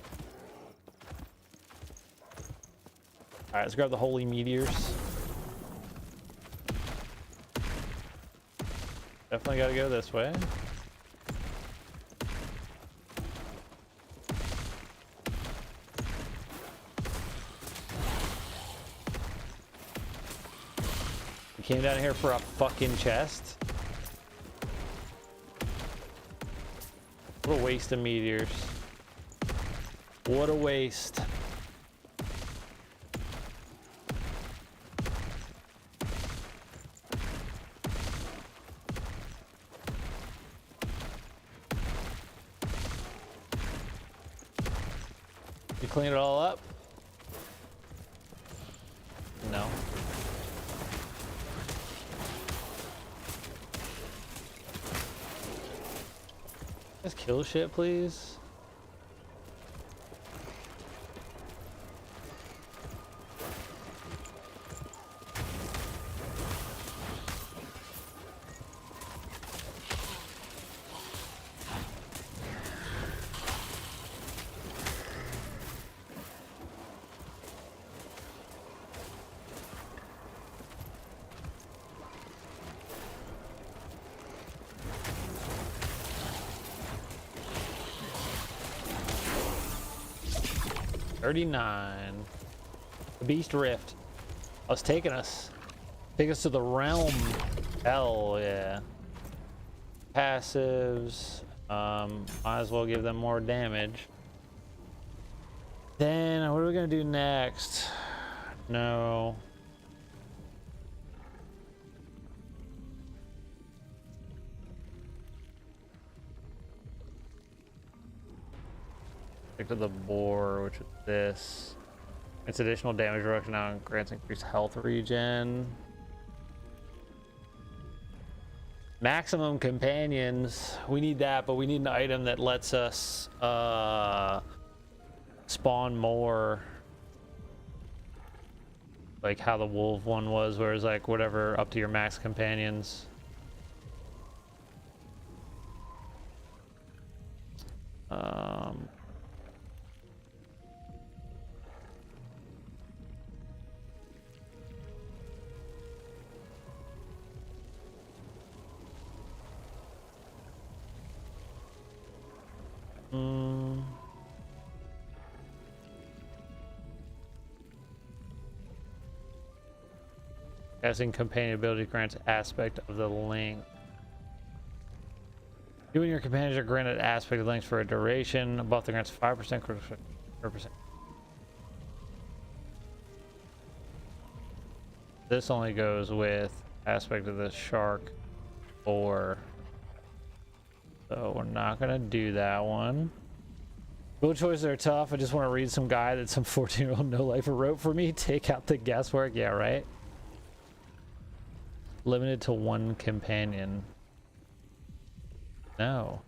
All right, let's grab the holy meteors. Definitely got to go this way. We came down here for a fucking chest. What a waste of meteors. What a waste. You clean it all up? No. Just kill shit, please. $39. The Beast Rift. Oh, it's taking us. Take us to the realm. Hell yeah. Passives. Might as well give them more damage. Then what are we gonna do next? No. Stick to the boar, which is this. It's additional damage reduction now and grants increased health regen. Maximum companions. We need that, but we need an item that lets us spawn more. Like how the wolf one was, where it's like whatever up to your max companions. Casting companion ability grants aspect of the link. You and your companions are granted aspect of links for a duration. Above the grants 5% critical percent. This only goes with aspect of the shark or. So we're not gonna do that one. Rule choices are tough. I just want to read some guy that some 14-year-old no-lifer wrote for me. Take out the guesswork. Yeah, right. Limited to one companion. No,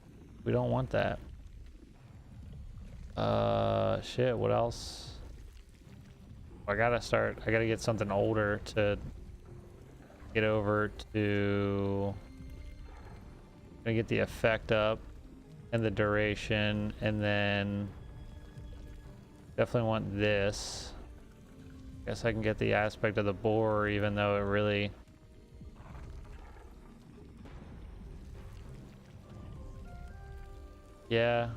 we don't want that. Shit, what else? I gotta get something older to get over to. Gonna get the effect up and the duration, and then definitely want this. Guess I can get the aspect of the boar, even though it really. Yeah.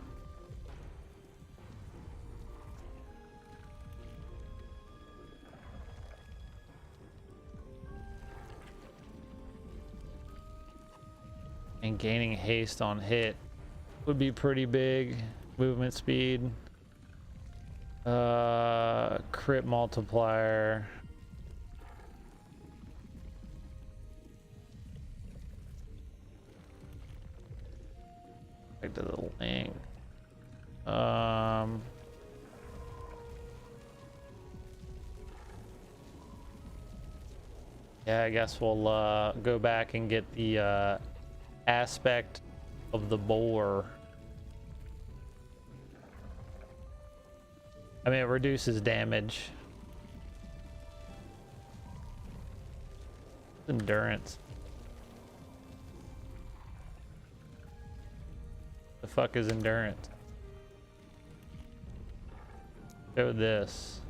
And gaining haste on hit would be pretty big. Movement speed. Crit multiplier. Back to the link. Yeah, I guess we'll go back and get the aspect of the boar. I mean, it reduces damage. Endurance. The fuck is endurance? Show this.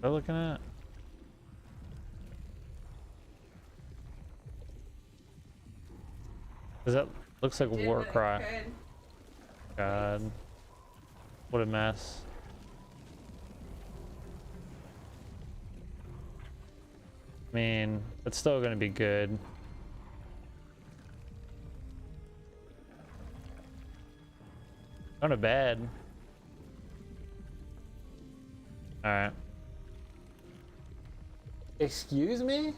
What are you looking at? Cause that looks like a war cry. Good. God. What a mess. I mean, it's still gonna be good. Not bad. Alright. Excuse me?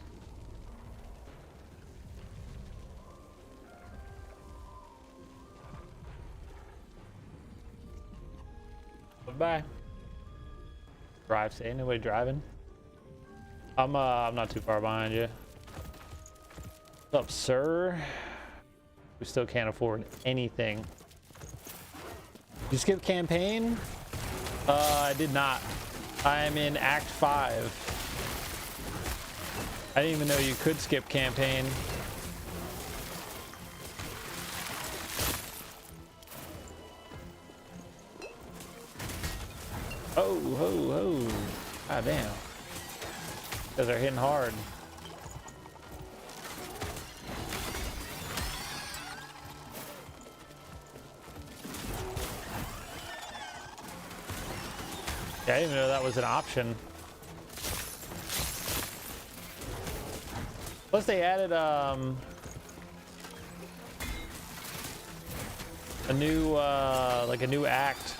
Bye. Drive. Say anybody driving? I'm not too far behind you. What's up, sir? We still can't afford anything. You skip campaign? I did not. I am in Act 5. I didn't even know you could skip campaign. Oh, ho, ho. God damn. Because they're hitting hard. Yeah, I didn't even know that was an option. Plus they added a new like a new act.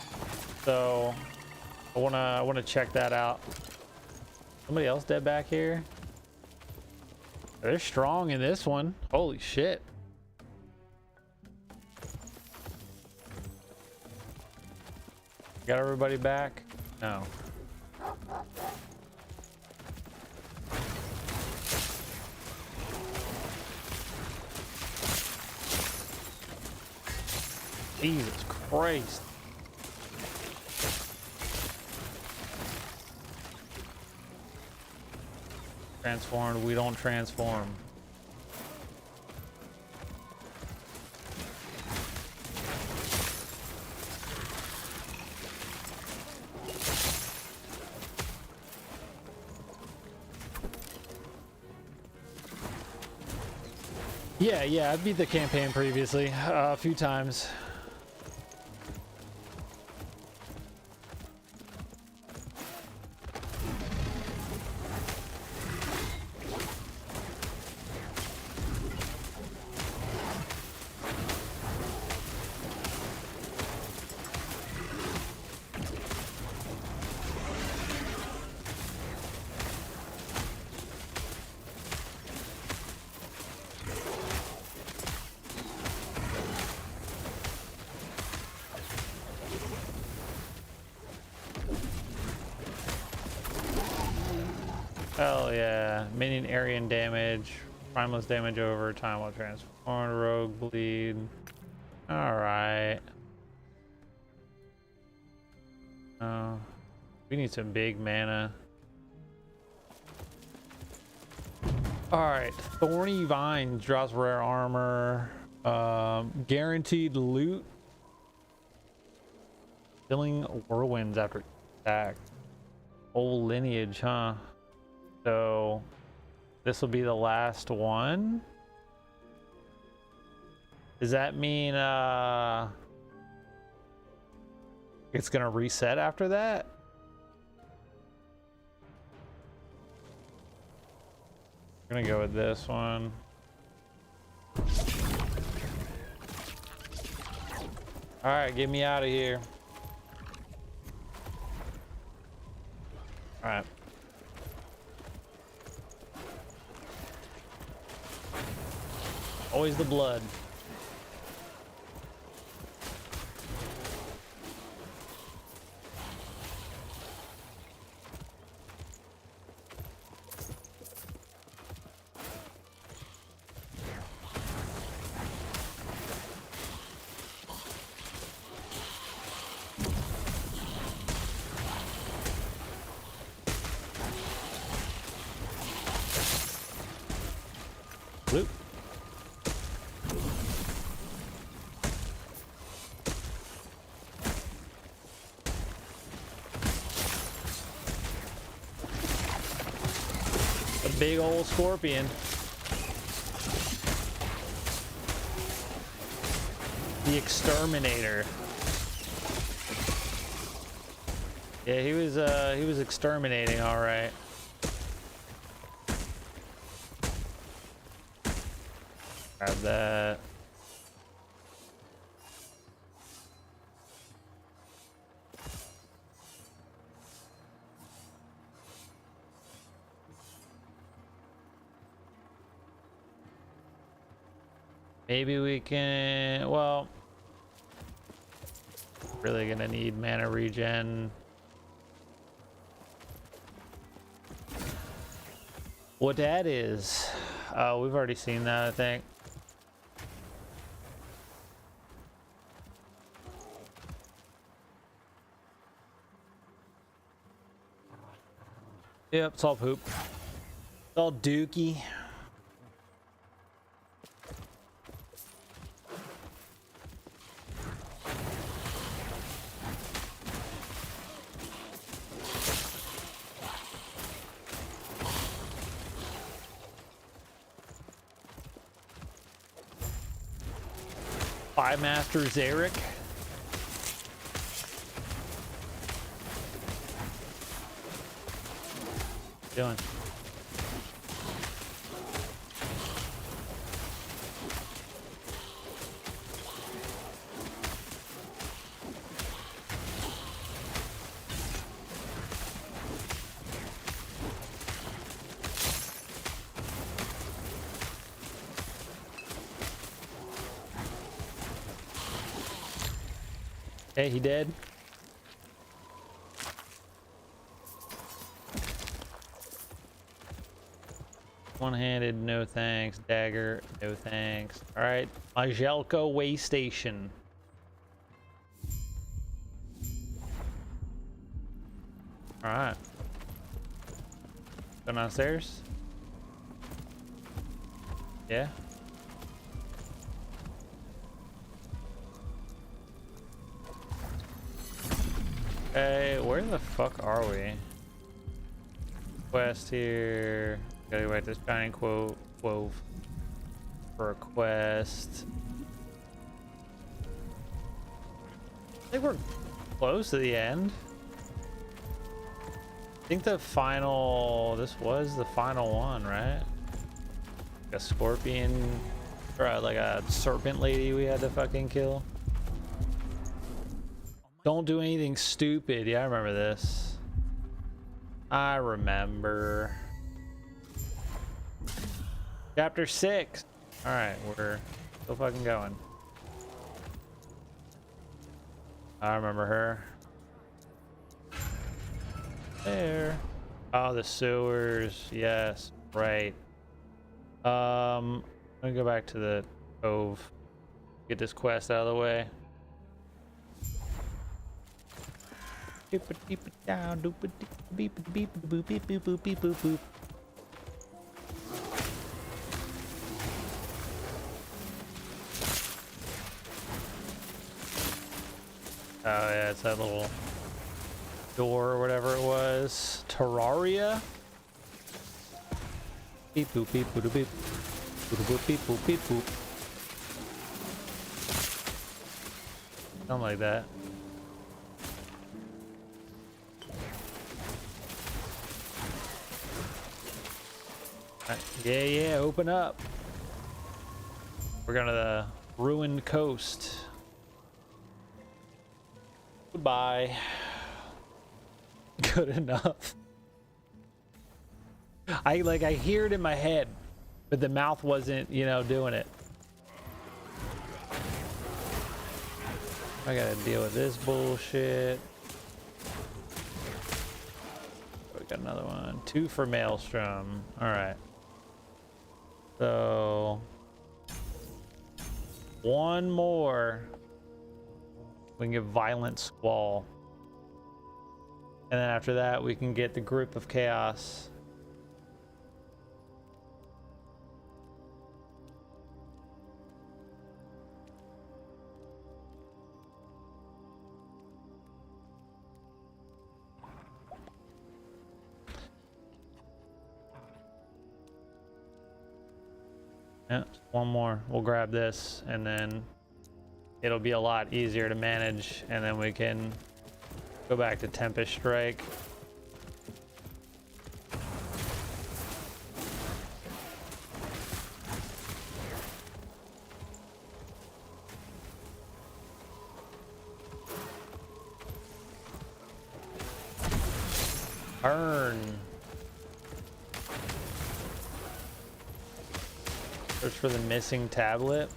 So I wanna check that out. Somebody else dead back here? They're strong in this one. Holy shit. Got everybody back? No. Jesus Christ. Transformed, we don't transform. Yeah, I beat the campaign previously a few times. Hell yeah. Minion area damage. Primeless damage over time while transformed. Rogue bleed. Alright. Oh. We need some big mana. Alright. Thorny Vines draws rare armor. Guaranteed loot. Killing whirlwinds after attack. Old lineage, huh? So this will be the last one. Does that mean it's gonna reset after that? I'm gonna go with this one. All right, get me out of here. All right. Always the blood. Bloop. A big old scorpion. The exterminator. Yeah, he was exterminating, all right. Grab that. Maybe we can, well, really gonna need mana regen. What that is, we've already seen that, I think. Yep, it's all poop. It's all dookie. Master Zarek. Doing. Hey, he dead. One-handed, no thanks. Dagger, no thanks. All right, Majelko way station. All right. Go downstairs. Yeah. Hey, where the fuck are we? Quest here. Gotta write this giant quote for a quest. I think we're close to the end. I think the final, this was the final one, right? Like a scorpion, or like a serpent lady we had to fucking kill. Don't do anything stupid. Yeah, I remember this. I remember. Chapter 6. All right, we're still fucking going. I remember her. There. Oh, the sewers. Yes, right. I'm gonna go back to the cove. Get this quest out of the way. Deep it down, doop it beep it beep it boop beep boop boop beep boop boop. Oh yeah, it's that little door or whatever it was. Terraria. Beep boop beep boop beep boop boop beep boop beep boop. Something like that. Yeah, yeah, open up. We're going to the ruined coast. Goodbye. Good enough. I hear it in my head, but the mouth wasn't, you know, doing it. I gotta deal with this bullshit. We got another one. 2 for Maelstrom. Alright. So 1 more. We can get Violent Squall. And then after that, we can get the Grip of Chaos. Yeah, 1 more. We'll grab this, and then it'll be a lot easier to manage, and then we can go back to Tempest Strike. Burn. Search for the missing tablet.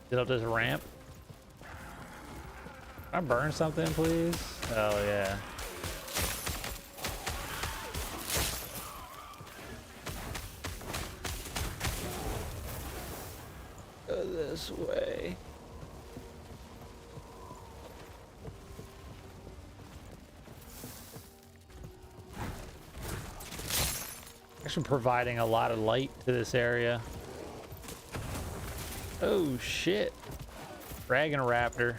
Get up this ramp. Can I burn something, please? Oh, yeah. Go this way. Actually providing a lot of light to this area. Oh shit. Dragon Raptor.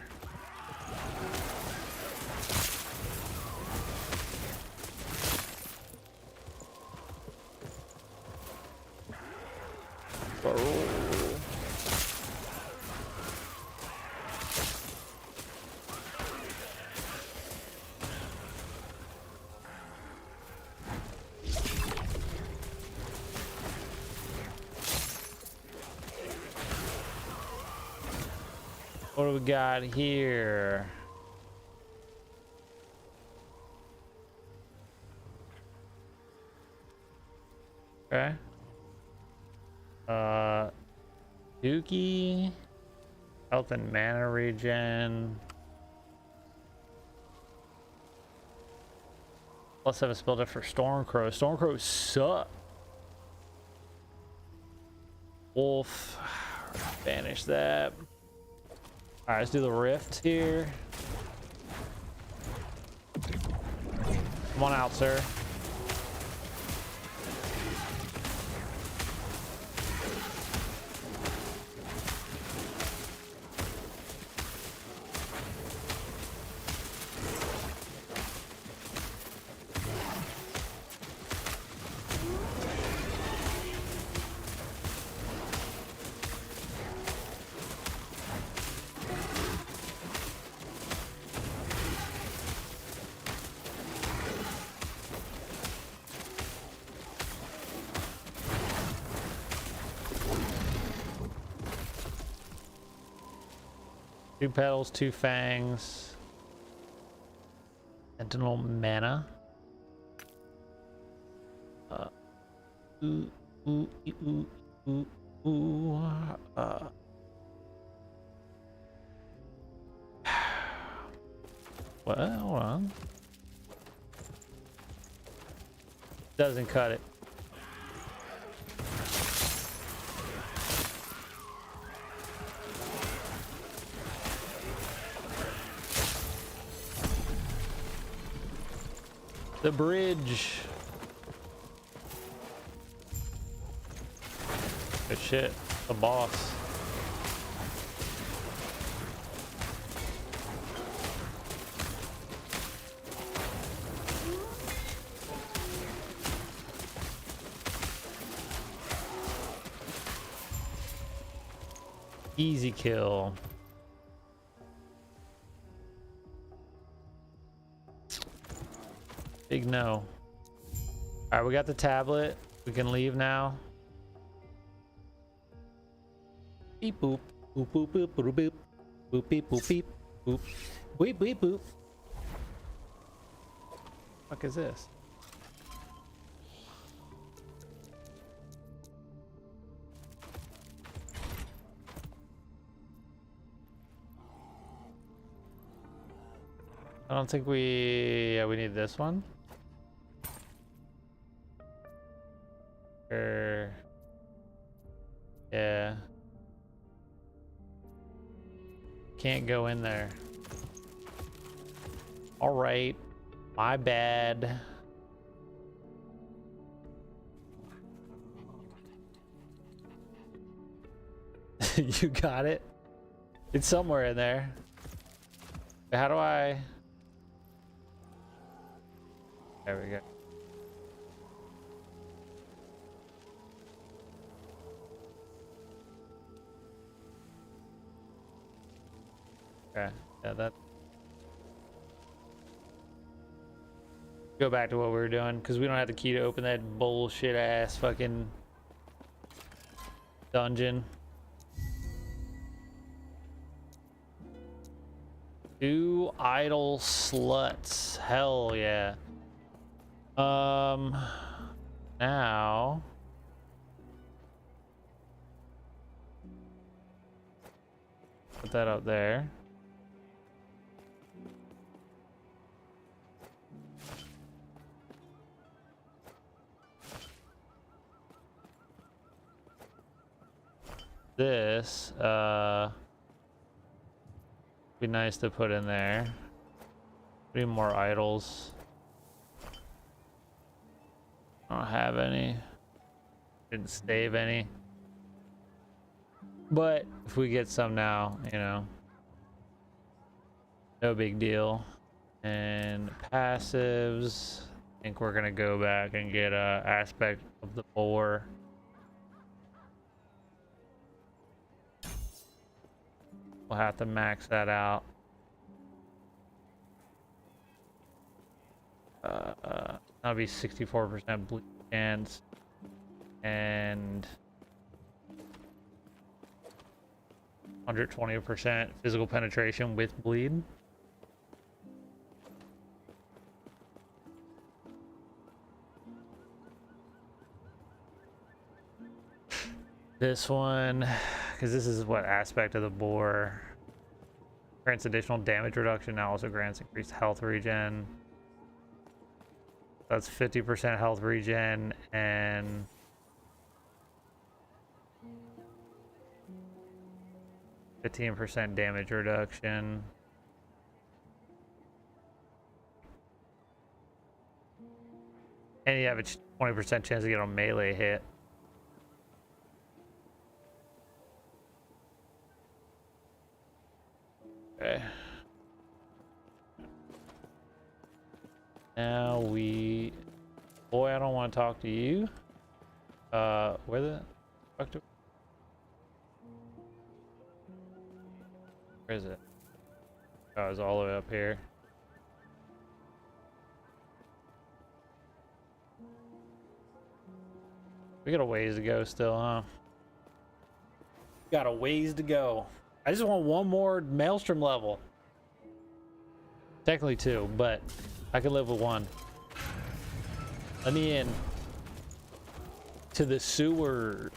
What do we got here? Okay. Dookie. Health and mana regen. +7 spell deck for Stormcrow. Stormcrow suck. Wolf. Banish that. Alright, let's do the rift here. Come on out, sir. Two petals, 2 fangs. Sentinel mana. What? Hold on. Doesn't cut it. The bridge. Good shit. The boss. Easy kill. Big no. All right, we got the tablet. We can leave now. Beep boop. Boop boop boop boop boop. Boop beep boop beep. Boop. Beep beep boop. Fuck is this? I don't think we need this one. Yeah. Can't go in there. All right. My bad. You got it? It's somewhere in there. How do I... There we go. Okay, yeah, that. Go back to what we were doing, because we don't have the key to open that bullshit ass fucking dungeon. 2 idle sluts. Hell yeah. Now. Put that up there. This, be nice to put in there. 3 more idols. I don't have any. Didn't save any. But if we get some now, you know, no big deal. And passives, I think we're gonna go back and get a aspect of the boar. We'll have to max that out. That'll be 64% bleed chance and 120% physical penetration with bleed. This one, because this is what aspect of the boar grants additional damage reduction, now also grants increased health regen. That's 50% health regen and 15% damage reduction. And you have a 20% chance to get a melee hit. Okay. Now we... Boy, I don't want to talk to you. Where the fuck do... Where is it? Oh, it's all the way up here. We got a ways to go still, huh? Got a ways to go. I just want one more Maelstrom level. Technically 2, but I can live with 1. Let me in to the sewer.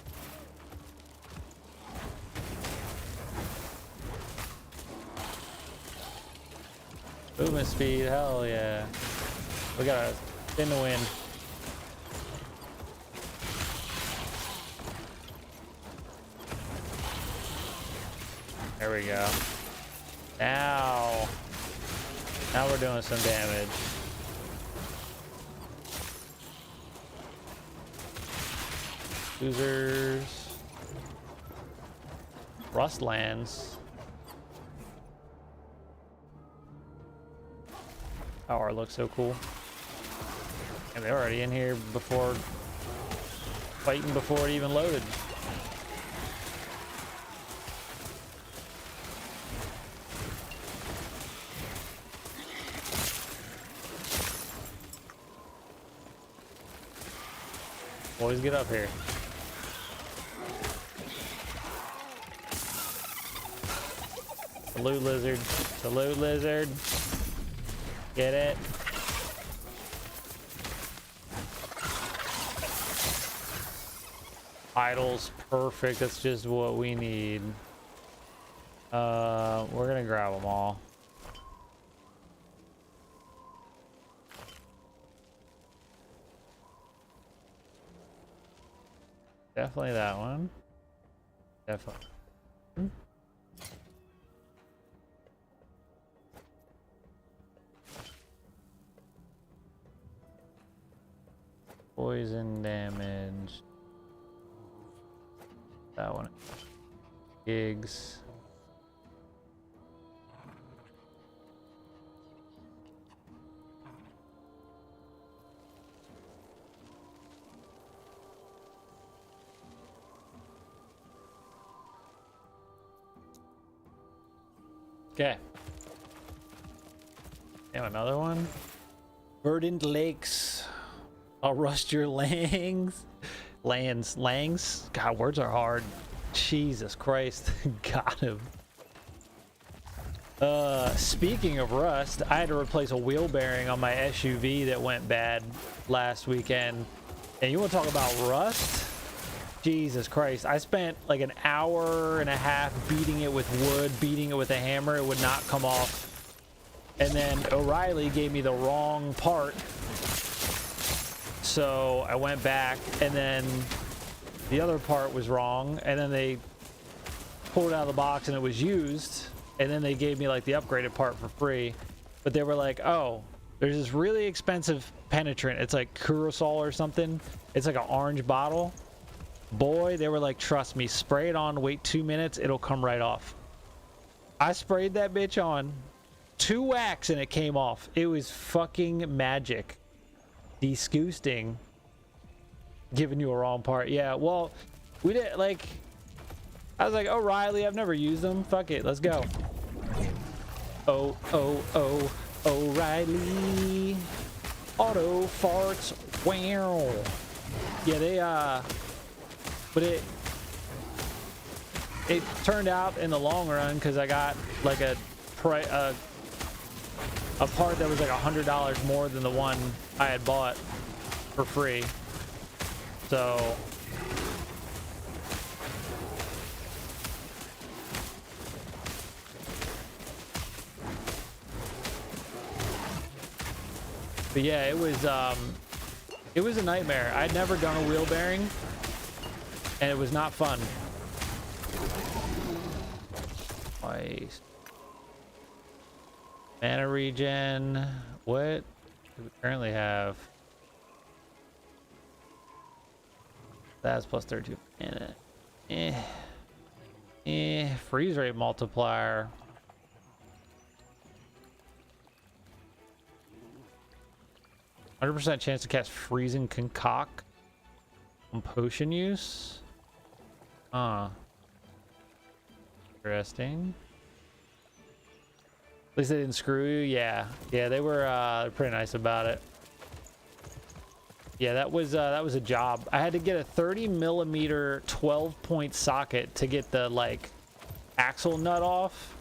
Movement speed, hell yeah. We gotta spin the wind. There we go. Now we're doing some damage. Users. Rustlands. Power looks so cool. And they're already in here before fighting before it even loaded. Boys, get up here. Salute lizard. Salute lizard. Get it. Idle's perfect. That's just what we need. We're gonna grab them all. Definitely that one. Definitely. Poison damage. That one. Gigs. Okay. Damn, another one. Verdant Lakes. I'll rust your langs. Langs. God, words are hard. Jesus Christ. Got him. Speaking of rust, I had to replace a wheel bearing on my SUV that went bad last weekend. And you want to talk about rust? Jesus Christ. I spent like an hour and a half beating it with wood, beating it with a hammer. It would not come off. And then O'Reilly gave me the wrong part. So I went back, and then the other part was wrong. And then they pulled it out of the box and it was used. And then they gave me like the upgraded part for free. But they were like, oh, there's this really expensive penetrant. It's like Curacao or something. It's like an orange bottle. Boy, they were like, trust me, spray it on, wait 2 minutes, it'll come right off. I sprayed that bitch on, 2 whacks, and it came off. It was fucking magic. Disgusting. Giving you a wrong part. Yeah, well, we did, like, I was like, O'Reilly, I've never used them. Fuck it, let's go. Oh, O'Reilly. Auto farts. Wow. Yeah, they, but it turned out in the long run, because I got like a part that was like $100 more than the one I had bought for free. So but yeah, it was a nightmare. I'd never done a wheel bearing, and it was not fun. Nice. Mana regen. What do we currently have? That's plus 32 mana. Freeze rate multiplier. %100% chance to cast freezing concoct on potion use. Interesting. At least they didn't screw you. Yeah, they were pretty nice about it. Yeah, that was a job. I had to get a 30mm 12-point socket to get the like axle nut off,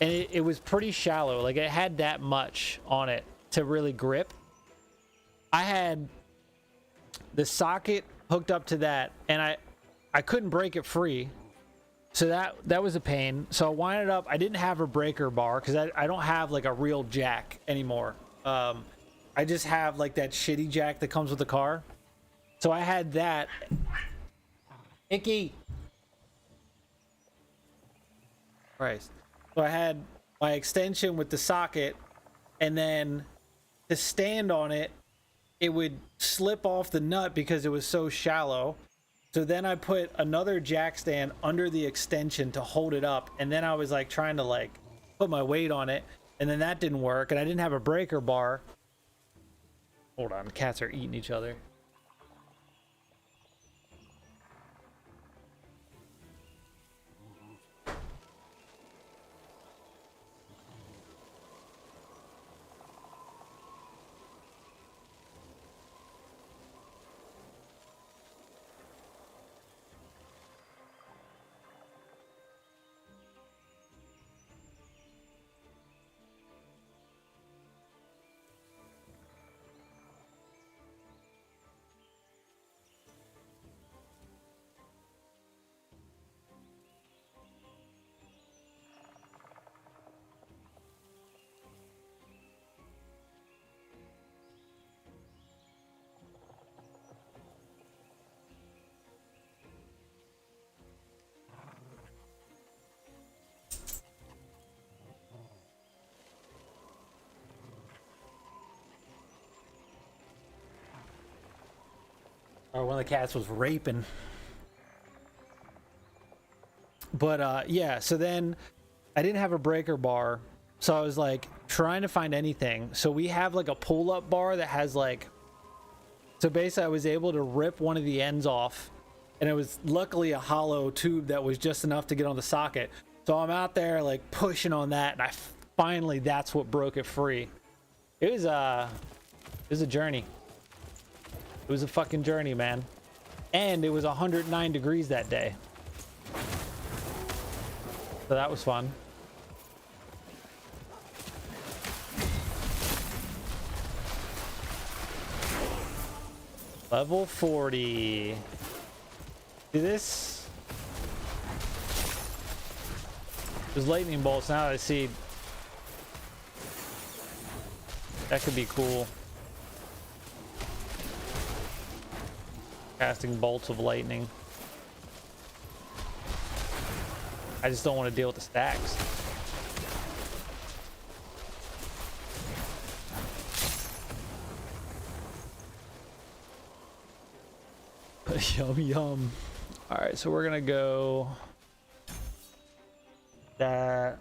and it was pretty shallow. Like, it had that much on it to really grip. I had the socket hooked up to that, and I couldn't break it free. So that was a pain. So I winded up, I didn't have a breaker bar because I don't have like a real jack anymore. I just have like that shitty jack that comes with the car. So I had that. Icky. Christ. So I had my extension with the socket, and then to stand on it, it would slip off the nut because it was so shallow. So then I put another jack stand under the extension to hold it up, and then I was like trying to like put my weight on it, and then that didn't work, and I didn't have a breaker bar. Hold on, the cats are eating each other. Or one of the cats was raping. But yeah, so then I didn't have a breaker bar, so I was like trying to find anything. So we have like a pull-up bar that has like, so basically I was able to rip one of the ends off, and it was luckily a hollow tube that was just enough to get on the socket. So I'm out there like pushing on that, and finally that's what broke it free. It was a journey. It was a fucking journey, man. And it was 109 degrees that day. So that was fun. Level 40. See this? There's lightning bolts now. I see. That could be cool. Casting bolts of lightning. I just don't want to deal with the stacks. Yum yum. All right, so we're gonna go that.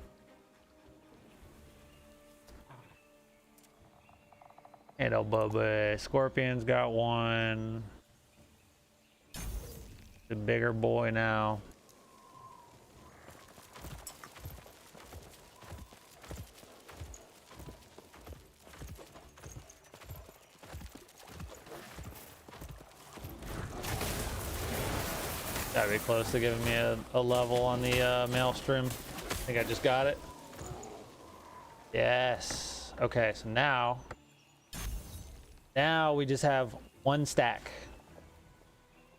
And oh, Bubba, Scorpion's got one. The bigger boy now. Gotta be close to giving me a level on the Maelstrom. I think I just got it. Yes. Okay, so now we just have one stack.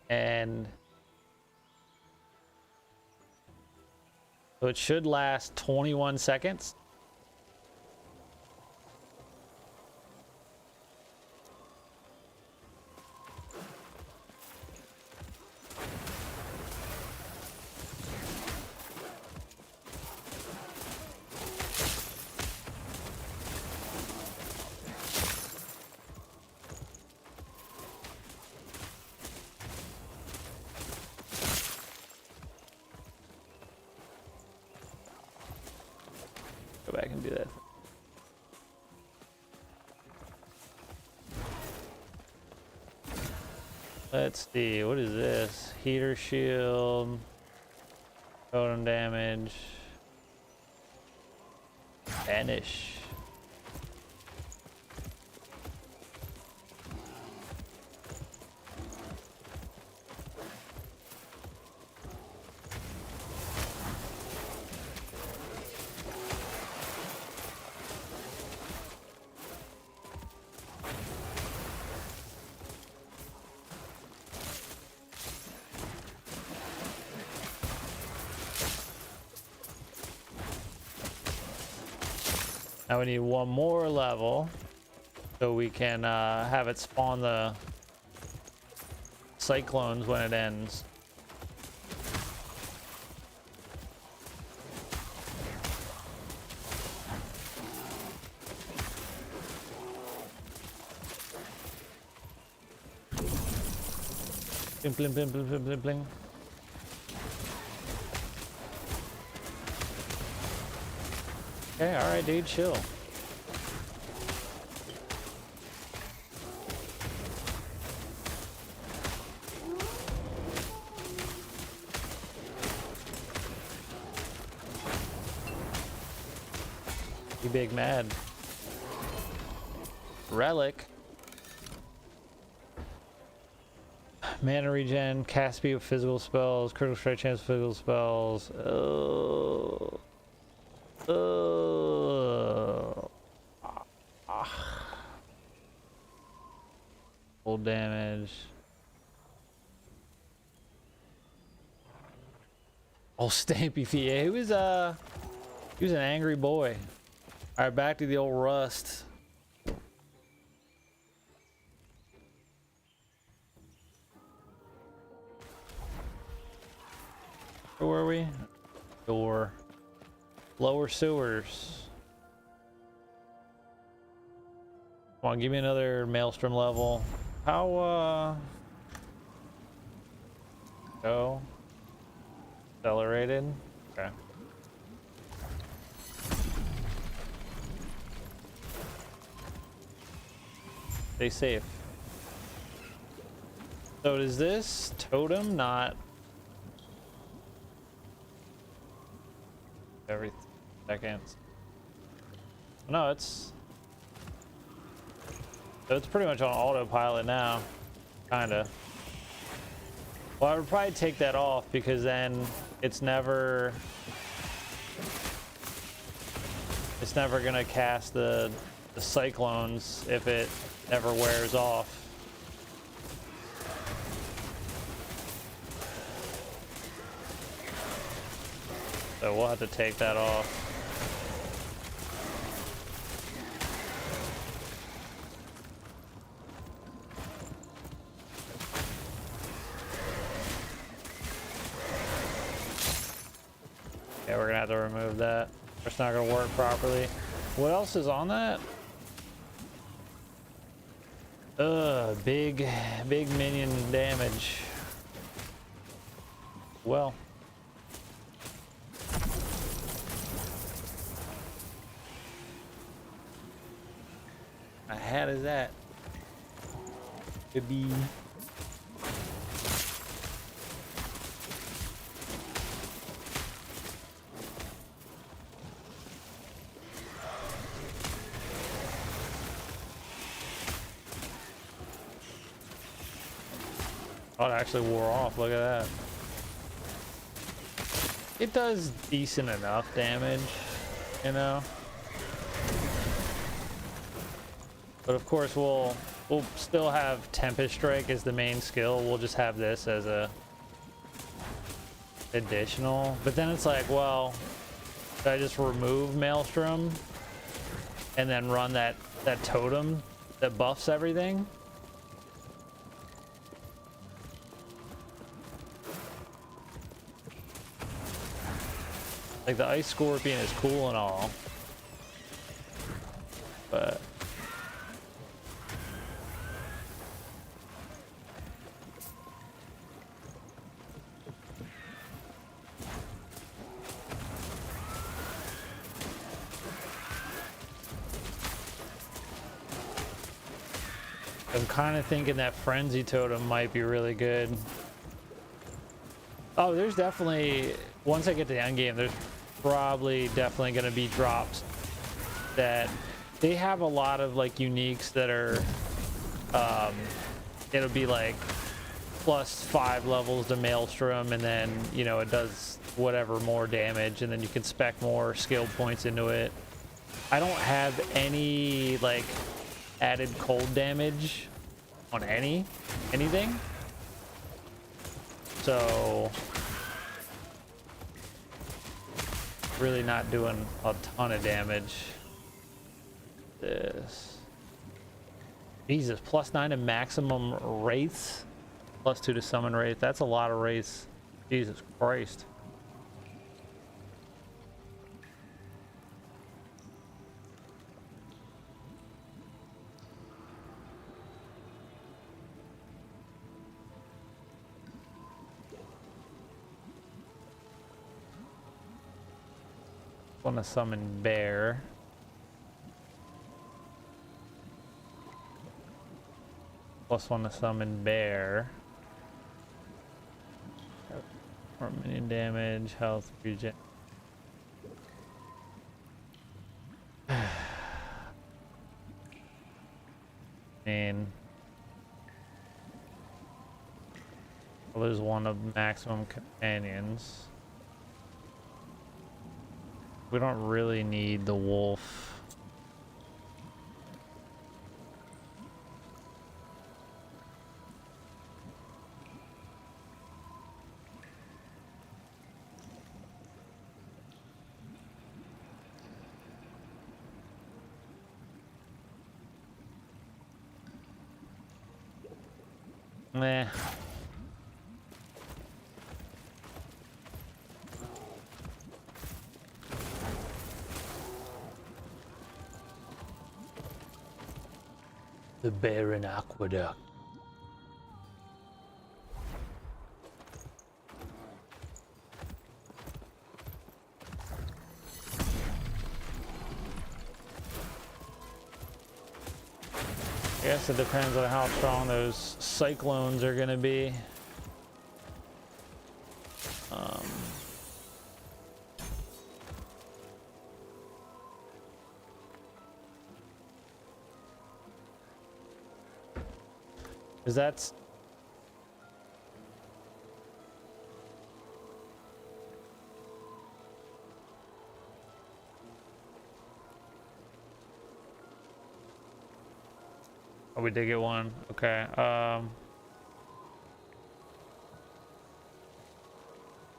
And so it should last 21 seconds. Go back and do that. Let's see, what is this? Heater shield, totem damage, vanish. Now we need one more level so we can have it spawn the cyclones when it ends. Bling, bling, bling, bling, bling, bling. Okay, alright, dude, chill. You big mad. Relic. Mana regen, cast speed with physical spells, critical strike chance with physical spells. Full damage. Oh, Stampy feet. Yeah, he was an angry boy. All right, back to the old rust. Where were we? Door. Lower sewers. Come on, give me another Maelstrom level. How Go. Accelerated. Okay. Stay safe. So does this totem not every seconds? No, it's pretty much on autopilot now, kinda. Well, I would probably take that off because then it's never gonna cast the cyclones if it ever wears off. So we'll have to take that off. Yeah, we're gonna have to remove that. It's not gonna work properly. What else is on that? Big minion damage. Well. How bad is that? Could be. Oh, it actually wore off. Look at that. It does decent enough damage, you know. But of course, we'll still have Tempest Strike as the main skill. We'll just have this as a additional. But then it's like, well, should I just remove Maelstrom and then run that totem that buffs everything? Like, the Ice Scorpion is cool and all, but I'm kind of thinking that Frenzy Totem might be really good. Oh, there's definitely, once I get to the end game, there's probably definitely going to be drops that they have a lot of like uniques that are it'll be like +5 levels to Maelstrom, and then, you know, it does whatever more damage, and then you can spec more skill points into it. I don't have any like added cold damage on anything, so really not doing a ton of damage. This, Jesus, +9 to maximum wraiths, +2 to summon wraith. That's a lot of wraiths. Jesus Christ. Want to summon bear. +1 to summon bear. Or minion damage, health regen. And well, there's one of maximum companions. We don't really need the wolf. Meh. The Barren Aqueduct. I guess it depends on how strong those cyclones are going to be. Because that's... Oh, we did get one. Okay.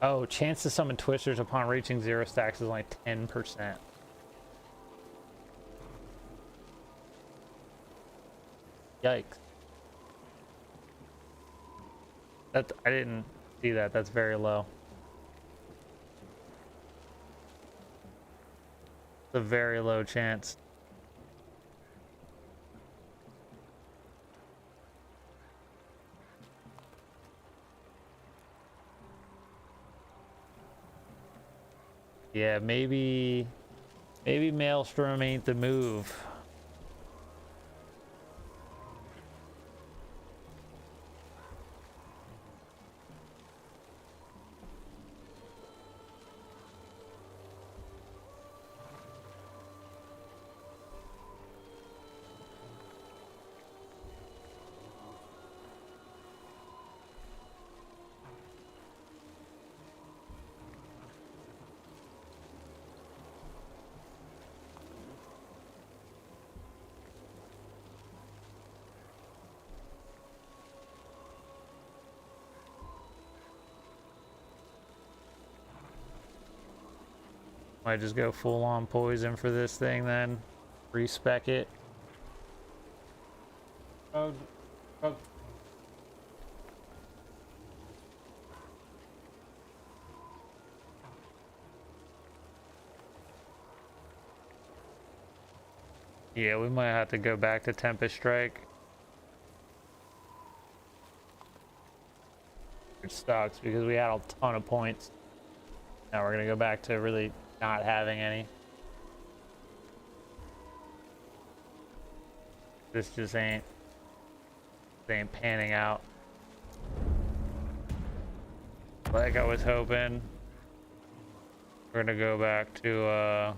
Oh, chance to summon twisters upon reaching 0 stacks is only 10%. Yikes. That I didn't see that. That's very low. It's a very low chance. Yeah, maybe Maelstrom ain't the move. Might just go full on poison for this thing then. Respec it. Oh. Yeah, we might have to go back to Tempest Strike. It sucks because we had a ton of points. Now we're gonna go back to really not having any. This just ain't panning out like I was hoping. We're gonna go back to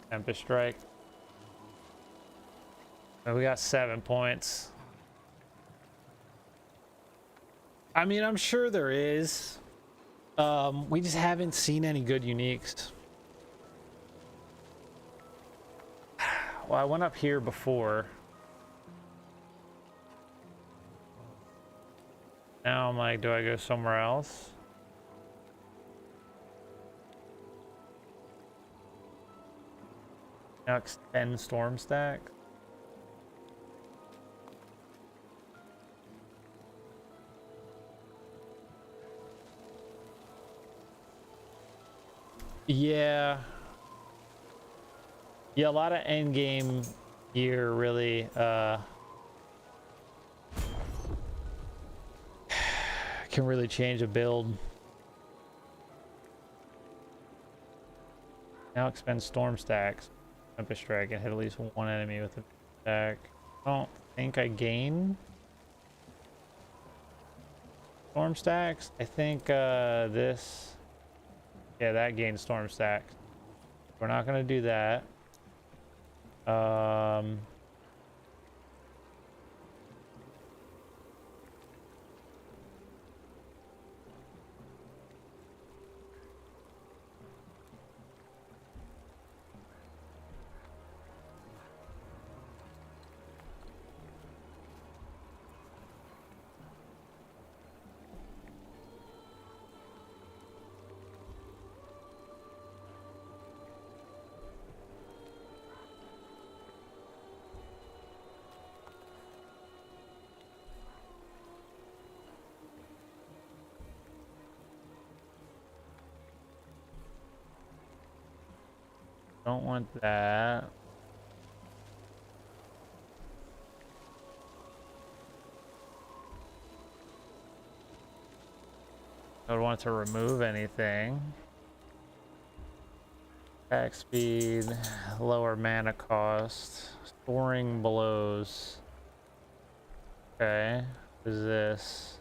Tempest Strike. And we got 7 points. I mean, I'm sure there is. We just haven't seen any good uniques. Well, I went up here before. Now I'm like, do I go somewhere else? Now extend storm stack. Yeah. Yeah, a lot of endgame gear really can really change a build. Now expend storm stacks. Tempest Strike and hit at least one enemy with a stack. I don't think I gain storm stacks. I think this... Yeah, that gains storm stacks. We're not gonna do that. Don't want that. I don't want to remove anything. Attack speed, lower mana cost, storing blows. Okay. What is this?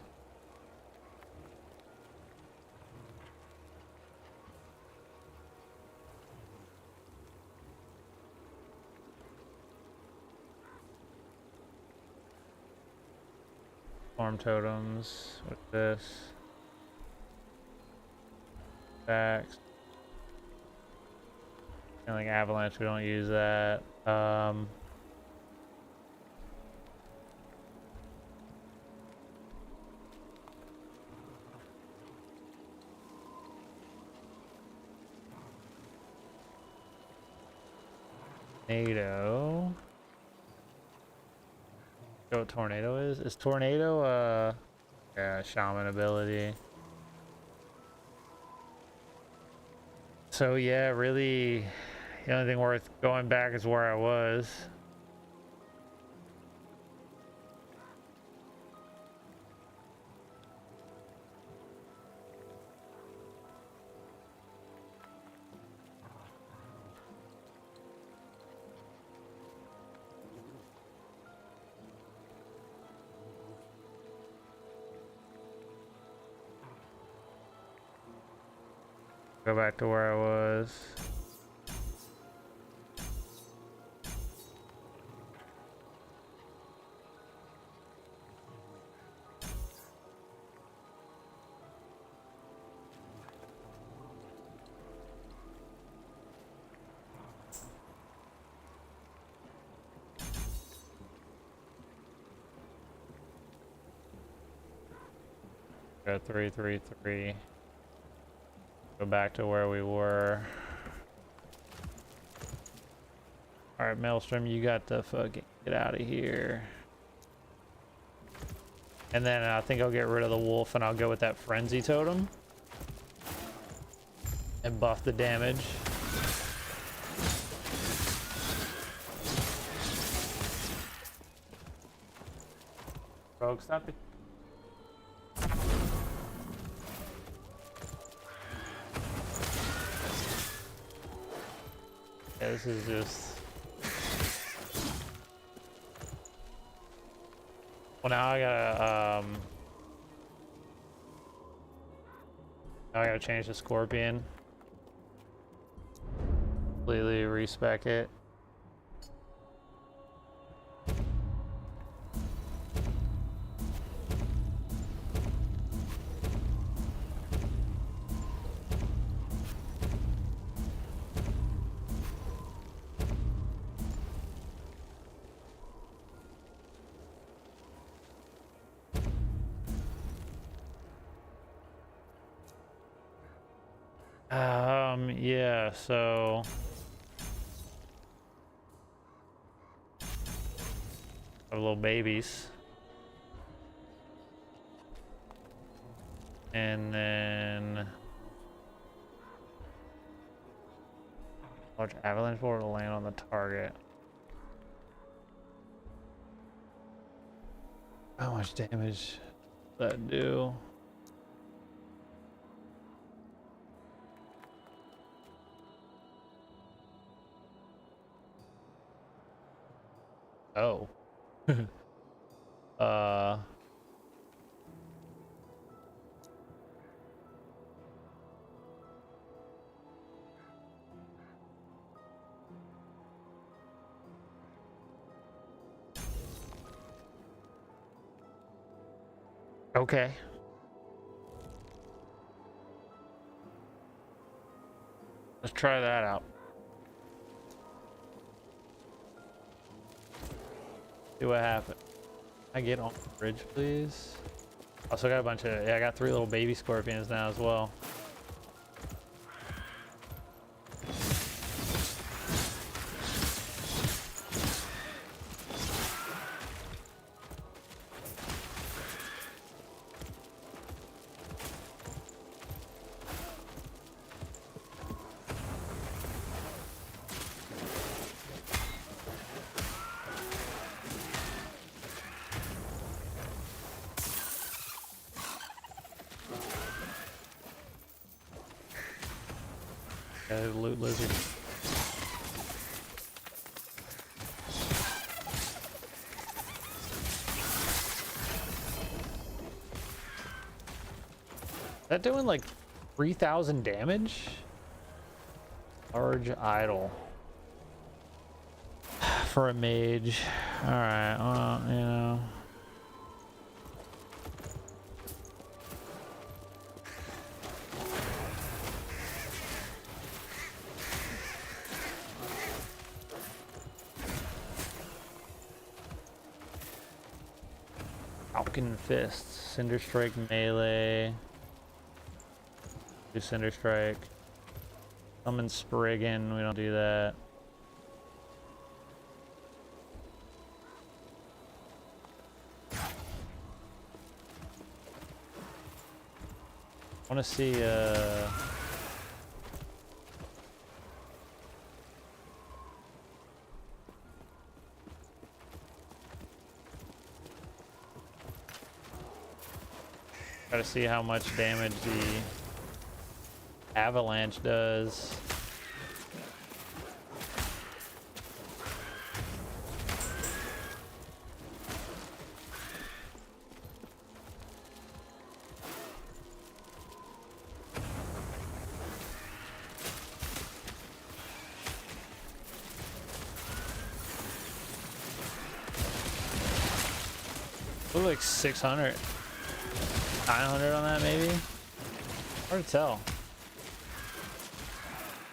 Farm totems. What's this? Facts. And like avalanche, we don't use that. Tornado. You know what tornado is? Is tornado yeah, shaman ability. So yeah, really the only thing worth going back is where I was. Go back to where I was. Got 333. Go back to where we were. All right, Maelstrom, you got to fucking get out of here. And then I think I'll get rid of the wolf and I'll go with that frenzy totem and buff the damage. Rogue, stop it. Yeah, this is just... Well, now I gotta, now I gotta change the scorpion. Completely respec it. Yeah, so our little babies. And then large avalanche boar to land on the target. How much damage does that do? Oh. uh Okay. Let's try that out. See what happens. I get on the bridge, please. Also got a bunch of, yeah, I got 3 little baby scorpions now as well. Loot lizard. that doing like 3,000 damage? Large idol. For a mage. Alright, well, you know. Falcon Fist, Cinder Strike melee. Do Cinder Strike. Summon Spriggan, we don't do that. I want to see try to see how much damage the avalanche does. Look like 600, 900 on that maybe. Hard to tell.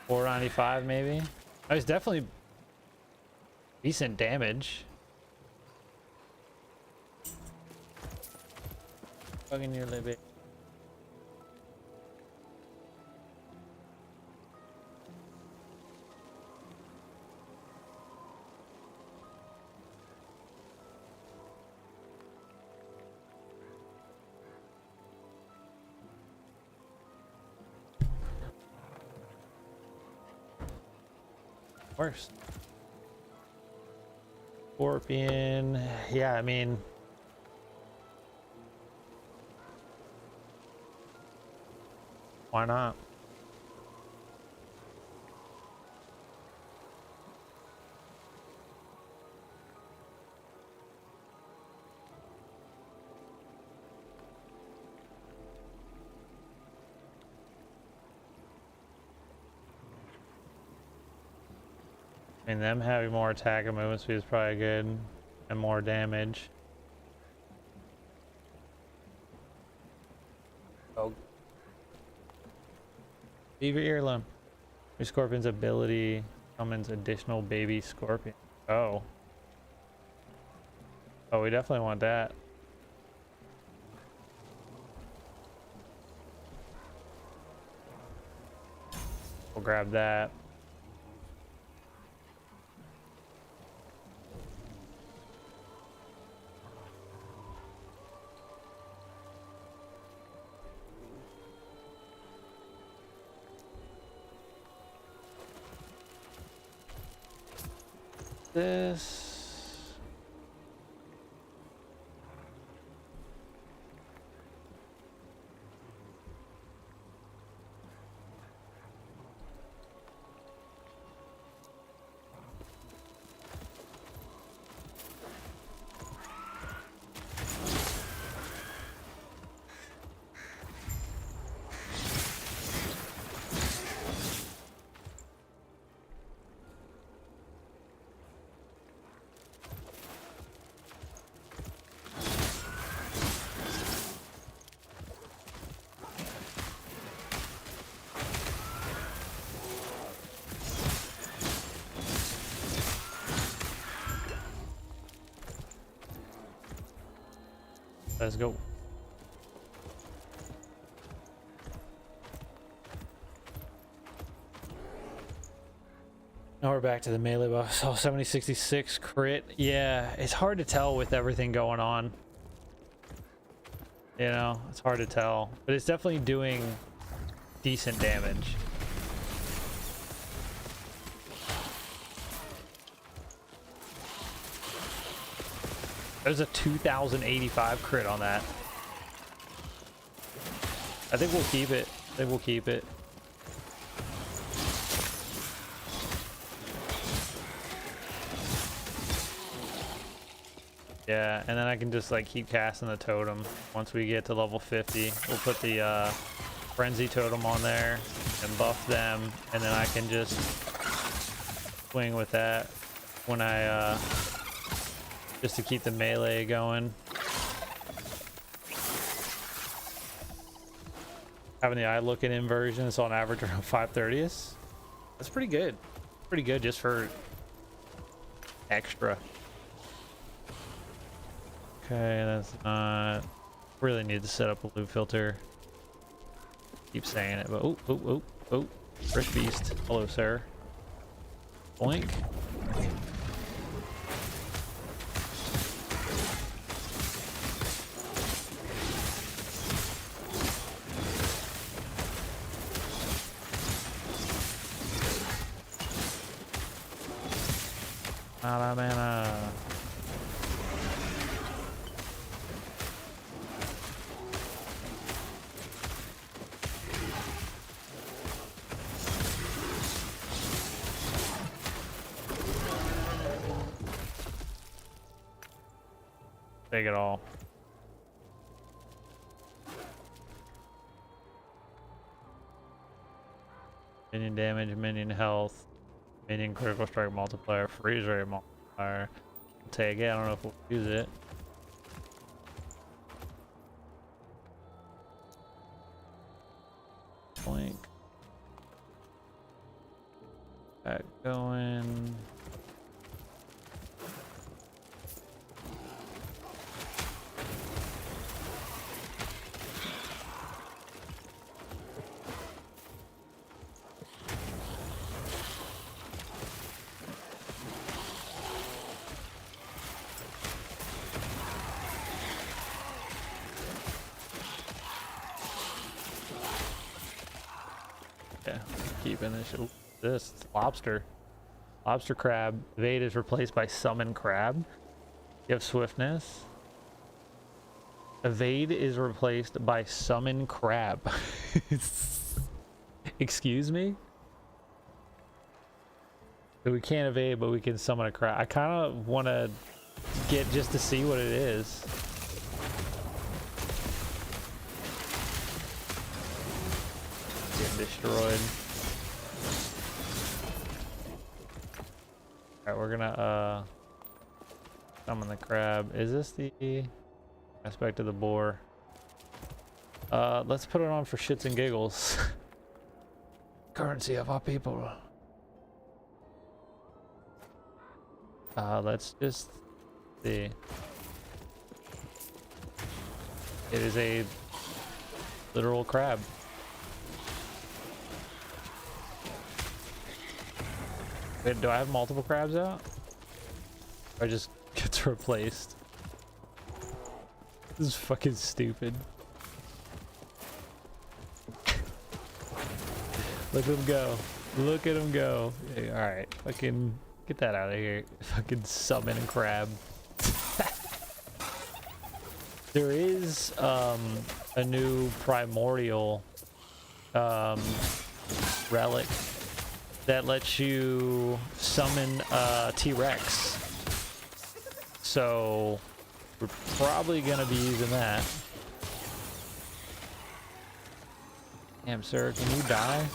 495 maybe. That was definitely decent damage. Fucking nearly big. Worst. Scorpion. Yeah, I mean, why not? I mean, them having more attack and movement speed is probably good, and more damage. Oh. Beaver Earlum. Your Scorpion's ability summons additional baby scorpion. Oh. Oh, we definitely want that. We'll grab that. This let's go. Now we're back to the melee buff. So 70-66 crit. Yeah, it's hard to tell with everything going on. You know, it's hard to tell. But it's definitely doing decent damage. There's a 2,085 crit on that. I think we'll keep it. I think we'll keep it. Yeah, and then I can just like keep casting the totem. Once we get to level 50, we'll put the frenzy totem on there and buff them, and then I can just swing with that when I just to keep the melee going. Having the eye looking inversion, so on average around 5/30. That's pretty good. Pretty good just for extra. Okay, that's not really need to set up a loop filter. Keep saying it, but oh, fresh beast. Hello, sir. Blink. Out of mana. Take it all. Minion damage, minion health, minion critical strike multiplier, freeze rate multiplier. Take it. I don't know if we'll use it. Blink. Back going. Yeah, keeping this. Ooh, this lobster. Lobster crab. Evade is replaced by summon crab. You have swiftness. Evade is replaced by summon crab. Excuse me? So we can't evade, but we can summon a crab. I kind of want to get just to see what it is. Getting destroyed. Alright, we're gonna summon the crab. Is this the aspect of the boar? Let's put it on for shits and giggles. Currency of our people. Let's just see. It is a literal crab. Wait, do I have multiple crabs out? Or just gets replaced? This is fucking stupid. Look at him go. Look at him go. Hey, alright, fucking get that out of here. Fucking summon a crab. There is a new primordial relic that lets you summon T-Rex. So we're probably gonna be using that. Damn, sir, can you die?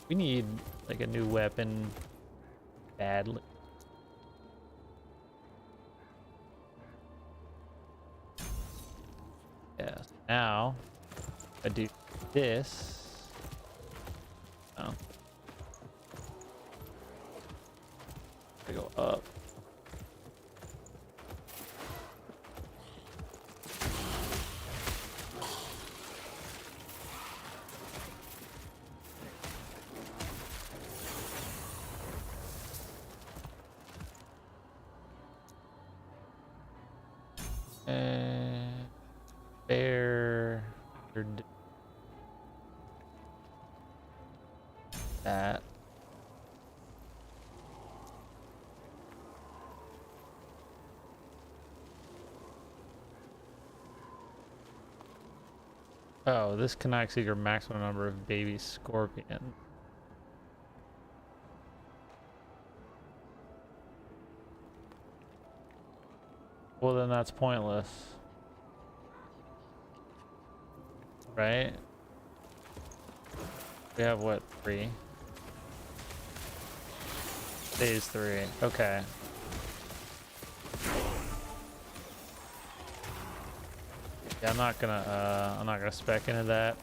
We need like a new weapon badly. Yeah, now I do this. Oh. I go up. Bear that. Oh, this connects to your maximum number of baby scorpions. Well, then that's pointless. Right? We have what, 3? Phase 3. Okay. Yeah, I'm not gonna spec into that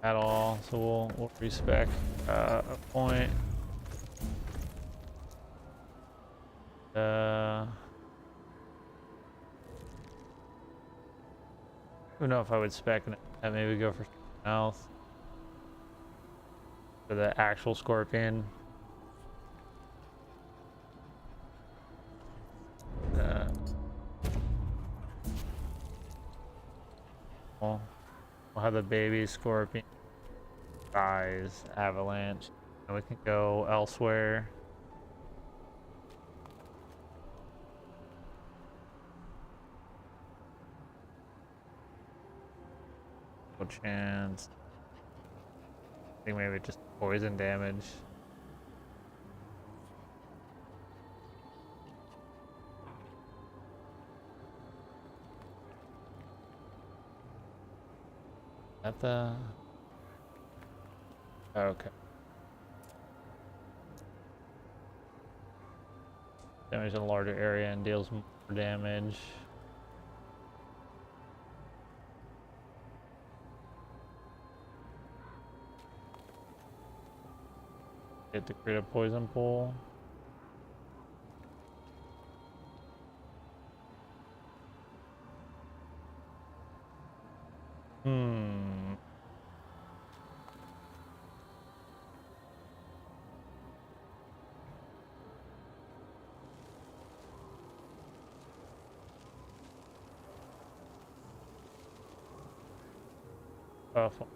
at all. So we'll respec a point. I don't know if I would spec in it. Maybe go for something else. For the actual scorpion. We'll have the baby scorpion dies, avalanche, and we can go elsewhere. No chance. I think maybe just poison damage. At the okay. Damage in a larger area and deals more damage. Get to create a poison pool. Hmm. Tough one.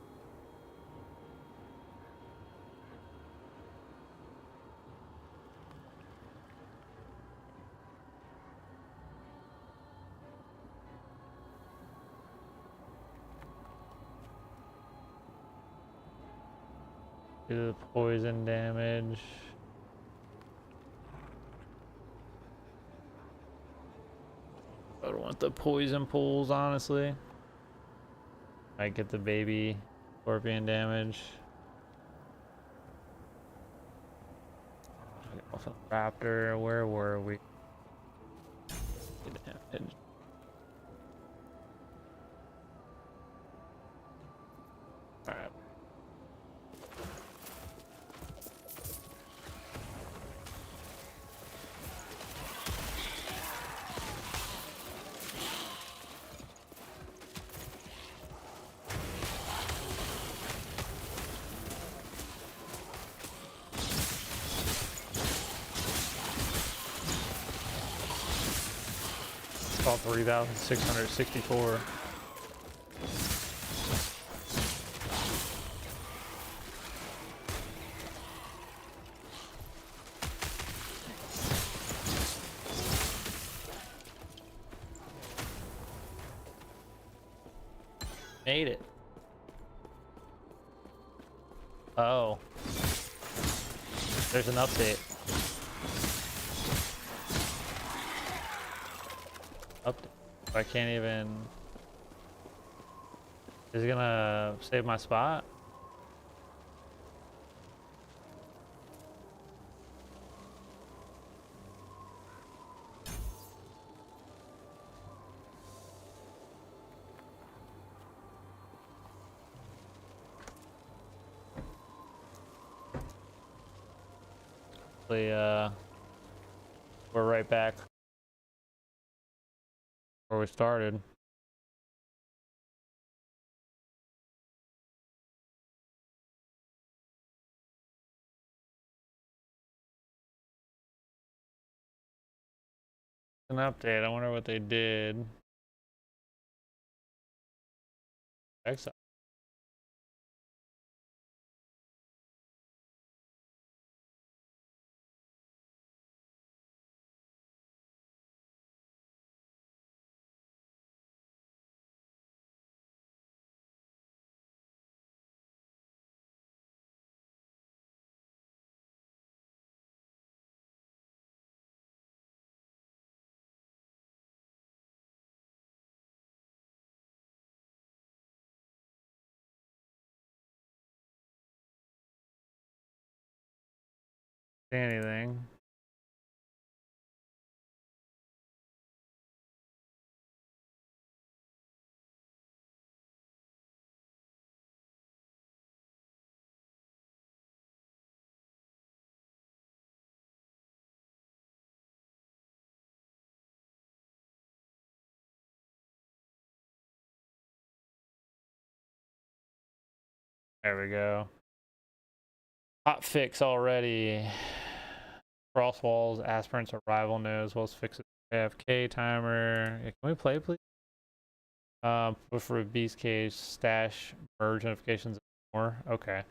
Do the poison damage. I don't want the poison pools, honestly. Might get the baby scorpion damage. Off of Raptor, where were we? Damage. Alright. It's all 3,664. Made it. Oh. There's an update. I can't even... Is it gonna save my spot? We're right back where we started. An update. I wonder what they did. Exile. see anything. There we go. Hot fix already. Frost walls, aspirants arrival knows, well as fixes AFK timer. Yeah, can we play, please? Look for a beast cage, stash, merge notifications, and more. Okay.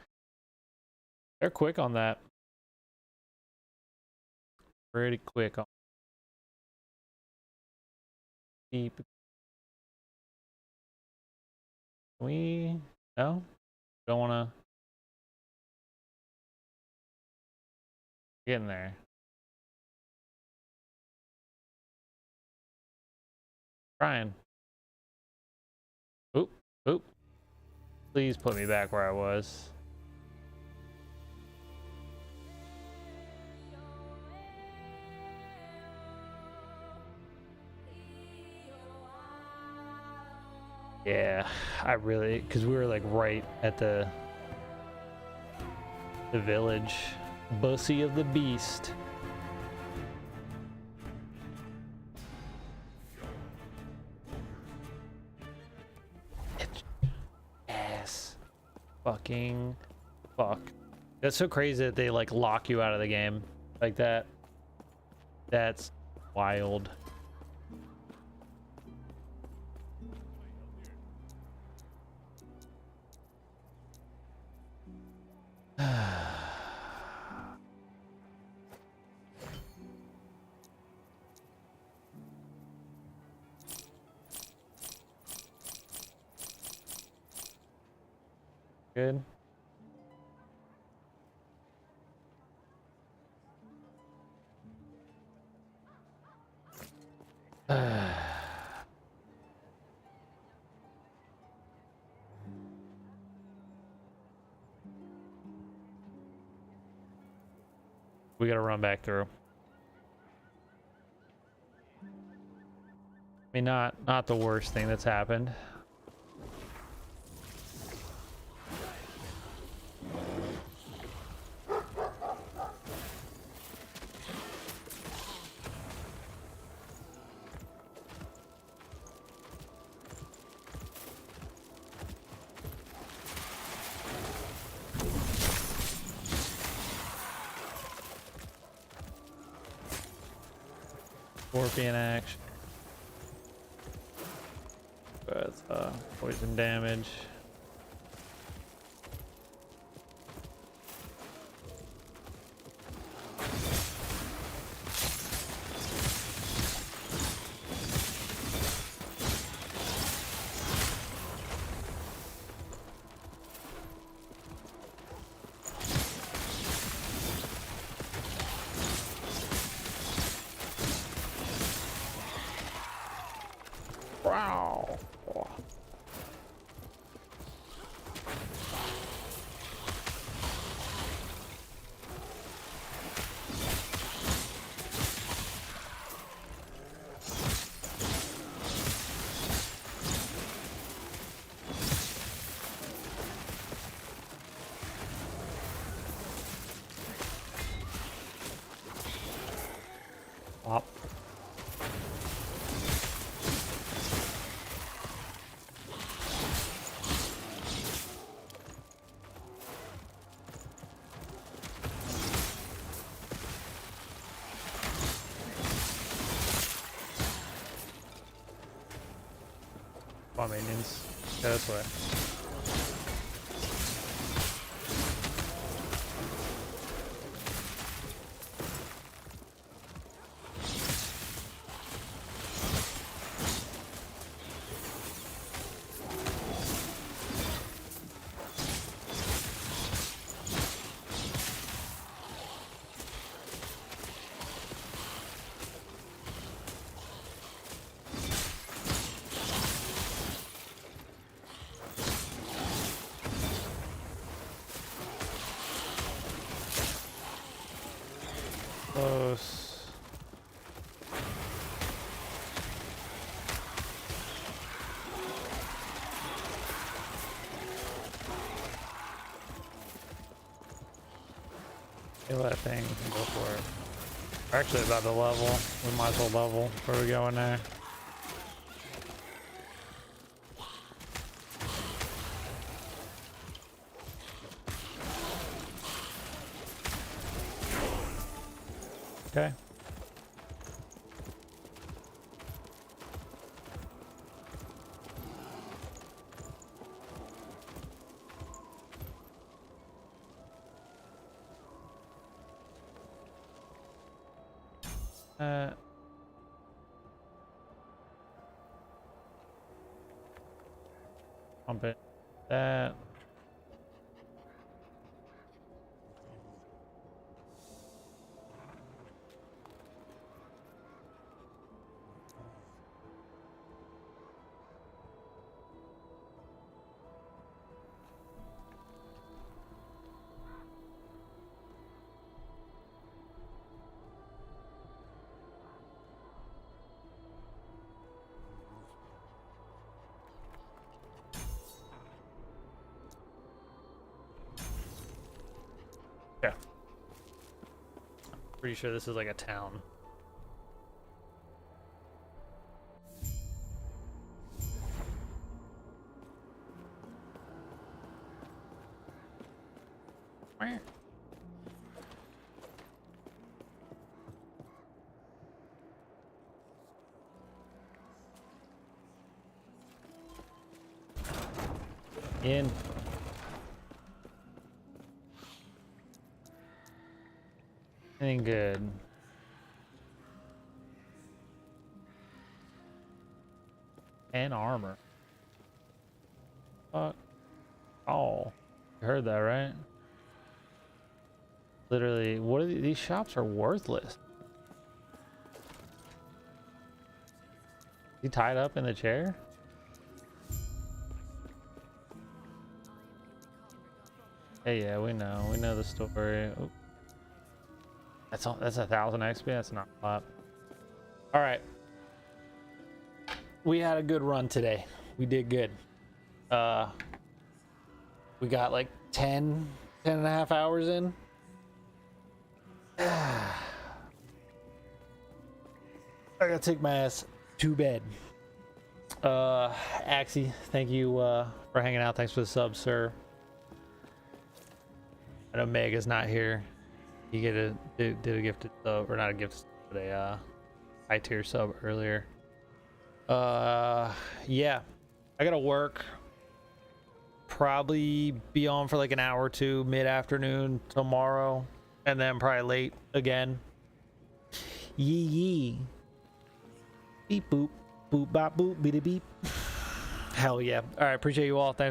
They're quick on that. Pretty quick on deep. We no? Don't wanna get in there. Trying. Oop, oop. Please put me back where I was. Yeah, I really, because we were like right at the village. Bussy of the Beast. Ass. Fucking fuck. That's so crazy that they like lock you out of the game like that. That's wild. Good. We gotta run back through. I mean, not the worst thing that's happened. Scorpion action. With poison damage. Wow. Pop. Come on, minions. Go this way. Close. Kill that thing and go for it. We're actually about to level. We might as well level before we go in there. Okay. Pump it. That. Yeah. Pretty sure this is like a town. In. Anything good? And armor. Fuck. Oh. You heard that, right? Literally, what are these shops are worthless. He tied up in the chair? Hey, yeah, we know the story. Oop. That's 1,000 XP. That's not a lot. All right, we had a good run today. We did good. We got like 10 and a half hours in. I gotta take my ass to bed. Axie, thank you for hanging out. Thanks for the sub, sir. I know Mega's not here. He did a gifted sub, or not a gift, but a high tier sub earlier. Yeah, I gotta work. Probably be on for like an hour or two mid-afternoon tomorrow, and then probably late again. Yee. Beep boop boop bop boop beep beep. Hell yeah! All right, appreciate you all. Thanks.